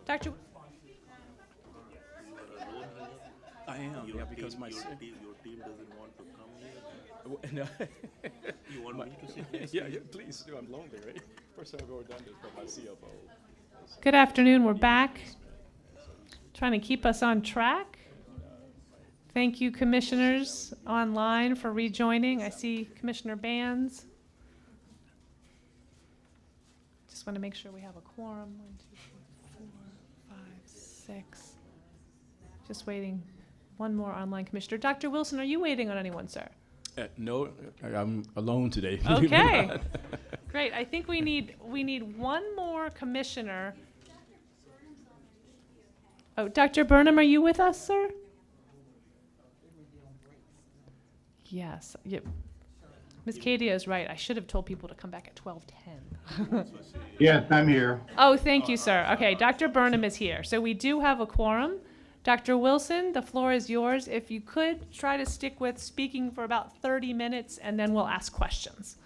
Dr. I am, yeah, because my Your team doesn't want to come here. No. You want me to sit next Yeah, to yeah, you? please do. I'm lonely, right? First time I've ever done this for my CFO. Good afternoon, we're back. Trying to keep us on track. Thank you, commissioners online, for rejoining. I see Commissioner Bands. Just want to make sure we have a quorum. 1, 2, 3, 4, 5, 6. Just waiting. One more online commissioner. Dr. Wilson, are you waiting on anyone, sir? No, I'm alone today. believe it or Okay. not. Great. I think we need one more commissioner. Oh, Dr. Burnham, are you with us, sir? Yes. Yep. Ms. Cadia is right. I should have told people to come back at 12:10. Yes, I'm here. Oh, thank you, sir. Okay, Dr. Burnham is here. So we do have a quorum. Dr. Wilson, the floor is yours. If you could, try to stick with speaking for about 30 minutes, and then we'll ask questions.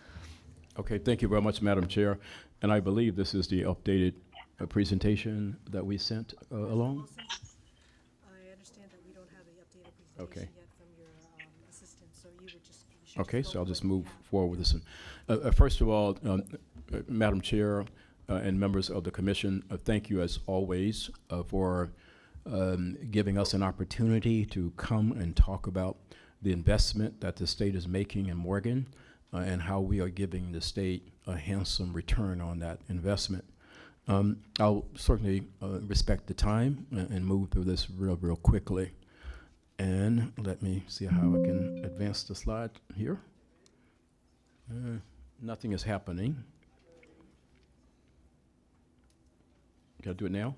Okay, thank you very much, Madam Chair. And I believe this is the updated presentation that we sent along. I understand that we don't have the updated Okay. presentation yet from your assistant, so you would just. you should Okay, just so go I'll just with move that. forward with this one. First of all, Madam Chair and members of the commission, thank you as always for giving us an opportunity to come and talk about the investment that the state is making in Morgan and how we are giving the state a handsome return on that investment. I'll certainly respect the time and move through this real quickly. And let me see how I can advance the slide here. Nothing is happening. Can I do it now?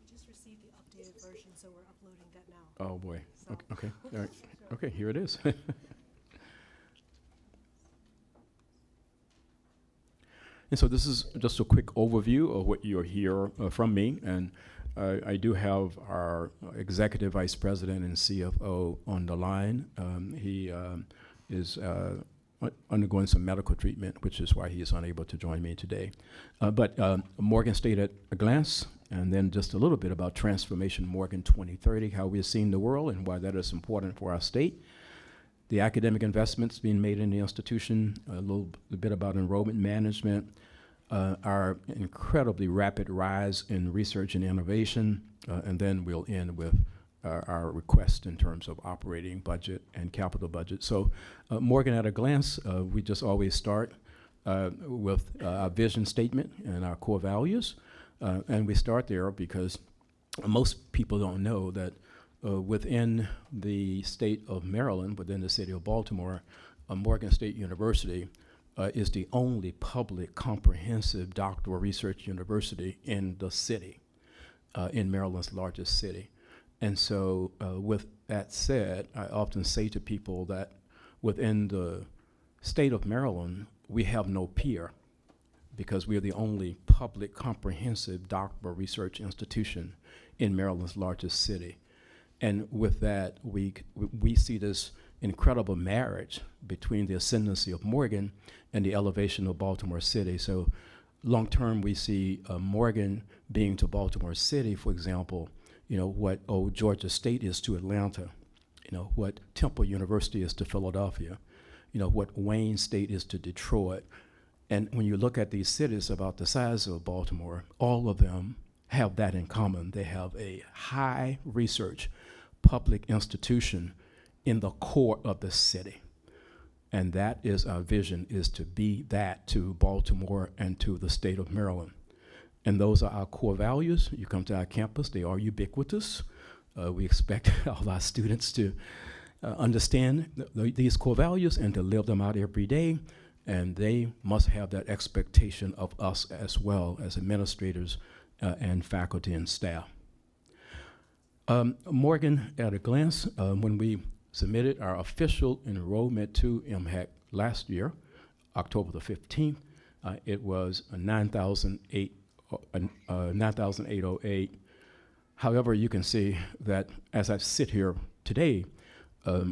We just received the updated version, so we're uploading that now. Oh, boy. So- Okay, all right. Okay, here it is. And so this is just a quick overview of what you'll hear from me. And I do have our Executive Vice President and CFO on the line. He is undergoing some medical treatment, which is why he is unable to join me today. But Morgan State at a glance, and then just a little bit about Transformation Morgan 2030, how we're seeing the world and why that is important for our state. The academic investments being made in the institution, a little bit about enrollment management, our incredibly rapid rise in research and innovation, and then we'll end with our request in terms of operating budget and capital budget. So Morgan at a glance, we just always start with our vision statement and our core values. And we start there because most people don't know that within the state of Maryland, within the city of Baltimore, Morgan State University is the only public comprehensive doctoral research university in the city, in Maryland's largest city. And so with that said, I often say to people that within the state of Maryland, we have no peer because we are the only public comprehensive doctoral research institution in Maryland's largest city. And with that, we see this incredible marriage between the ascendancy of Morgan and the elevation of Baltimore City. So long term, we see Morgan being to Baltimore City, for example, you know, what old Georgia State is to Atlanta, you know, what Temple University is to Philadelphia, you know, what Wayne State is to Detroit. And when you look at these cities about the size of Baltimore, all of them have that in common. They have a high research public institution in the core of the city. And that is our vision, is to be that to Baltimore and to the state of Maryland. And those are our core values. You come to our campus, they are ubiquitous. We expect all our students to understand these core values and to live them out every day. And they must have that expectation of us as well as administrators and faculty and staff. Morgan at a glance, when we submitted our official enrollment to MHEC last year, October the 15th, it was 9,808. However, you can see that as I sit here today,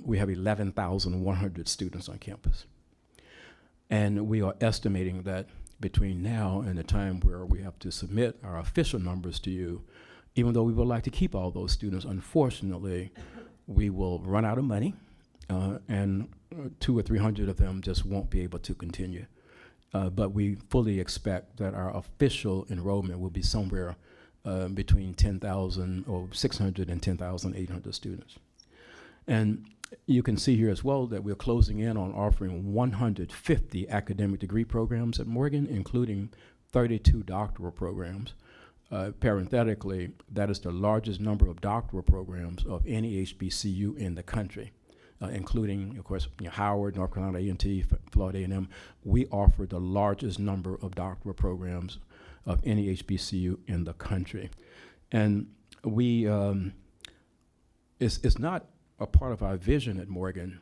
we have 11,100 students on campus. And we are estimating that between now and the time where we have to submit our official numbers to you, even though we would like to keep all those students, unfortunately, we will run out of money, and 200 or 300 of them just won't be able to continue. But we fully expect that our official enrollment will be somewhere between 10,000 or 600 and 10,800 students. And you can see here as well that we're closing in on offering 150 academic degree programs at Morgan, including 32 doctoral programs. Parenthetically, that is the largest number of doctoral programs of any HBCU in the country, including, of course, Howard, North Carolina A&T, Florida A&M. We offer the largest number of doctoral programs of any HBCU in the country. And we, it's not a part of our vision at Morgan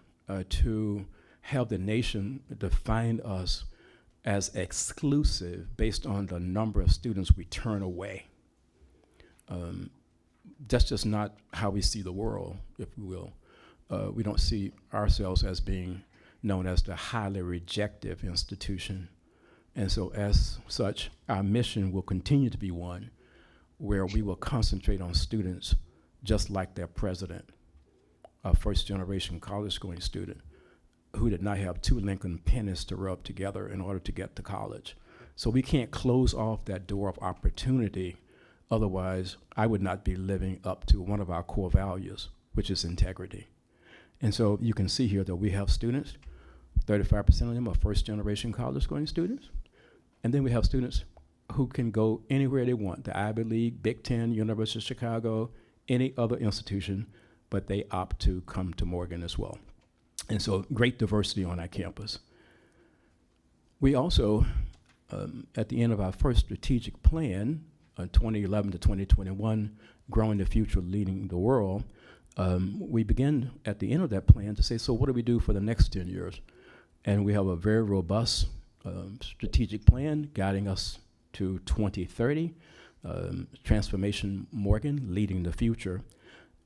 to have the nation define us as exclusive based on the number of students we turn away. That's just not how we see the world, if we will. We don't see ourselves as being known as the highly rejective institution. And so as such, our mission will continue to be one where we will concentrate on students just like their president, a first-generation college-going student who did not have 2 Lincoln pennies to rub together in order to get to college. So we can't close off that door of opportunity. Otherwise, I would not be living up to one of our core values, which is integrity. And so you can see here that we have students, 35% of them are first-generation college-going students. And then we have students who can go anywhere they want, the Ivy League, Big Ten, University of Chicago, any other institution, but they opt to come to Morgan as well. And so great diversity on our campus. We also, at the end of our first strategic plan, 2011 to 2021, Growing the Future, Leading the World, we begin at the end of that plan to say, so what do we do for the next 10 years? And we have a very robust strategic plan guiding us to 2030, Transformation Morgan, Leading the Future.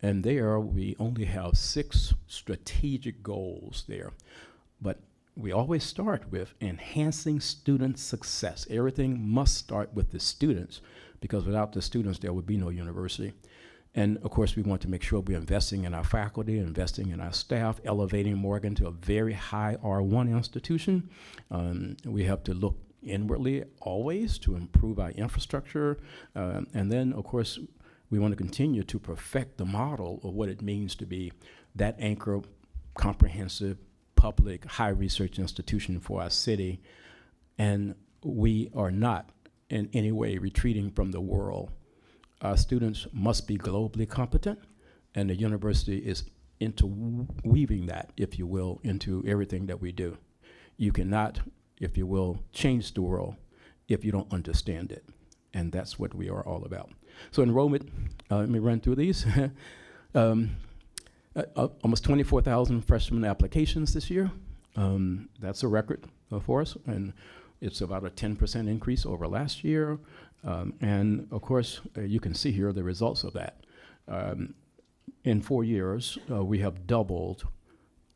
And there we only have 6 strategic goals there. But we always start with enhancing student success. Everything must start with the students, because without the students, there would be no university. And of course, we want to make sure we're investing in our faculty, investing in our staff, elevating Morgan to a very high R1 institution. We have to look inwardly always to improve our infrastructure. And then, of course, we want to continue to perfect the model of what it means to be that anchor, comprehensive, public, high research institution for our city. And we are not in any way retreating from the world. Our students must be globally competent, and the university is interweaving that, if you will, into everything that we do. You cannot, if you will, change the world if you don't understand it. And that's what we are all about. So enrollment, let me run through these. Almost 24,000 freshman applications this year. That's a record for us, and it's about a 10% increase over last year. And of course, you can see here the results of that. In 4 years, we have doubled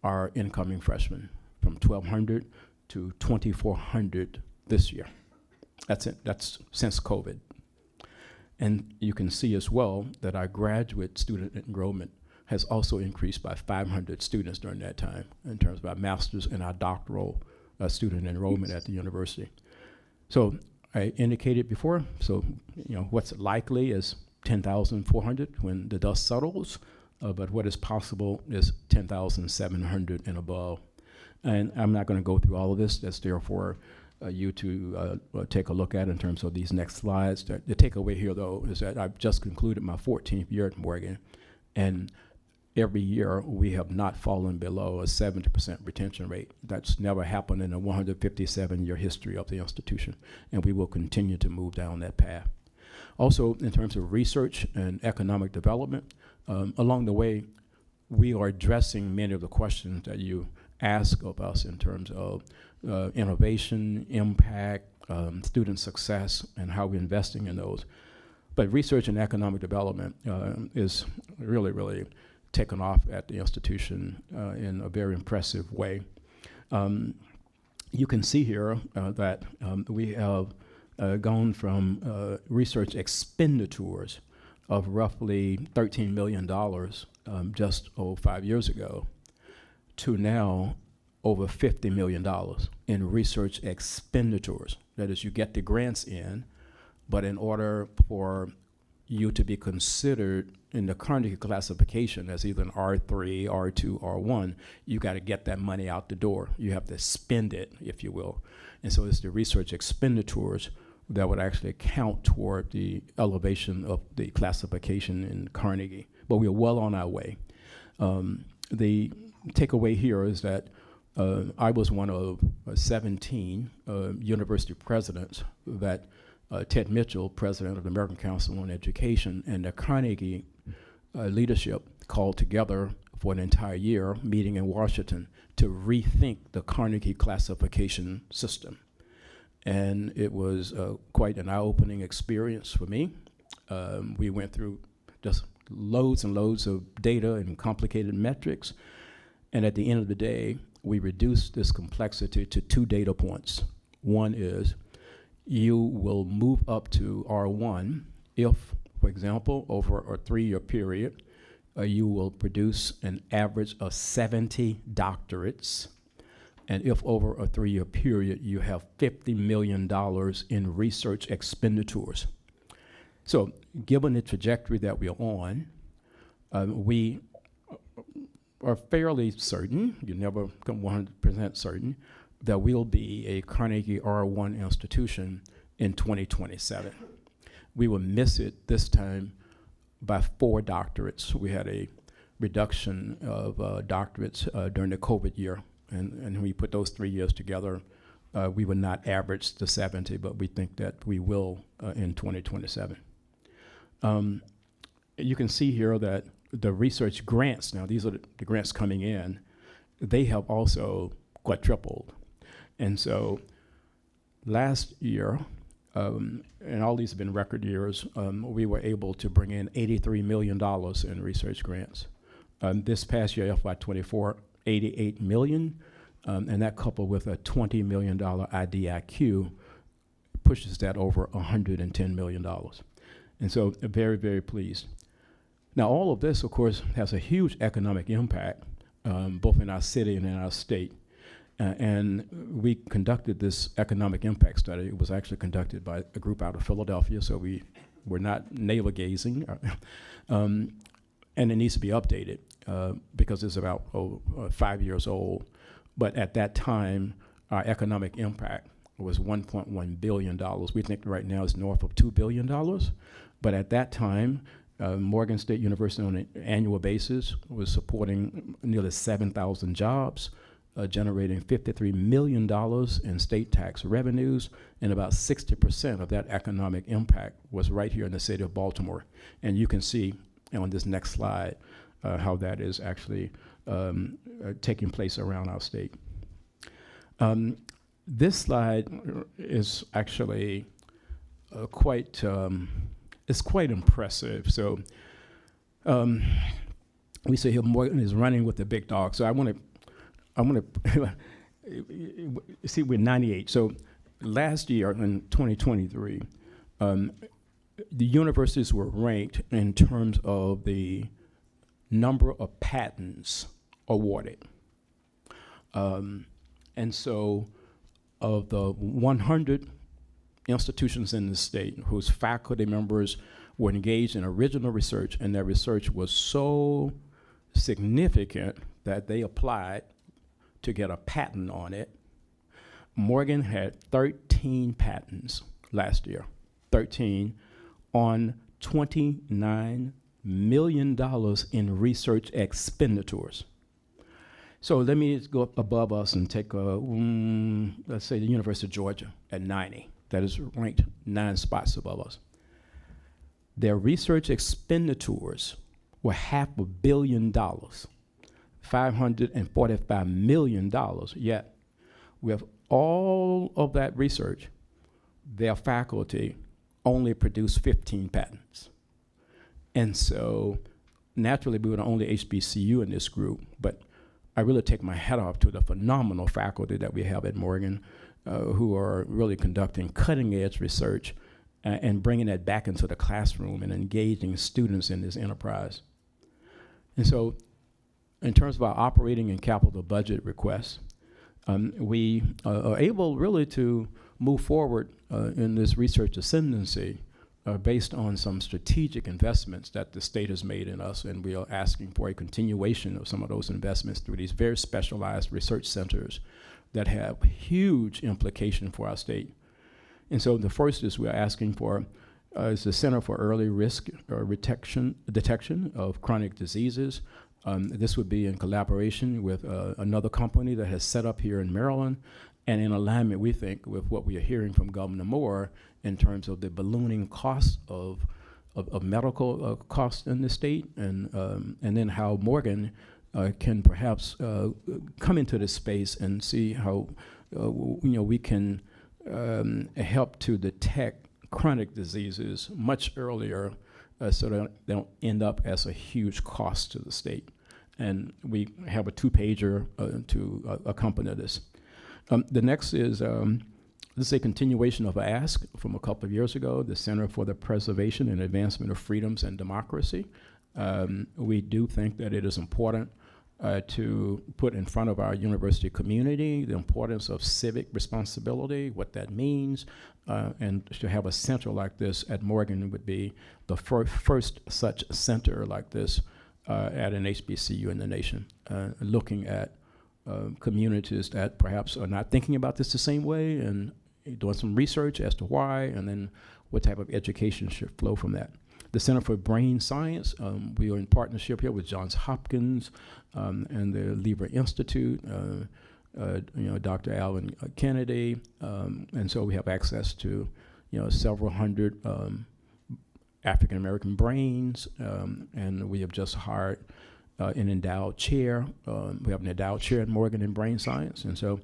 our incoming freshmen from 1,200 to 2,400 this year. That's it. That's since COVID. And you can see as well that our graduate student enrollment has also increased by 500 students during that time in terms of our master's and our doctoral student enrollment at the university. So I indicated before, so what's likely is 10,400 when the dust settles, but what is possible is 10,700 and above. And I'm not going to go through all of this. That's there for you to take a look at in terms of these next slides. The takeaway here, though, is that I've just concluded my 14th year at Morgan, and every year we have not fallen below a 70% retention rate. That's never happened in a 157-year history of the institution, and we will continue to move down that path. Also, in terms of research and economic development, along the way, we are addressing many of the questions that you ask of us in terms of innovation, impact, student success, and how we're investing in those. But research and economic development is really, really taken off at the institution in a very impressive way. You can see here that we have gone from research expenditures of roughly $13 million just 5 years ago to now over $50 million in research expenditures. That is, you get the grants in, but in order for you to be considered in the Carnegie classification as either an R3, R2, R1, you got to get that money out the door. You have to spend it, if you will. And so it's the research expenditures that would actually count toward the elevation of the classification in Carnegie. But we're well on our way. The takeaway here is that I was one of 17 university presidents that Ted Mitchell, president of the American Council on Education, and the Carnegie leadership called together for an entire year, meeting in Washington, to rethink the Carnegie classification system. And it was quite an eye-opening experience for me. We went through just loads and loads of data and complicated metrics. And at the end of the day, we reduced this complexity to 2 data points. One is you will move up to R1 if, for example, over a 3-year period, you will produce an average of 70 doctorates. And if over a 3-year period, you have $50 million in research expenditures. So given the trajectory that we're on, we are fairly certain, you never come 100% certain, that we'll be a Carnegie R1 institution in 2027. We will miss it this time by 4 doctorates. We had a reduction of doctorates during the COVID year. And when we put those 3 years together, we would not average the 70, but we think that we will in 2027. You can see here that the research grants, now these are the grants coming in, they have also quadrupled. And so last year, and all these have been record years, we were able to bring in $83 million in research grants. This past year, FY24, $88 million, and that coupled with a $20 million IDIQ pushes that over $110 million. And so very, very pleased. Now, all of this, of course, has a huge economic impact, both in our city and in our state. And we conducted this economic impact study. It was actually conducted by a group out of Philadelphia, so we were not navel-gazing. And it needs to be updated because it's about 5 years old. But at that time, our economic impact was $1.1 billion. We think right now it's north of $2 billion. But at that time, Morgan State University on an annual basis was supporting nearly 7,000 jobs, generating $53 million in state tax revenues, and about 60% of that economic impact was right here in the city of Baltimore. And you can see on this next slide how that is actually taking place around our state. This slide is actually quite impressive. So we say here Morgan is running with the big dog. So I want to see, we're 98. So last year in 2023, the universities were ranked in terms of the number of patents awarded. And so of the 100 institutions in the state whose faculty members were engaged in original research, and their research was so significant that they applied to get a patent on it, Morgan had 13 patents last year, 13 on $29 million in research expenditures. So let me go up above us and take, let's say the University of Georgia at 90. That is ranked 9 spots above us. Their research expenditures were $500 million, $545 million, yet with all of that research, their faculty only produced 15 patents. And so naturally, we were the only HBCU in this group, but I really take my hat off to the phenomenal faculty that we have at Morgan, who are really conducting cutting-edge research and bringing that back into the classroom and engaging students in this enterprise. And so in terms of our operating and capital budget requests, we are able really to move forward in this research ascendancy based on some strategic investments that the state has made in us, and we are asking for a continuation of some of those investments through these very specialized research centers that have huge implication for our state. And so the first is we're asking for is the Center for Early Risk Detection of Chronic Diseases. This would be in collaboration with another company that has set up here in Maryland, and in alignment, we think, with what we are hearing from Governor Moore in terms of the ballooning costs of medical costs in the state, and then how Morgan can perhaps come into this space and see how we can help to detect chronic diseases much earlier so that they don't end up as a huge cost to the state. And we have a 2-pager to accompany this. The next is this is a continuation of an ask from a couple of years ago, the Center for the Preservation and Advancement of Freedoms and Democracy. We do think that it is important to put in front of our university community the importance of civic responsibility, what that means, and to have a center like this at Morgan would be the first such center like this at an HBCU in the nation, looking at communities that perhaps are not thinking about this the same way and doing some research as to why, and then what type of education should flow from that. The Center for Brain Science, we are in partnership here with Johns Hopkins and the Lieber Institute, Dr. Alvin Kennedy, and so we have access to several hundred African American brains, and we have just hired an endowed chair. We have an endowed chair at Morgan in brain science, and so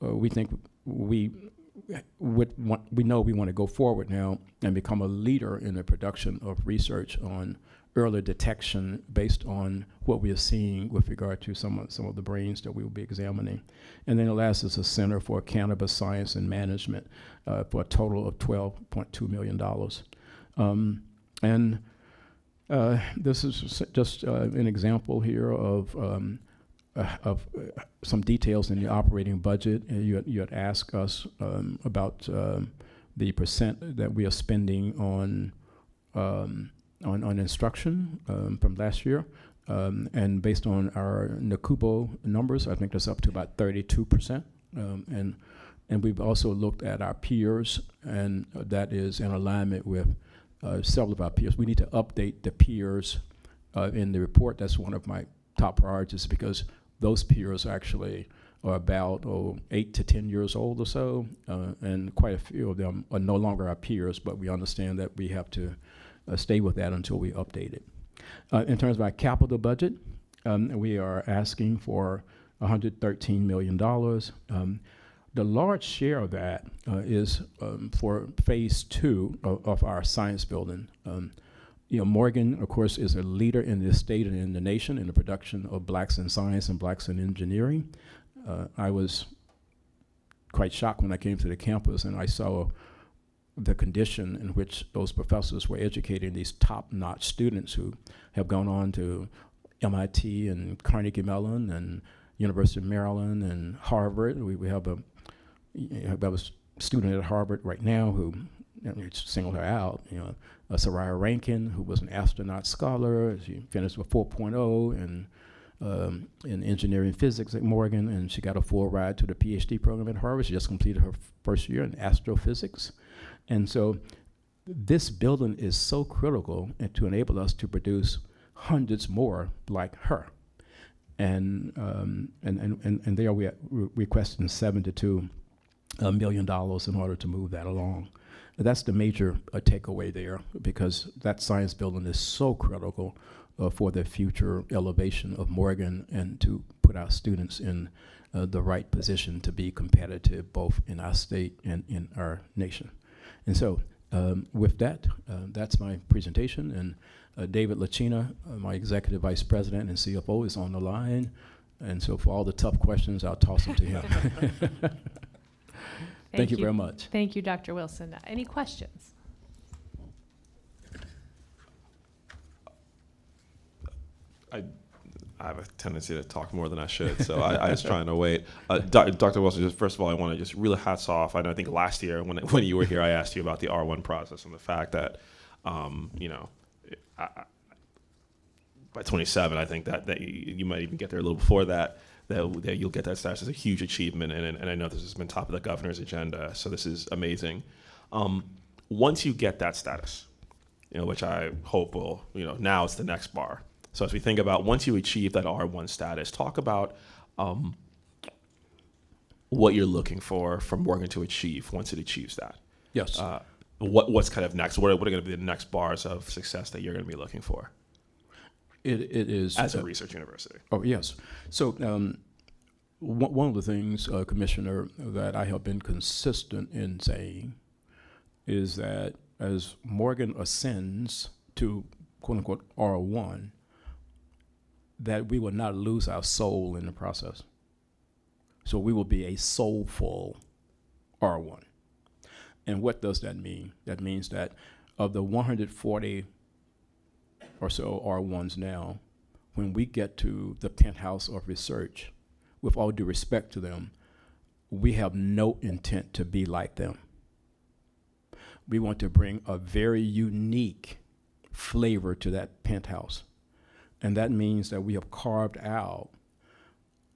we think we know we want to go forward now and become a leader in the production of research on early detection based on what we are seeing with regard to some of the brains that we will be examining. And then the last is a Center for Cannabis Science and Management for a total of $12.2 million. This is just an example here of some details in the operating budget. You had asked us about the percent that we are spending on instruction from last year, and based on our NACUBO numbers, I think that's up to about 32%. And we've also looked at our peers, and that is in alignment with several of our peers. We need to update the peers in the report. That's one of my top priorities, because those peers actually are about 8 to 10 years old or so, and quite a few of them are no longer our peers, but we understand that we have to stay with that until we update it. In terms of our capital budget, we are asking for $113 million. The large share of that is for phase 2 of our science building. Morgan, of course, is a leader in this state and in the nation in the production of blacks in science and blacks in engineering. I was quite shocked when I came to the campus and I saw the condition in which those professors were educating these top-notch students who have gone on to MIT and Carnegie Mellon and University of Maryland and Harvard. We have a student at Harvard right now who, single her out, Soraya Rankin, who was an astronaut scholar. She finished with 4.0 in engineering physics at Morgan, and she got a full ride to the PhD program at Harvard. She just completed her first year in astrophysics. And so this building is so critical to enable us to produce hundreds more like her. And there we are requesting $72 million in order to move that along. That's the major takeaway there, because that science building is so critical for the future elevation of Morgan and to put our students in the right position to be competitive both in our state and in our nation. And so With that, that's my presentation, and David Lachina, my Executive Vice President and CFO, is on the line, and so for all the tough questions, I'll toss them to him. Thank you very much. Thank you, Dr. Wilson. Any questions? I have a tendency to talk more than I should, so I was trying to wait. Dr. Wilson, just first of all, I want to just really hats off. I know, I think last year when you were here, I asked you about the R1 process and the fact that, by 27, I think that you might even get there a little before that you'll get that status is a huge achievement, and I know this has been top of the governor's agenda, so this is amazing. Once you get that status, which I hope will, now it's the next bar. So as we think about once you achieve that R1 status, talk about what you're looking for from Morgan to achieve once it achieves that. Yes. What's kind of next? What are going to be the next bars of success that you're going to be looking for? It is as a research university. Oh yes. So one of the things, Commissioner, that I have been consistent in saying is that as Morgan ascends to quote unquote R1, that we will not lose our soul in the process. So we will be a soulful R1. And what does that mean? That means that of the 140 or so R1s now, when we get to the penthouse of research, with all due respect to them, we have no intent to be like them. We want to bring a very unique flavor to that penthouse. And that means that we have carved out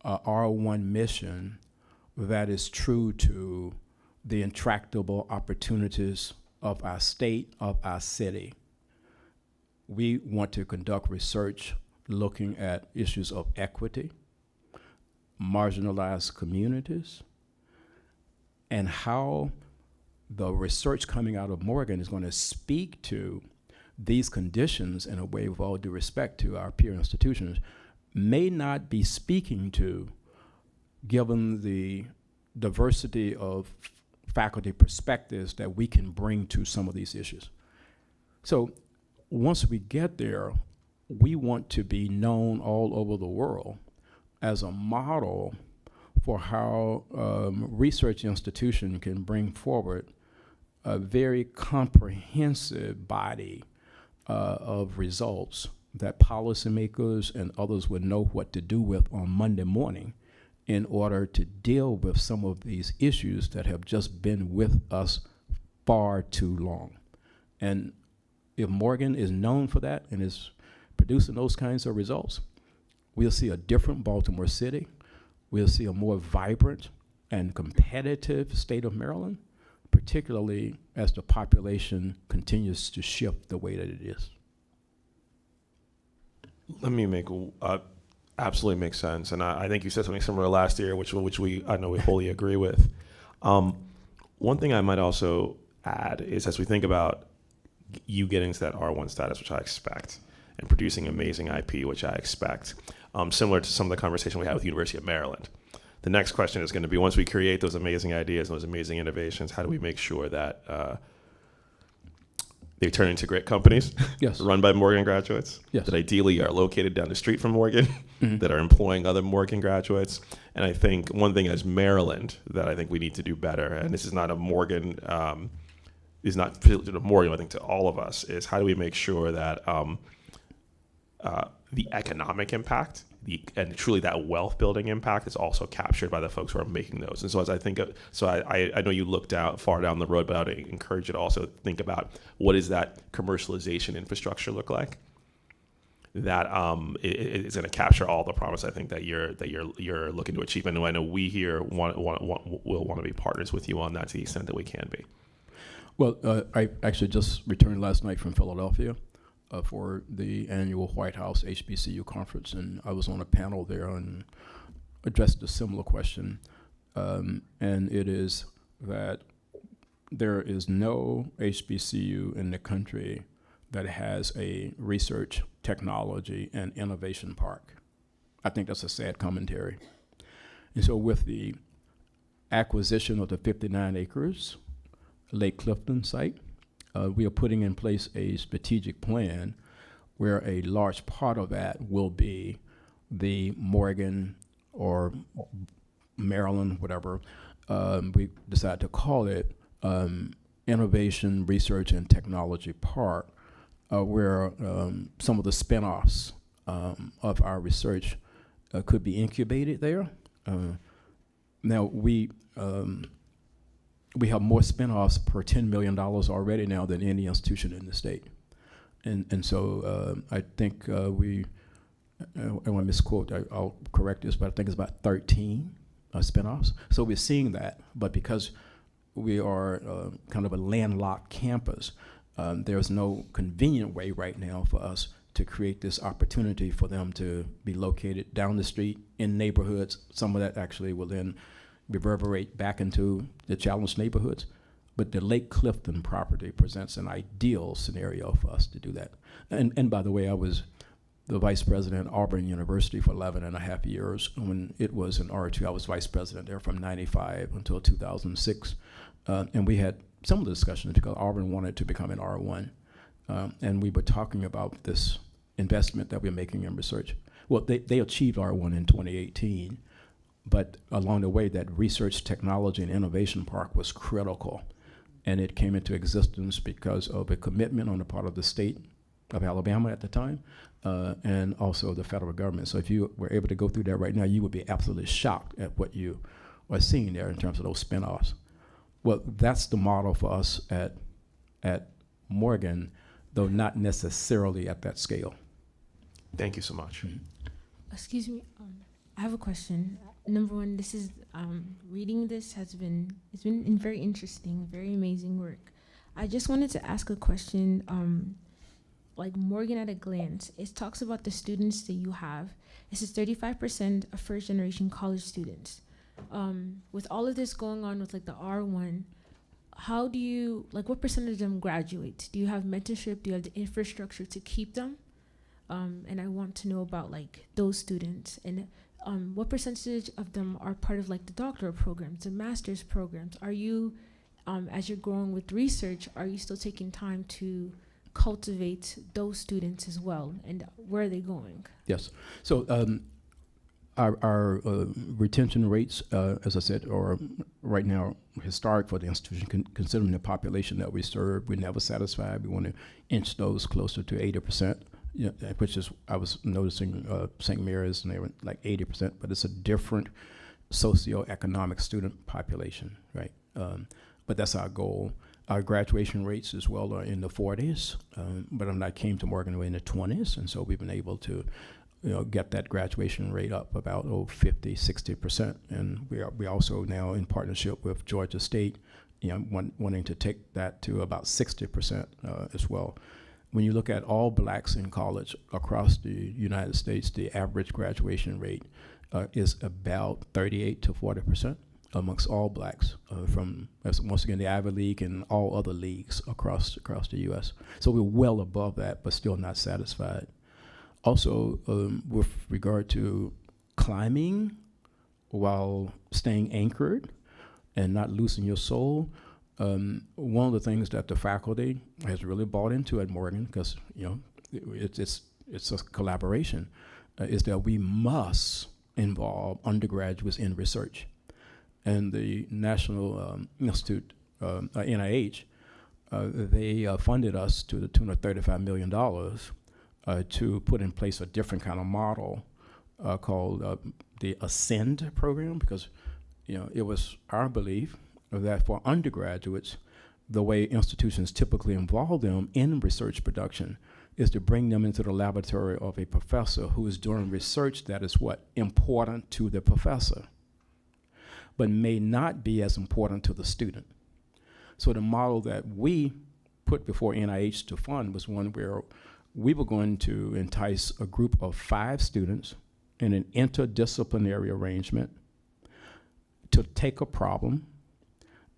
a R1 mission that is true to the intractable opportunities of our state, of our city. We want to conduct research looking at issues of equity, marginalized communities, and how the research coming out of Morgan is going to speak to these conditions in a way, with all due respect to our peer institutions, may not be speaking to, given the diversity of faculty perspectives that we can bring to some of these issues. So once we get there, we want to be known all over the world as a model for how research institution can bring forward a very comprehensive body of results that policymakers and others would know what to do with on Monday morning in order to deal with some of these issues that have just been with us far too long. And if Morgan is known for that and is producing those kinds of results, we'll see a different Baltimore City. We'll see a more vibrant and competitive state of Maryland, particularly as the population continues to shift the way that it is. Let me make absolutely makes sense, and I think you said something similar last year, which I know we wholly agree with. One thing I might also add is, as we think about you getting to that R1 status, which I expect, and producing amazing IP, which I expect, similar to some of the conversation we had with the University of Maryland. The next question is going to be, once we create those amazing ideas and those amazing innovations, how do we make sure that they turn into great companies, yes, run by Morgan graduates, yes, that ideally are located down the street from Morgan, that are employing other Morgan graduates? And I think one thing as Maryland that I think we need to do better, and this is not a Morgan, is not to Morgan, I think to all of us, is how do we make sure that the economic impact and truly that wealth building impact is also captured by the folks who are making those. And so as I think of, so I know you looked out far down the road, but I would encourage you to also think about what does that commercialization infrastructure look like that is going to capture all the promise I think that you're looking to achieve. And I know we here will want to be partners with you on that to the extent that we can be. Well, I actually just returned last night from Philadelphia for the annual White House HBCU conference, and I was on a panel there and addressed a similar question, and it is that there is no HBCU in the country that has a research, technology, and innovation park. I think that's a sad commentary. And so with the acquisition of the 59 acres Lake Clifton site, we are putting in place a strategic plan where a large part of that will be the Morgan or Maryland, whatever we decide to call it, Innovation, Research, and Technology Park, where some of the spinoffs of our research could be incubated there. Now, we have more spinoffs per $10 million already now than any institution in the state. And so I think I want to misquote, I'll correct this, but I think it's about 13 spinoffs. So we're seeing that, but because we are kind of a landlocked campus, there's no convenient way right now for us to create this opportunity for them to be located down the street in neighborhoods. Some of that actually will then reverberate back into the challenged neighborhoods. But the Lake Clifton property presents an ideal scenario for us to do that. And by the way, I was the vice president at Auburn University for 11 and a half years. When it was in R2, I was vice president there from 95 until 2006. And we had some of the discussions because Auburn wanted to become an R1. And we were talking about this investment that we're making in research. Well, they achieved R1 in 2018, but along the way, that Research, Technology, and Innovation Park was critical. And it came into existence because of a commitment on the part of the state of Alabama at the time, and also the federal government. So if you were able to go through that right now, you would be absolutely shocked at what you are seeing there in terms of those spinoffs. Well, that's the model for us at Morgan, though not necessarily at that scale. Thank you so much. Excuse me, I have a question. Number one, this is reading this it's been very interesting, very amazing work. I just wanted to ask a question. Like Morgan at a glance, it talks about the students that you have. It says 35% of first generation college students. With all of this going on with like the R1, how do you, like what percentage of them graduate? Do you have mentorship? Do you have the infrastructure to keep them? And I want to know about like those students and what percentage of them are part of like the doctoral programs, the master's programs? Are you, as you're growing with research, are you still taking time to cultivate those students as well? And where are they going? Yes. So our retention rates, as I said, are right now historic for the institution, considering the population that we serve. We're never satisfied. We want to inch those closer to 80%. Yeah, which is, I was noticing St. Mary's, and they were like 80%, but it's a different socioeconomic student population, right? But that's our goal. Our graduation rates as well are in the 40s, but when I came to Morgan, we're in the 20s, and so we've been able to get that graduation rate up about 50, 60%. And we also now in partnership with Georgia State, wanting to take that to about 60% as well. When you look at all blacks in college across the United States, the average graduation rate is about 38 to 40% amongst all blacks from, once again, the Ivy League and all other leagues across the U.S. So we're well above that, but still not satisfied. Also, with regard to climbing while staying anchored and not losing your soul, one of the things that the faculty has really bought into at Morgan, because it's a collaboration, is that we must involve undergraduates in research. And the National Institute, NIH, they funded us to the tune of $35 million to put in place a different kind of model called the Ascend program, because it was our belief that for undergraduates, the way institutions typically involve them in research production is to bring them into the laboratory of a professor who is doing research that is important to the professor, but may not be as important to the student. So the model that we put before NIH to fund was one where we were going to entice a group of 5 students in an interdisciplinary arrangement to take a problem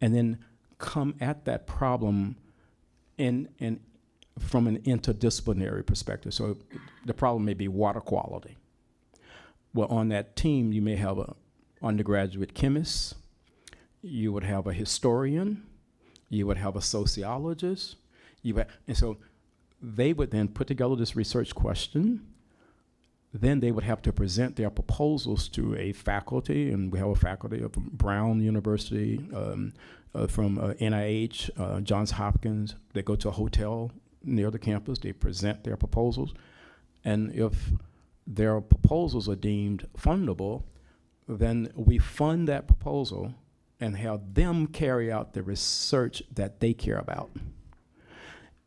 and then come at that problem from an interdisciplinary perspective. So the problem may be water quality. Well, on that team, you may have an undergraduate chemist, you would have a historian, you would have a sociologist, And so they would then put together this research question. Then they would have to present their proposals to a faculty, and we have a faculty from Brown University, from NIH, Johns Hopkins. They go to a hotel near the campus, they present their proposals, and if their proposals are deemed fundable, then we fund that proposal and have them carry out the research that they care about.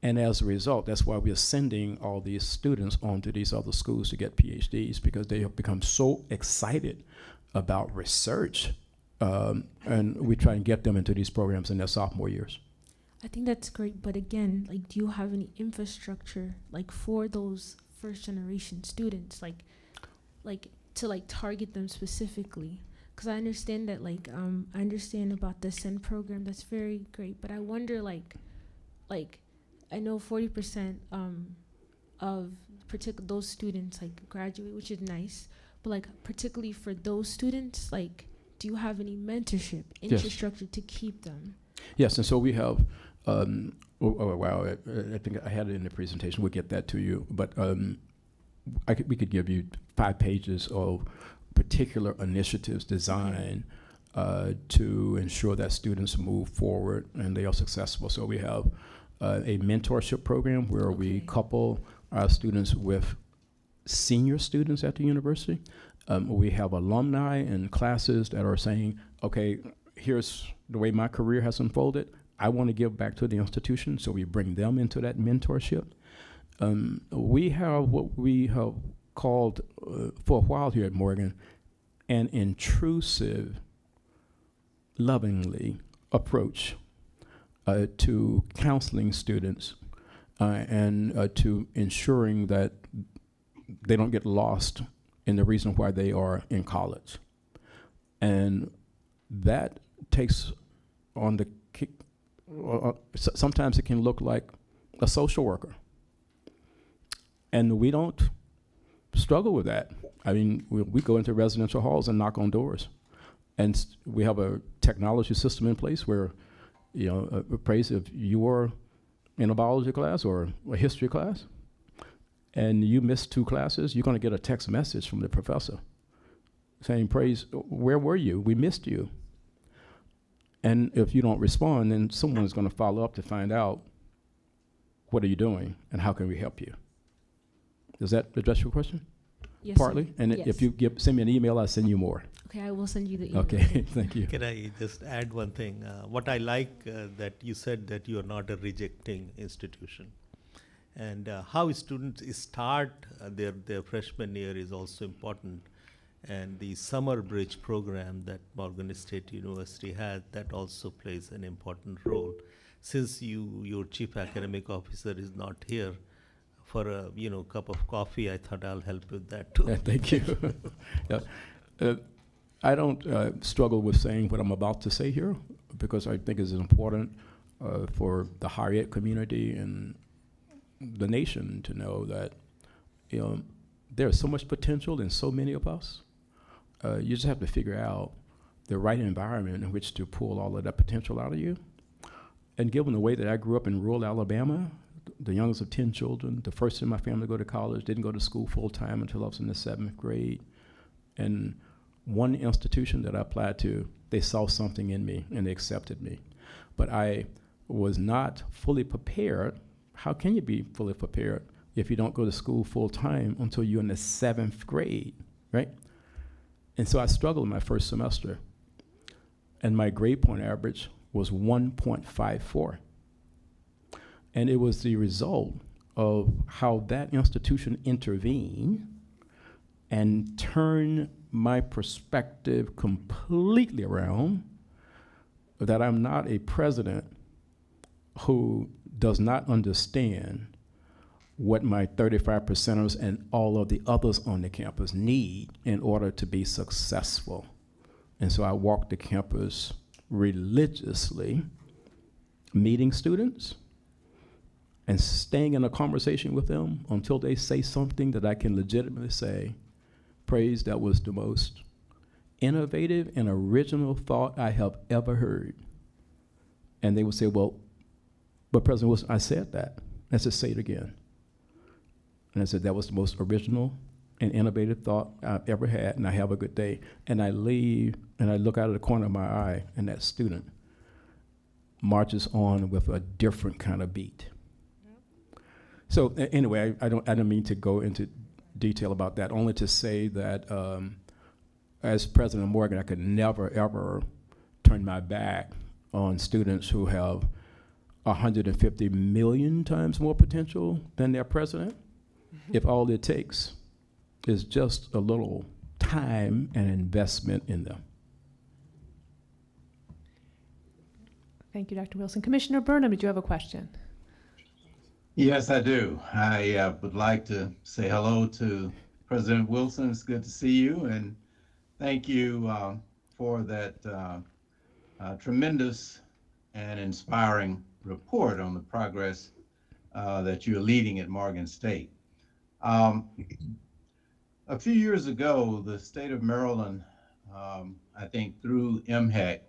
And as a result, that's why we're sending all these students on to these other schools to get PhDs, because they have become so excited about research, and we try and get them into these programs in their sophomore years. I think that's great, but again, like, do you have any infrastructure, like, for those first generation students, like to like target them specifically? Because I understand that, like, I understand about the SEND program, that's very great, but I wonder, like, I know 40% of those students like graduate, which is nice, but like particularly for those students, like, do you have any mentorship infrastructure to keep them? Yes, and so we have. I think I had it in the presentation. We'll get that to you, but we could give you 5 pages of particular initiatives designed to ensure that students move forward and they are successful. So we have a mentorship program where we couple our students with senior students at the university. We have alumni and classes that are saying, okay, here's the way my career has unfolded. I want to give back to the institution, so we bring them into that mentorship. We have what we have called, for a while here at Morgan, an intrusive, lovingly approach to counseling students and to ensuring that they don't get lost in the reason why they are in college. And that takes on the sometimes it can look like a social worker. And we don't struggle with that. I mean, we go into residential halls and knock on doors. And we have a technology system in place where, praise if you were in a biology class or a history class, and you missed 2 classes, you're going to get a text message from the professor saying, praise, where were you? We missed you. And if you don't respond, then someone is going to follow up to find out, what are you doing and how can we help you? Does that address your question? Yes, partly? sir. And Yes. if you send me an email, I'll send you more. Okay, I will send you the email. Okay, thank you. Can I just add one thing? What I like that you said that you are not a rejecting institution. And how students start their freshman year is also important. And the summer bridge program that Morgan State University has, that also plays an important role. Since your chief academic officer is not here, for a cup of coffee, I thought I'll help with that too. Yeah, thank you. Yeah. I don't struggle with saying what I'm about to say here, because I think it's important for the higher ed community and the nation to know that there's so much potential in so many of us. You just have to figure out the right environment in which to pull all of that potential out of you. And given the way that I grew up in rural Alabama, the youngest of 10 children, the first in my family to go to college, didn't go to school full time until I was in the 7th grade. And one institution that I applied to, they saw something in me and they accepted me. But I was not fully prepared. How can you be fully prepared if you don't go to school full time until you're in the 7th grade, right? And so I struggled in my first semester, and my grade point average was 1.54. And it was the result of how that institution intervened and turned my perspective completely around, that I'm not a president who does not understand what my 35%ers and all of the others on the campus need in order to be successful. And so I walk the campus religiously, meeting students and staying in a conversation with them until they say something that I can legitimately say, praise, that was the most innovative and original thought I have ever heard. And they would say, well, But President Wilson, I said that. Let's just say it again. And I said that was the most original and innovative thought I've ever had, and I have a good day. And I leave, and I look out of the corner of my eye, and that student marches on with a different kind of beat. So anyway, I don't mean to go into detail about that, only to say that as President Morgan, I could never, ever turn my back on students who have 150 million times more potential than their president, if all it takes is just a little time and investment in them. Thank you, Dr. Wilson. Commissioner Burnham, did you have a question? Yes, I do. I would like to say hello to President Wilson. It's good to see you, and thank you for that tremendous and inspiring report on the progress that you're leading at Morgan State. A few years ago, the state of Maryland, I think through MHEC,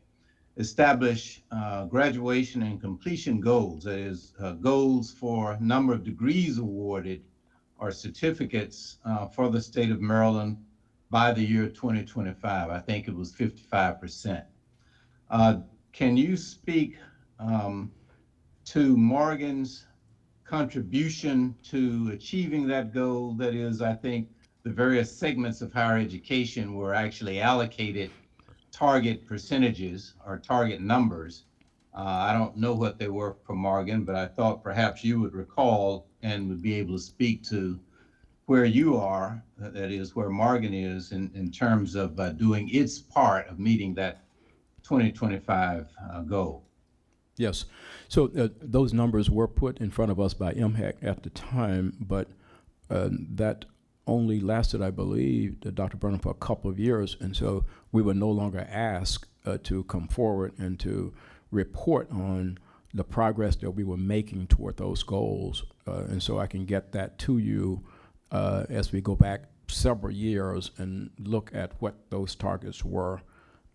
established graduation and completion goals, that is, goals for number of degrees awarded or certificates for the state of Maryland by the year 2025. I think it was 55%. Can you speak to Morgan's contribution to achieving that goal? That is, I think the various segments of higher education were actually allocated target percentages or target numbers. I don't know what they were for Morgan, but I thought perhaps you would recall and would be able to speak to where you are, that is where Morgan is in terms of doing its part of meeting that 2025 goal. Yes. So those numbers were put in front of us by MHEC at the time, but that only lasted, I believe, Dr. Burnham, for a couple of years. And so we were no longer asked to come forward and to report on the progress that we were making toward those goals. And so I can get that to you as we go back several years and look at what those targets were.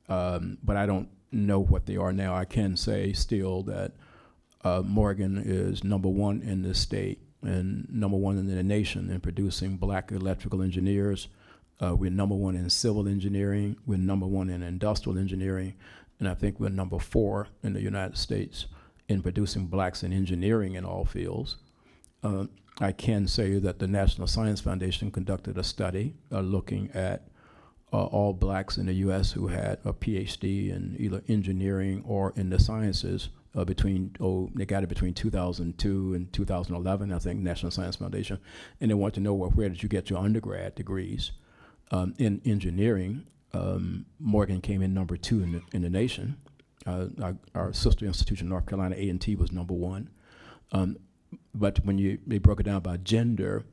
But I don't know what they are now. I can say still that Morgan is #1 in the state and #1 in the nation in producing black electrical engineers. We're #1 in civil engineering. We're #1 in industrial engineering. And I think we're #4 in the United States in producing blacks in engineering in all fields. I can say that the National Science Foundation conducted a study looking at all blacks in the U.S. who had a PhD in either engineering or in the sciences they got it between 2002 and 2011, I think, National Science Foundation. And they want to know, well, where did you get your undergrad degrees? In engineering, Morgan came in #2 in the nation. Our sister institution, North Carolina A&T, was #1. But when they broke it down by gender,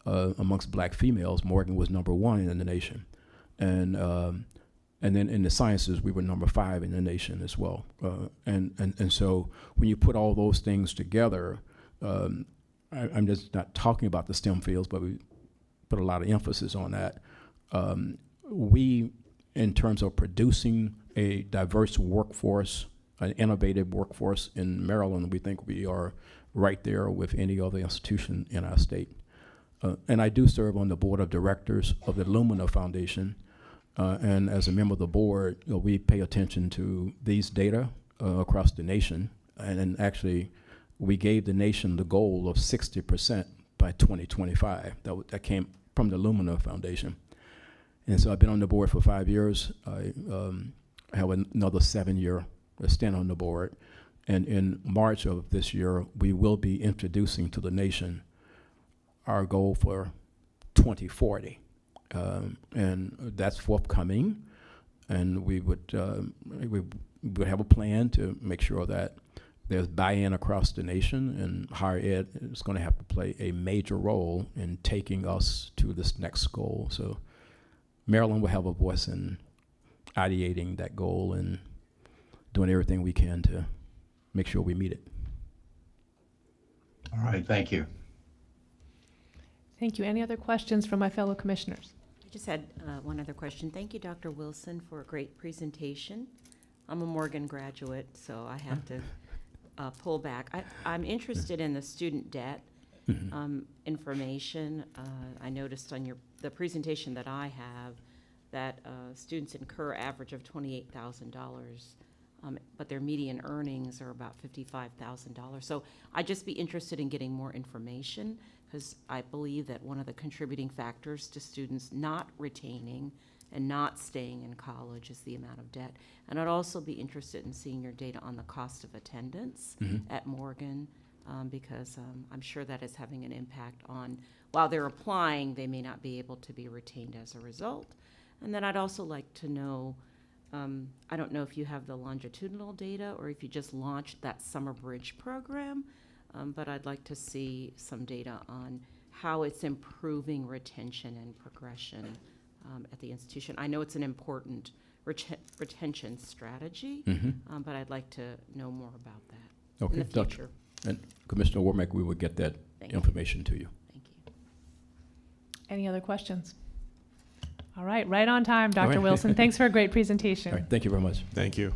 amongst black females, Morgan was #1 in the nation. And then in the sciences, we were #5 in the nation as well. And so when you put all those things together, I'm just not talking about the STEM fields, but we put a lot of emphasis on that. We, in terms of producing a diverse workforce, an innovative workforce in Maryland, we think we are right there with any other institution in our state. And I do serve on the board of directors of the Lumina Foundation. And as a member of the board, we pay attention to these data across the nation. And actually, we gave the nation the goal of 60% by 2025. That came from the Lumina Foundation. And so I've been on the board for 5 years. I have another 7-year stint on the board. And in March of this year, we will be introducing to the nation our goal for 2040. And that's forthcoming, and we would have a plan to make sure that there's buy-in across the nation, and higher ed is going to have to play a major role in taking us to this next goal. So Maryland will have a voice in ideating that goal and doing everything we can to make sure we meet it. All right, thank you. Thank you. Any other questions from my fellow commissioners? I just had one other question. Thank you, Dr. Wilson, for a great presentation. I'm a Morgan graduate, so I have to pullback. I'm interested in the student debt information. I noticed on the presentation that I have that students incur average of $28,000, but their median earnings are about $55,000. So I'd just be interested in getting more information, because I believe that one of the contributing factors to students not retaining and not staying in college is the amount of debt. And I'd also be interested in seeing your data on the cost of attendance at Morgan, because I'm sure that is having an impact on, while they're applying, they may not be able to be retained as a result. And then I'd also like to know, I don't know if you have the longitudinal data or if you just launched that Summer Bridge program, but I'd like to see some data on how it's improving retention and progression at the institution. I know it's an important retention strategy, but I'd like to know more about that in the future. And Commissioner Wormack, we will get that information to you. Thank you. Any other questions? All right on time, Dr. All right. Wilson. Thanks for a great presentation. All right, thank you very much. Thank you.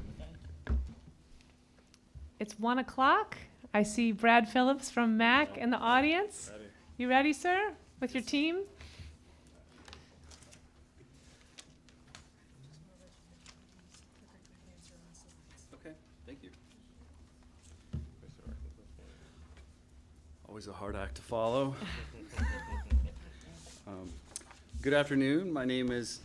It's 1 o'clock. I see Brad Phillips from MAC in the audience. You ready, sir, with your team? Okay, thank you. Always a hard act to follow. Good afternoon. My name is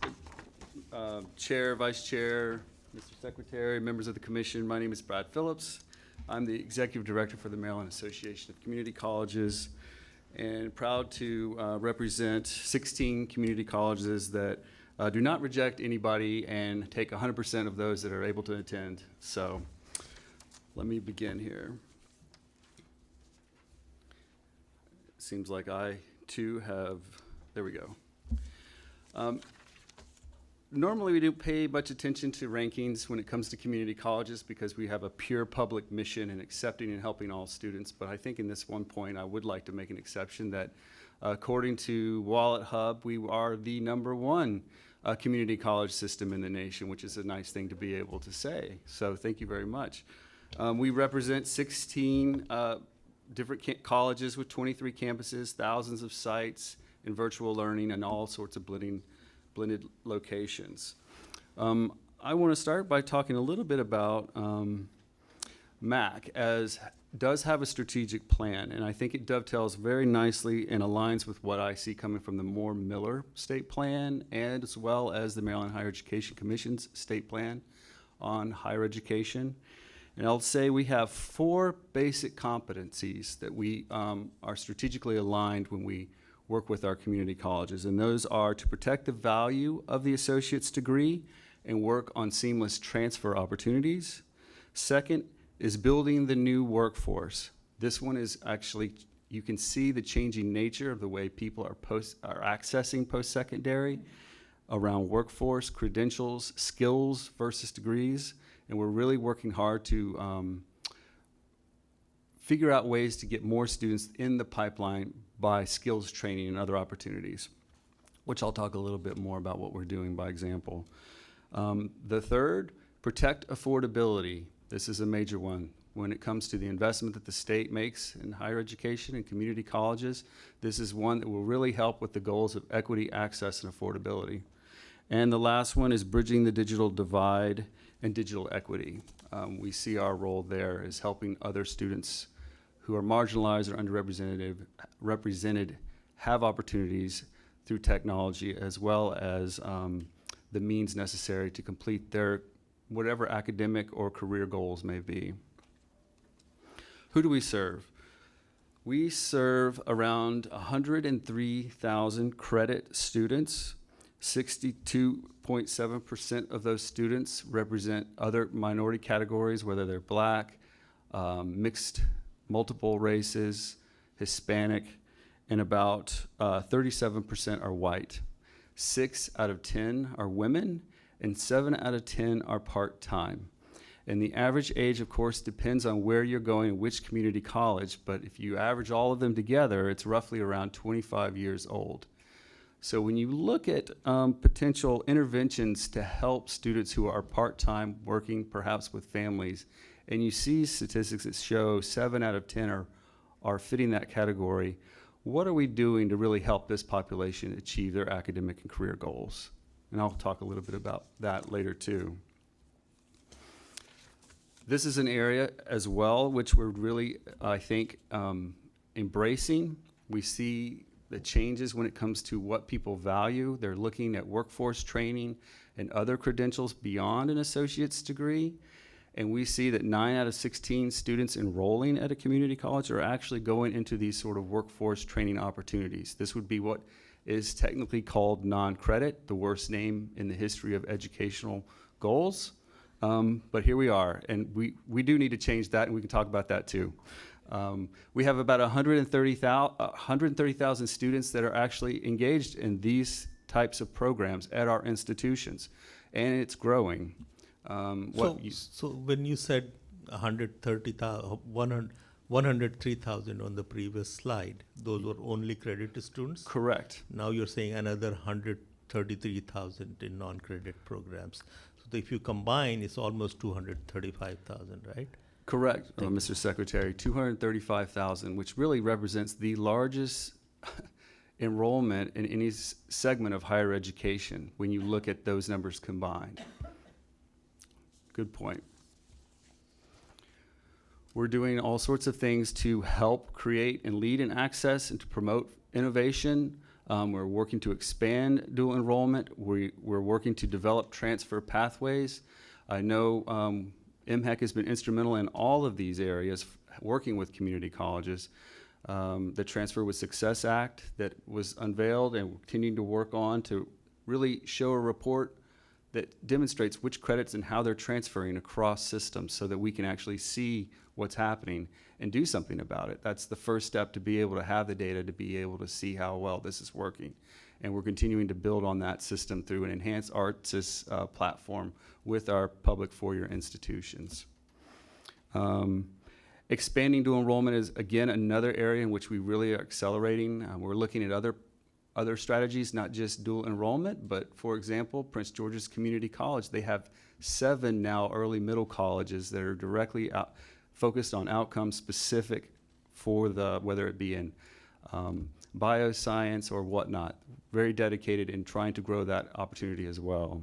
Chair, Vice Chair, Mr. Secretary, members of the Commission. My name is Brad Phillips. I'm the Executive Director for the Maryland Association of Community Colleges, and proud to represent 16 community colleges that do not reject anybody and take 100% of those that are able to attend. So let me begin here. Seems like I too have, there we go. Normally we don't pay much attention to rankings when it comes to community colleges because we have a pure public mission in accepting and helping all students. But I think in this one point, I would like to make an exception that according to Wallet Hub, we are the #1 community college system in the nation, which is a nice thing to be able to say. So thank you very much. We represent 16 different colleges with 23 campuses, thousands of sites in virtual learning and all sorts of blended locations. I want to start by talking a little bit about MAC, as does have a strategic plan, and I think it dovetails very nicely and aligns with what I see coming from the Moore-Miller State Plan, and as well as the Maryland Higher Education Commission's State Plan on higher education. And I'll say we have 4 basic competencies that we are strategically aligned when we work with our community colleges, and those are to protect the value of the associate's degree and work on seamless transfer opportunities. Second is building the new workforce. This one is actually, you can see the changing nature of the way people are accessing post-secondary around workforce, credentials, skills versus degrees, and we're really working hard to figure out ways to get more students in the pipeline by skills training and other opportunities, which I'll talk a little bit more about what we're doing by example. The third, protect affordability. This is a major one. When it comes to the investment that the state makes in higher education and community colleges, this is one that will really help with the goals of equity, access, and affordability. And the last one is bridging the digital divide and digital equity. We see our role there as helping other students who are marginalized or underrepresented have opportunities through technology, as well as the means necessary to complete their whatever academic or career goals may be. Who do we serve? We serve around 103,000 credit students. 62.7% of those students represent other minority categories, whether they're Black, mixed, multiple races, Hispanic, and about 37% are white. 6 out of 10 are women, and 7 out of 10 are part-time. And the average age, of course, depends on where you're going and which community college, but if you average all of them together, it's roughly around 25 years old. So when you look at potential interventions to help students who are part-time, working perhaps with families, and you see statistics that show 7 out of 10 are fitting that category, what are we doing to really help this population achieve their academic and career goals? And I'll talk a little bit about that later too. This is an area as well which we're really, I think, embracing. We see the changes when it comes to what people value. They're looking at workforce training and other credentials beyond an associate's degree. And we see that 9 out of 16 students enrolling at a community college are actually going into these sort of workforce training opportunities. This would be what is technically called non-credit, the worst name in the history of educational goals. But here we are, and we do need to change that, and we can talk about that too. We have about 130,000 students that are actually engaged in these types of programs at our institutions, and it's growing. So when you said 103,000 on the previous slide, those were only credit students? Correct. Now you're saying another 133,000 in non-credit programs. So if you combine, it's almost 235,000, right? Correct, Mr. Secretary, 235,000, which really represents the largest enrollment in any segment of higher education when you look at those numbers combined. Good point. We're doing all sorts of things to help create and lead in access and to promote innovation. We're working to expand dual enrollment. We're working to develop transfer pathways. I know MHEC has been instrumental in all of these areas, working with community colleges. The Transfer with Success Act that was unveiled and we're continuing to work on to really show a report that demonstrates which credits and how they're transferring across systems so that we can actually see what's happening and do something about it. That's the first step, to be able to have the data, to be able to see how well this is working. And we're continuing to build on that system through an enhanced ARTSIS platform with our public four-year institutions. Expanding dual enrollment is, again, another area in which we really are accelerating. We're looking at other strategies, not just dual enrollment, but for example, Prince George's Community College, they have 7 now early middle colleges that are directly focused on outcomes specific for whether it be in bioscience or whatnot. Very dedicated in trying to grow that opportunity as well.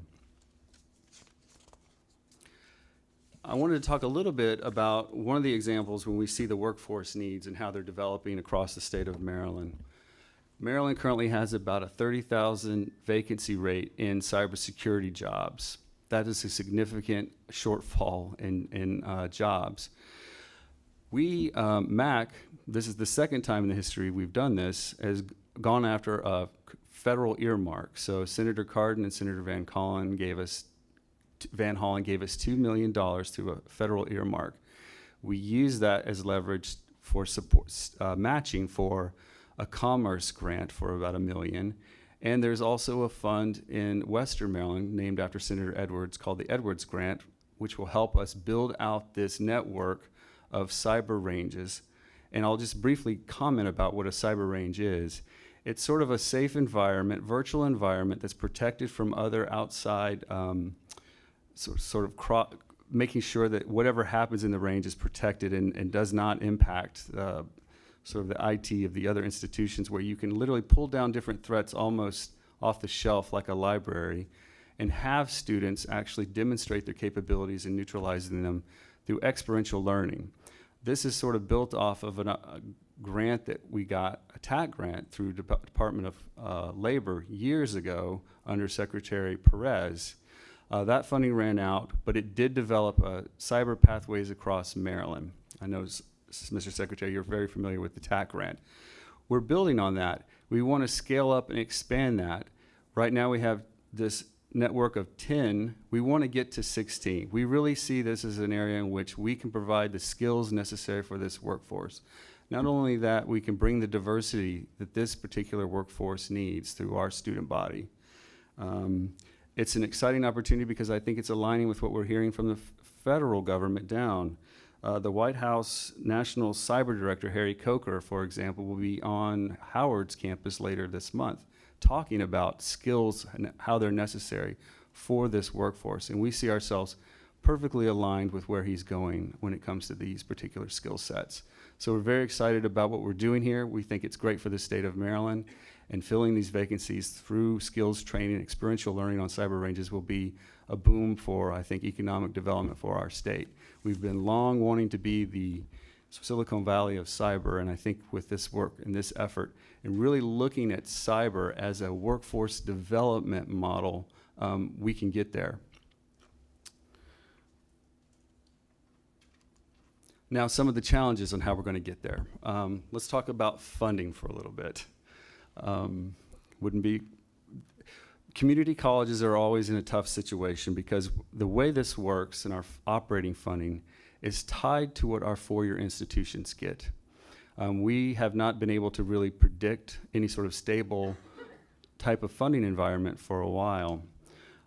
I wanted to talk a little bit about one of the examples when we see the workforce needs and how they're developing across the state of Maryland. Maryland currently has about a 30,000 vacancy rate in cybersecurity jobs. That is a significant shortfall in jobs. We, MAC, this is the second time in the history we've done this, has gone after a federal earmark. So Senator Cardin and Senator Van Hollen gave us $2 million to a federal earmark. We use that as leverage for support, matching for a commerce grant for about $1 million. And there's also a fund in Western Maryland named after Senator Edwards called the Edwards Grant, which will help us build out this network of cyber ranges. And I'll just briefly comment about what a cyber range is. It's sort of a safe environment, virtual environment that's protected from other outside, making sure that whatever happens in the range is protected and does not impact sort of the IT of the other institutions, where you can literally pull down different threats almost off the shelf like a library and have students actually demonstrate their capabilities in neutralizing them through experiential learning. This is sort of built off of a grant that we got, a TAC grant through Department of Labor years ago under Secretary Perez. That funding ran out, but it did develop cyber pathways across Maryland. I know, Mr. Secretary, you're very familiar with the TAC grant. We're building on that. We want to scale up and expand that. Right now we have this network of 10. We want to get to 16. We really see this as an area in which we can provide the skills necessary for this workforce. Not only that, we can bring the diversity that this particular workforce needs through our student body. It's an exciting opportunity because I think it's aligning with what we're hearing from the federal government down. The White House National Cyber Director, Harry Coker, for example, will be on Howard's campus later this month talking about skills and how they're necessary for this workforce. And we see ourselves perfectly aligned with where he's going when it comes to these particular skill sets. So we're very excited about what we're doing here. We think it's great for the state of Maryland, and filling these vacancies through skills training, experiential learning on cyber ranges will be a boom for, I think, economic development for our state. We've been long wanting to be the Silicon Valley of cyber, and I think with this work and this effort and really looking at cyber as a workforce development model, we can get there. Now, some of the challenges on how we're going to get there. Let's talk about funding for a little bit. Community colleges are always in a tough situation because the way this works in our operating funding is tied to what our four-year institutions get. We have not been able to really predict any sort of stable type of funding environment for a while.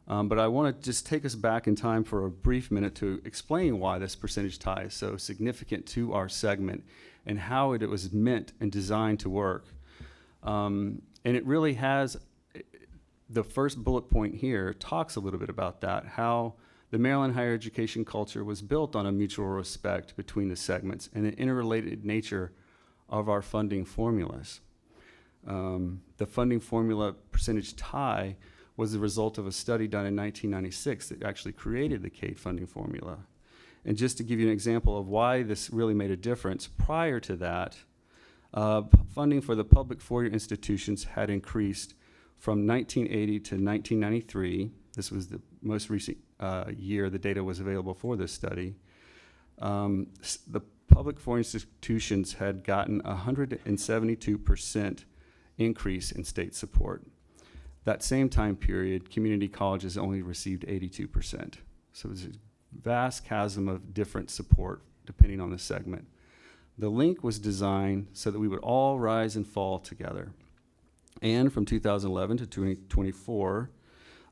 But I want to just take us back in time for a brief minute to explain why this percentage tie is so significant to our segment and how it was meant and designed to work. And it really has, the first bullet point here talks a little bit about that, how the Maryland higher education culture was built on a mutual respect between the segments and the interrelated nature of our funding formulas. The funding formula percentage tie was the result of a study done in 1996 that actually created the CADE funding formula. And just to give you an example of why this really made a difference, prior to that, funding for the public four-year institutions had increased from 1980 to 1993. This was the most recent year the data was available for this study. The public four-year institutions had gotten 172% increase in state support. That same time period, community colleges only received 82%. So there's a vast chasm of different support depending on the segment. The link was designed so that we would all rise and fall together. And from 2011 to 2024,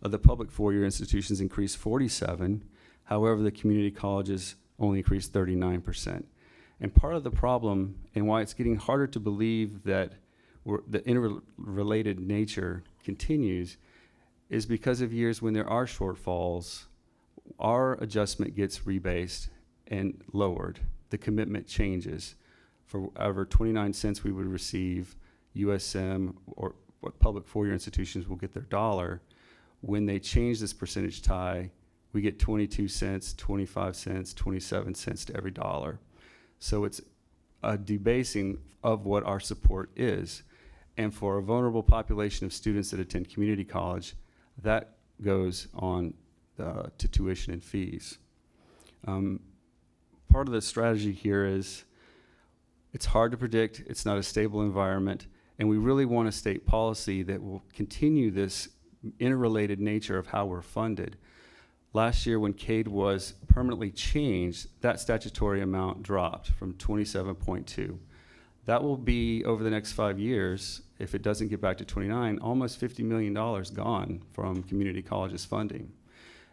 the public four-year institutions increased 47. However, the community colleges only increased 39%. And part of the problem and why it's getting harder to believe that the interrelated nature continues is because of years when there are shortfalls, our adjustment gets rebased and lowered. The commitment changes. For every 29 cents we would receive, USM or what public four-year institutions will get their dollar. When they change this percentage tie, we get 22 cents, 25 cents, 27 cents to every dollar. So it's a debasing of what our support is. And for a vulnerable population of students that attend community college, that goes on to tuition and fees. Part of the strategy here is it's hard to predict, it's not a stable environment, and we really want a state policy that will continue this interrelated nature of how we're funded. Last year when CADE was permanently changed, that statutory amount dropped from 27.2. That will be, over the next 5 years, if it doesn't get back to 29, almost $50 million gone from community colleges funding.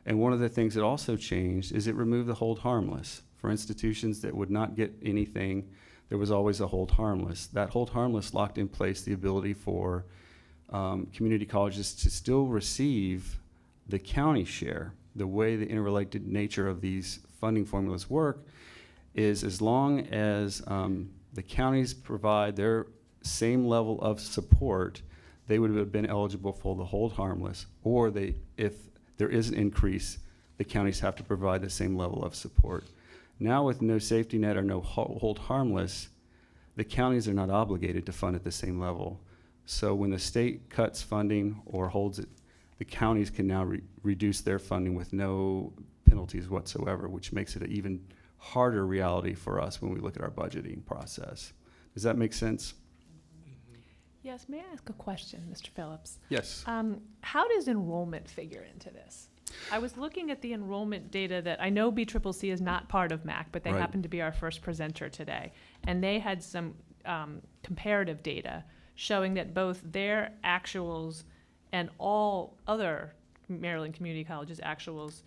And one of the things that also changed is it removed the hold harmless. For institutions that would not get anything, there was always a hold harmless. That hold harmless locked in place the ability for community colleges to still receive the county share. The way the interrelated nature of these funding formulas work is as long as the counties provide their same level of support, they would have been eligible for the hold harmless, or if there is an increase, the counties have to provide the same level of support. Now with no safety net or no hold harmless, the counties are not obligated to fund at the same level. So when the state cuts funding or holds it, the counties can now reduce their funding with no penalties whatsoever, which makes it an even harder reality for us when we look at our budgeting process. Does that make sense? Yes, may I ask a question, Mr. Phillips? Yes. How does enrollment figure into this? I was looking at the enrollment data that I know BCCC is not part of MAC, but they Right. happen to be our first presenter today. And they had some comparative data showing that both their actuals and all other Maryland community colleges' actuals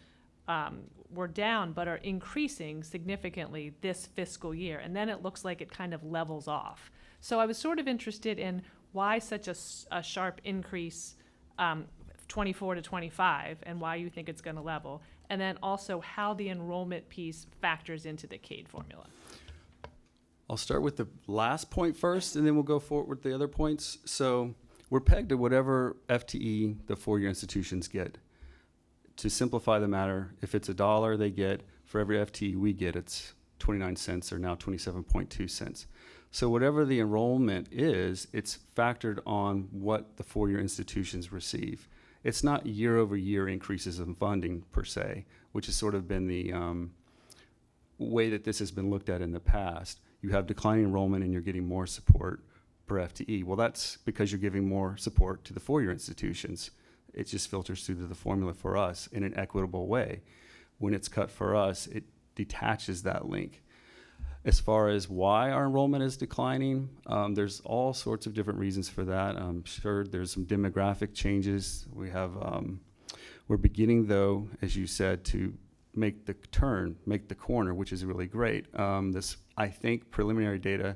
were down, but are increasing significantly this fiscal year. And then it looks like it kind of levels off. So I was sort of interested in why such a sharp increase 24 to 25 and why you think it's going to level. and then also how the enrollment piece factors into the CADE formula. I'll start with the last point first, and then we'll go forward with the other points. So we're pegged to whatever FTE the four-year institutions get. To simplify the matter, if it's $1 they get, for every FTE we get, it's 29 cents or now 27.2 cents. So whatever the enrollment is, it's factored on what the four-year institutions receive. It's not year-over-year increases in funding per se, which has sort of been the way that this has been looked at in the past. You have declining enrollment and you're getting more support per FTE. Well, that's because you're giving more support to the four-year institutions. It just filters through to the formula for us in an equitable way. When it's cut for us, it detaches that link. As far as why our enrollment is declining, there's all sorts of different reasons for that. I'm sure there's some demographic changes. We have, we're beginning though, as you said, to make the turn, make the corner, which is really great. This, I think, preliminary data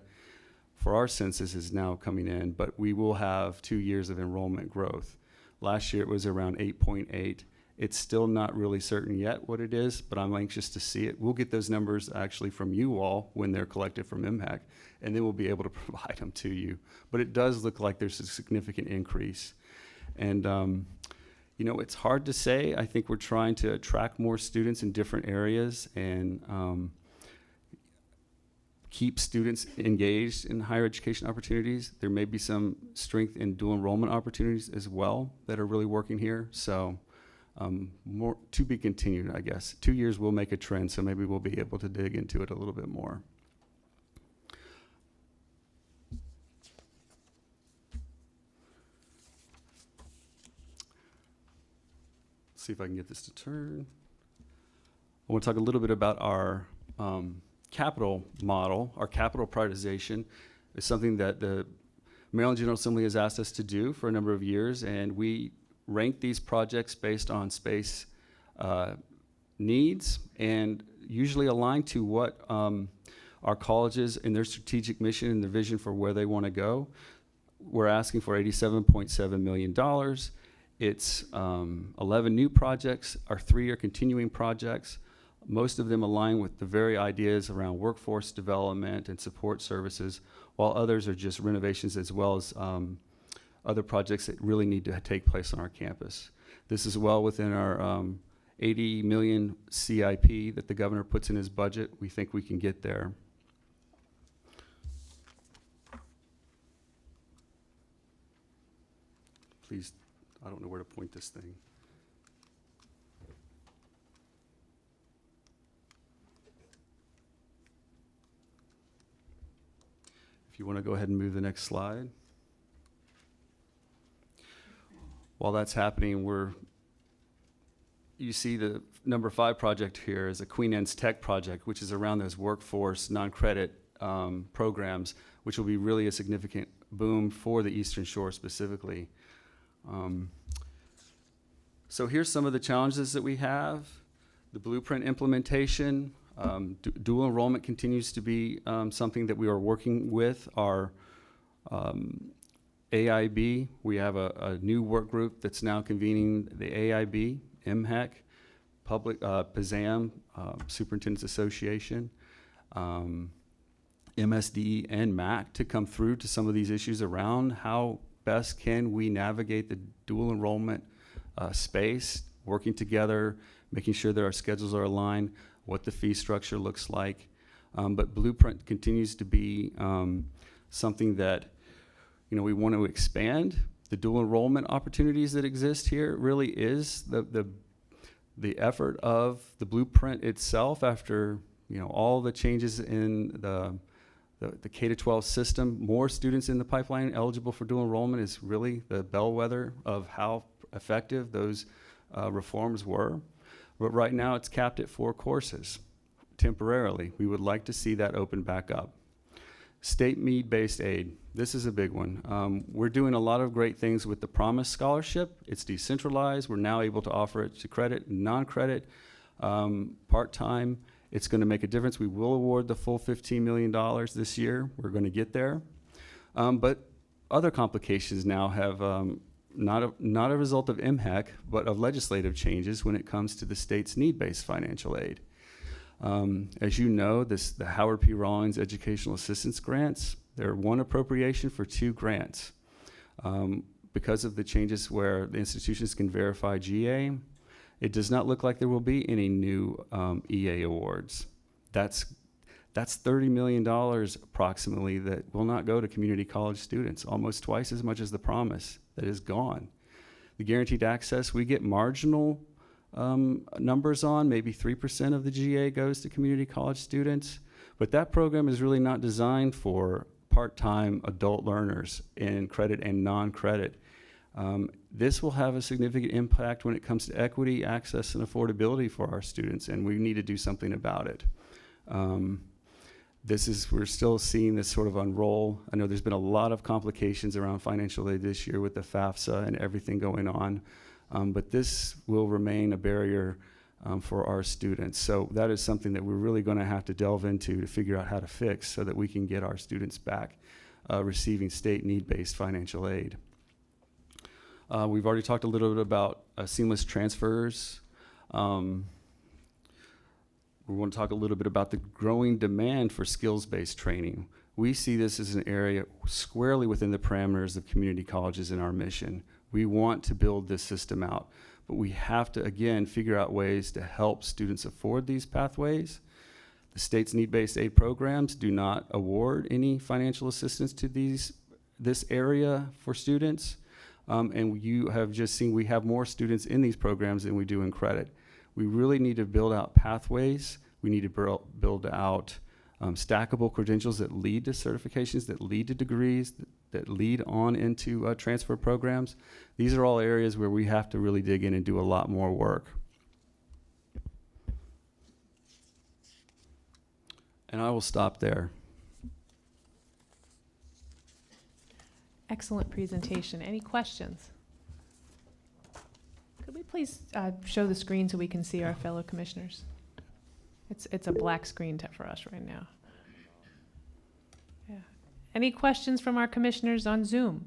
for our census is now coming in, but we will have 2 years of enrollment growth. Last year it was around 8.8. It's still not really certain yet what it is, but I'm anxious to see it. We'll get those numbers actually from you all when they're collected from MHEC, and then we'll be able to provide them to you. But it does look like there's a significant increase. And you know, it's hard to say. I think we're trying to attract more students in different areas and keep students engaged in higher education opportunities. There may be some strength in dual enrollment opportunities as well that are really working here. So more to be continued, I guess. 2 years will make a trend, so maybe we'll be able to dig into it a little bit more. Let's see if I can get this to turn. I want to talk a little bit about our capital model. Our capital prioritization is something that the Maryland General Assembly has asked us to do for a number of years, and we rank these projects based on space needs and usually aligned to what our colleges and their strategic mission and their vision for where they want to go. We're asking for $87.7 million. It's 11 new projects. Our 3 are continuing projects. Most of them align with the very ideas around workforce development and support services, while others are just renovations as well as other projects that really need to take place on our campus. This is well within our 80 million CIP that the governor puts in his budget. We think we can get there. Please, I don't know where to point this thing. If you want to go ahead and move the next slide. While that's happening, you see the number 5 project here is a Queen Anne's Tech project, which is around those workforce non-credit programs, which will be really a significant boom for the Eastern Shore specifically. So here's some of the challenges that we have. The blueprint implementation, dual enrollment continues to be something that we are working with. Our AIB, we have a new work group that's now convening the AIB, MHEC, Public, PASAM, Superintendent's Association, MSD and MAC to come through to some of these issues around how best can we navigate the dual enrollment space, working together, making sure that our schedules are aligned, what the fee structure looks like. But Blueprint continues to be something that, you know, we want to expand. The dual enrollment opportunities that exist here really is the effort of the Blueprint itself after, you know, all the changes in the K-12 system. More students in the pipeline eligible for dual enrollment is really the bellwether of how effective those reforms were. But right now it's capped at 4 courses temporarily. We would like to see that open back up. State need-based aid, this is a big one. We're doing a lot of great things with the Promise Scholarship. It's decentralized. We're now able to offer it to credit, non-credit, part-time. It's going to make a difference. We will award the full $15 million this year. We're going to get there. But other complications now have not a result of MHEC, but of legislative changes when it comes to the state's need-based financial aid. As you know, the Howard P. Rawlings Educational Assistance Grants, they're one appropriation for 2 grants. Because of the changes where the institutions can verify GA, it does not look like there will be any new EA awards. That's $30 million approximately that will not go to community college students, almost twice as much as the promise that is gone. The guaranteed access, we get marginal numbers on, maybe 3% of the GA goes to community college students, but that program is really not designed for part-time adult learners in credit and non-credit. This will have a significant impact when it comes to equity, access, and affordability for our students, and we need to do something about it. We're still seeing this sort of unroll. I know there's been a lot of complications around financial aid this year with the FAFSA and everything going on, but this will remain a barrier for our students. So that is something that we're really going to have to delve into to figure out how to fix so that we can get our students back receiving state need-based financial aid. We've already talked a little bit about seamless transfers. We want to talk a little bit about the growing demand for skills-based training. We see this as an area squarely within the parameters of community colleges in our mission. We want to build this system out, but we have to, again, figure out ways to help students afford these pathways. The state's need-based aid programs do not award any financial assistance to this area for students. And you have just seen we have more students in these programs than we do in credit. We really need to build out pathways. We need to build out stackable credentials that lead to certifications, that lead to degrees, that lead on into transfer programs. These are all areas where we have to really dig in and do a lot more work. And I will stop there. Excellent presentation. Any questions? Could we please show the screen so we can see our fellow commissioners? It's a black screen for us right now. Yeah. Any questions from our commissioners on Zoom?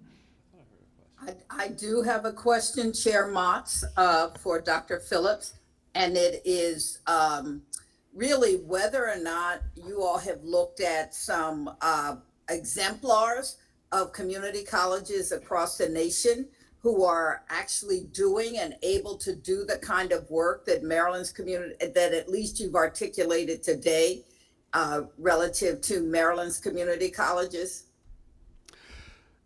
I do have a question, Chair Motz, for Dr. Phillips, and it is really whether or not you all have looked at some exemplars of community colleges across the nation who are actually doing and able to do the kind of work that Maryland's community, that at least you've articulated today, relative to Maryland's community colleges?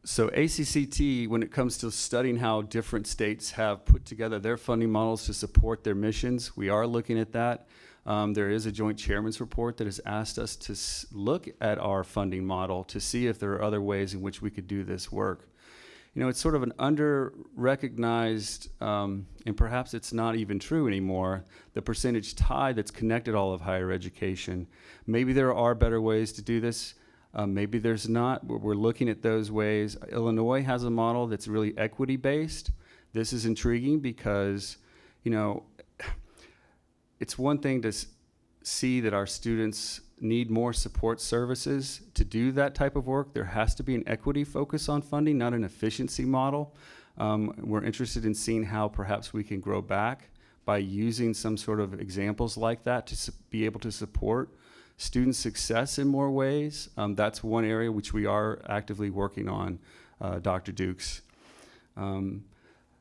So ACCT, when it comes to studying how different states have put together their funding models to support their missions, we are looking at that. There is a joint chairman's report that has asked us to look at our funding model to see if there are other ways in which we could do this work. You know, it's sort of an under-recognized, and perhaps it's not even true anymore, the percentage tie that's connected all of higher education. Maybe there are better ways to do this. Maybe there's not. We're looking at those ways. Illinois has a model that's really equity-based. This is intriguing because, you know, it's one thing to see that our students need more support services to do that type of work. There has to be an equity focus on funding, not an efficiency model. We're interested in seeing how perhaps we can grow back by using some sort of examples like that to be able to support student success in more ways. That's one area which we are actively working on, Dr. Dukes.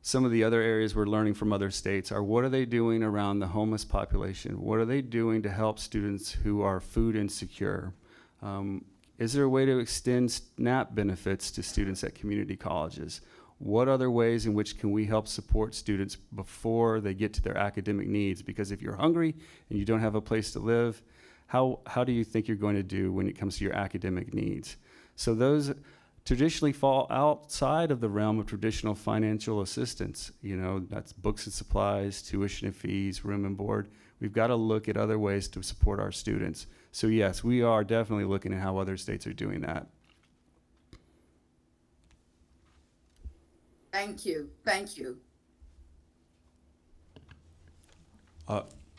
Some of the other areas we're learning from other states are what are they doing around the homeless population? What are they doing to help students who are food insecure? Is there a way to extend SNAP benefits to students at community colleges? What other ways in which can we help support students before they get to their academic needs? Because if you're hungry and you don't have a place to live, how do you think you're going to do when it comes to your academic needs? So those traditionally fall outside of the realm of traditional financial assistance. You know, that's books and supplies, tuition and fees, room and board. We've got to look at other ways to support our students. So yes, we are definitely looking at how other states are doing that. Thank you. Thank you.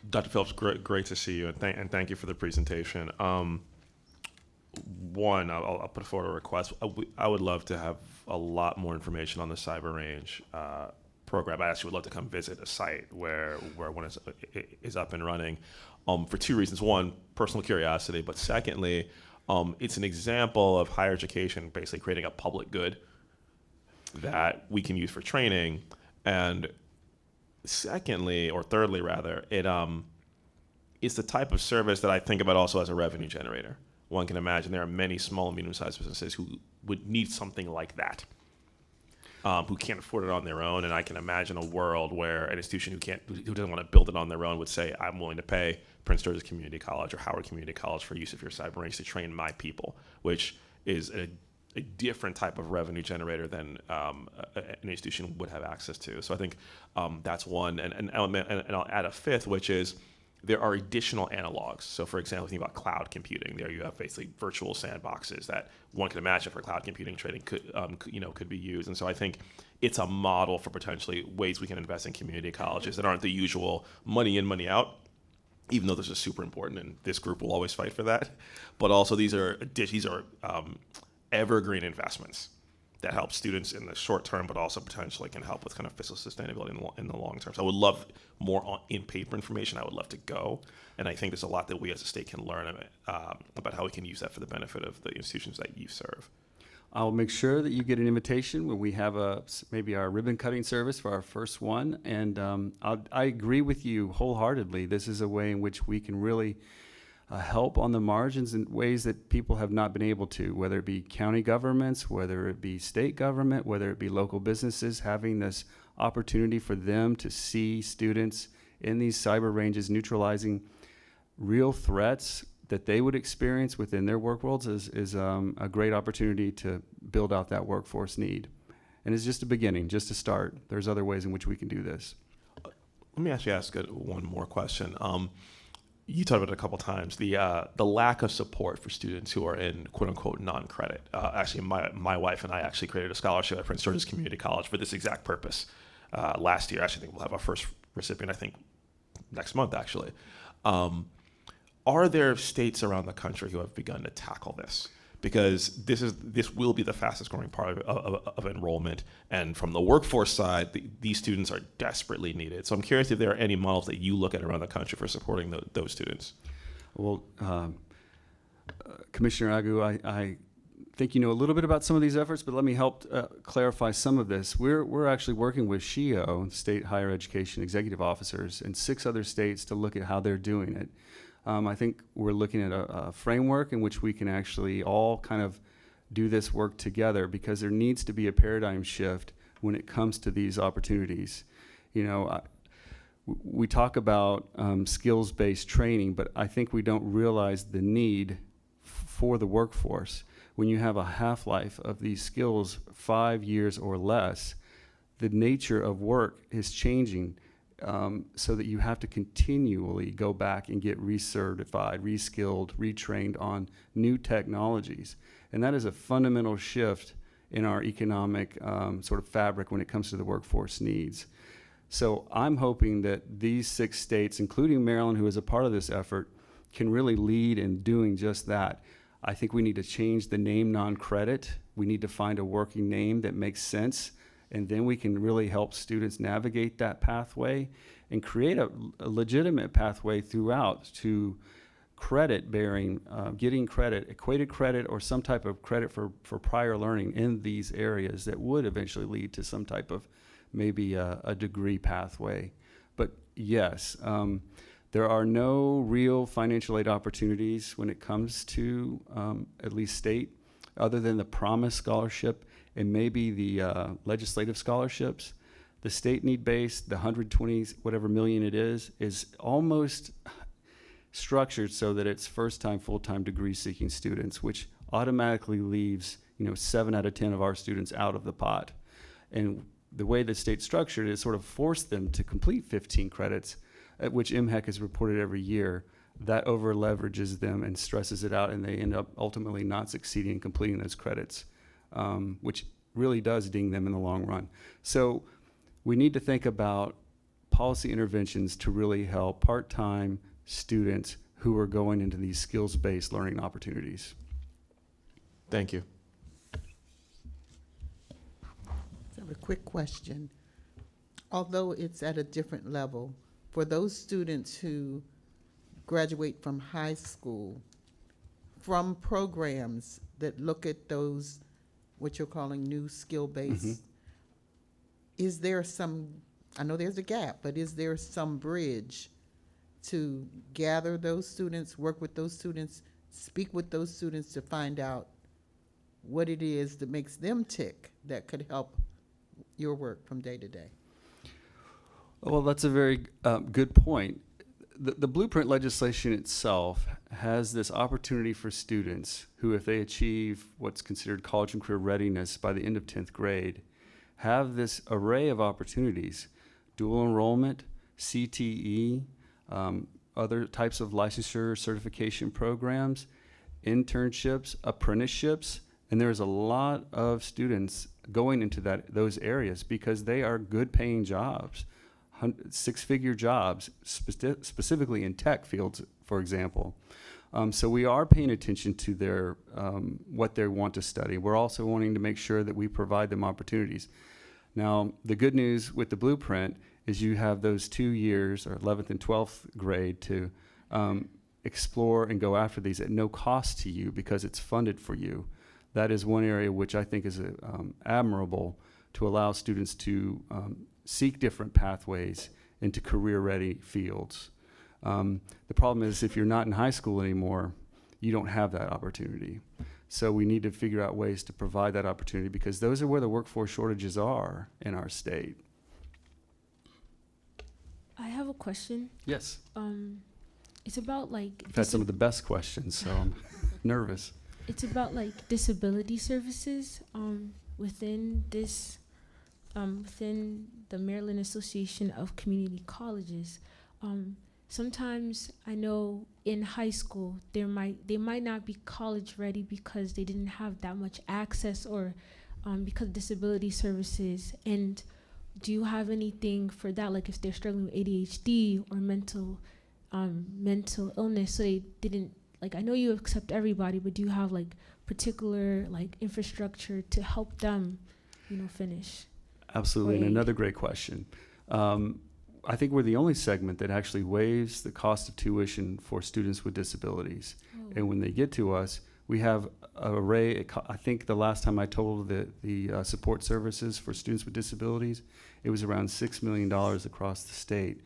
Dr. Phillips, great to see you, and thank you for the presentation. one, I'll put forward a request. I would love to have a lot more information on the Cyber Range program. I actually would love to come visit a site where one is up and running for two reasons. One, personal curiosity, but secondly, it's an example of higher education basically creating a public good that we can use for training. And secondly, or thirdly rather, it's the type of service that I think about also as a revenue generator. One can imagine there are many small and medium-sized businesses who would need something like that, who can't afford it on their own. And I can imagine a world where an institution who doesn't want to build it on their own would say, I'm willing to pay Prince George's Community College or Howard Community College for use of your Cyber Range to train my people, which is a different type of revenue generator than an institution would have access to. So I think that's one. And I'll add a fifth, which is there are additional analogs. So for example, think about cloud computing. There you have basically virtual sandboxes that one can imagine for cloud computing trading could be used. And so I think it's a model for potentially ways we can invest in community colleges that aren't the usual money in, money out, even though this is super important and this group will always fight for that. But also these are evergreen investments that help students in the short term, but also potentially can help with kind of fiscal sustainability in the long term. So I would love more in paper information. I would love to go. And I think there's a lot that we as a state can learn about how we can use that for the benefit of the institutions that you serve. I'll make sure that you get an invitation when we have maybe our ribbon cutting service for our first one. And I agree with you wholeheartedly. This is a way in which we can really help on the margins in ways that people have not been able to, whether it be county governments, whether it be state government, whether it be local businesses, having this opportunity for them to see students in these cyber ranges neutralizing real threats that they would experience within their work worlds is a great opportunity to build out that workforce need. And it's just a beginning, just a start. There's other ways in which we can do this. Let me actually ask one more question. You talked about it a couple times, the lack of support for students who are in quote unquote non-credit. Actually, my wife and I actually created a scholarship at Prince George's Community College for this exact purpose last year. Actually, I think we'll have our first recipient, I think, next month actually. Are there states around the country who have begun to tackle this? Because this will be the fastest growing part of enrollment. And from the workforce side, these students are desperately needed. So I'm curious if there are any models that you look at around the country for supporting those students. Well, Commissioner Agu, I think you know a little bit about some of these efforts, but let me help clarify some of this. We're actually working with SHEO, State Higher Education Executive Officers, in 6 other states to look at how they're doing it. I think we're looking at a framework in which we can actually all kind of do this work together, because there needs to be a paradigm shift when it comes to these opportunities. You know, we talk about skills-based training, but I think we don't realize the need for the workforce. When you have a half-life of these skills 5 years or less, the nature of work is changing. So that you have to continually go back and get recertified, reskilled, retrained on new technologies. And that is a fundamental shift in our economic sort of fabric when it comes to the workforce needs. So I'm hoping that these 6 states, including Maryland, who is a part of this effort, can really lead in doing just that. I think we need to change the name non-credit. We need to find a working name that makes sense, and then we can really help students navigate that pathway and create a legitimate pathway throughout to credit bearing, getting credit, equated credit, or some type of credit for prior learning in these areas that would eventually lead to some type of maybe a degree pathway. But yes, there are no real financial aid opportunities when it comes to at least state, other than the Promise Scholarship and maybe the legislative scholarships. The state need-based, the 120 whatever million it is almost structured so that it's first-time, full-time degree-seeking students, which automatically leaves 7 out of 10 of our students out of the pot. And the way the state's structured is sort of forced them to complete 15 credits, at which MHEC has reported every year. That over-leverages them and stresses it out, and they end up ultimately not succeeding in completing those credits, which really does ding them in the long run. So we need to think about policy interventions to really help part-time students who are going into these skills-based learning opportunities. Thank you. I have a quick question. Although it's at a different level, for those students who graduate from high school, from programs that look at those, what you're calling new skill-based, is there some, I know there's a gap, but is there some bridge to gather those students, work with those students, speak with those students to find out what it is that makes them tick that could help your work from day to day? Well, that's a very good point. The blueprint legislation itself has this opportunity for students who, if they achieve what's considered college and career readiness by the end of 10th grade, have this array of opportunities: dual enrollment, CTE, other types of licensure certification programs, internships, apprenticeships, and there's a lot of students going into those areas because they are good paying jobs. Six-figure jobs, specifically in tech fields, for example. So we are paying attention to their what they want to study. We're also wanting to make sure that we provide them opportunities. Now, the good news with the blueprint is you have those 2 years, or 11th and 12th grade, to explore and go after these at no cost to you because it's funded for you. That is one area which I think is admirable, to allow students to seek different pathways into career-ready fields. The problem is if you're not in high school anymore, you don't have that opportunity. So we need to figure out ways to provide that opportunity because those are where the workforce shortages are in our state. I have a question. Yes. It's about like. I've had some of the best questions, so I'm nervous. It's about like disability services within this. Within the Maryland Association of Community Colleges. Sometimes I know in high school they might not be college ready because they didn't have that much access or because of disability services. And do you have anything for that, like if they're struggling with ADHD or mental illness, so they didn't, like, I know you accept everybody, but do you have like particular like infrastructure to help them, finish? Absolutely, and another great question. I think we're the only segment that actually waives the cost of tuition for students with disabilities. Oh. And when they get to us, we have an array. I think the last time I totaled the support services for students with disabilities, it was around $6 million across the state.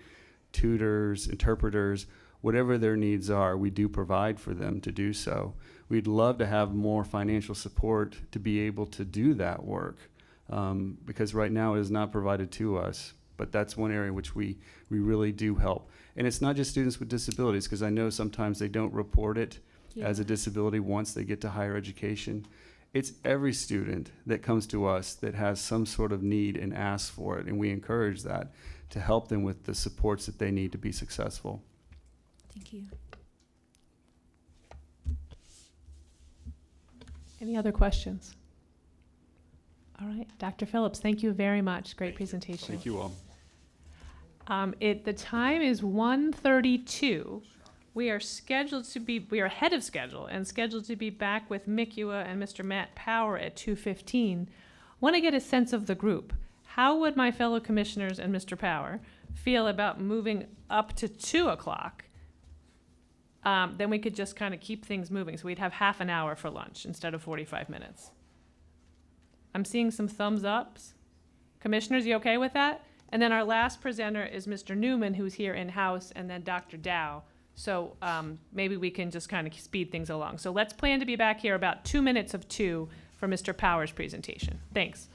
Tutors, interpreters, whatever their needs are, we do provide for them to do so. We'd love to have more financial support to be able to do that work. Because right now it is not provided to us, but that's one area which we really do help. And it's not just students with disabilities, because I know sometimes they don't report it as a disability once they get to higher education. It's every student that comes to us that has some sort of need and asks for it, and we encourage that to help them with the supports that they need to be successful. Thank you. Any other questions? All right, Dr. Phillips, thank you very much. Great presentation. Thank you all. The time is 1:32. We are ahead of schedule and scheduled to be back with MICUA and Mr. Matt Power at 2:15. Want to get a sense of the group. How would my fellow commissioners and Mr. Power feel about moving up to 2 o'clock? Then we could just kind of keep things moving. So we'd have half an hour for lunch instead of 45 minutes. I'm seeing some thumbs ups. Commissioners, you okay with that? And then our last presenter is Mr. Newman, who's here in-house, and then Dr. Dow. So maybe we can just kind of speed things along. So let's plan to be back here about 2 minutes of 2 for Mr. Power's presentation. Thanks.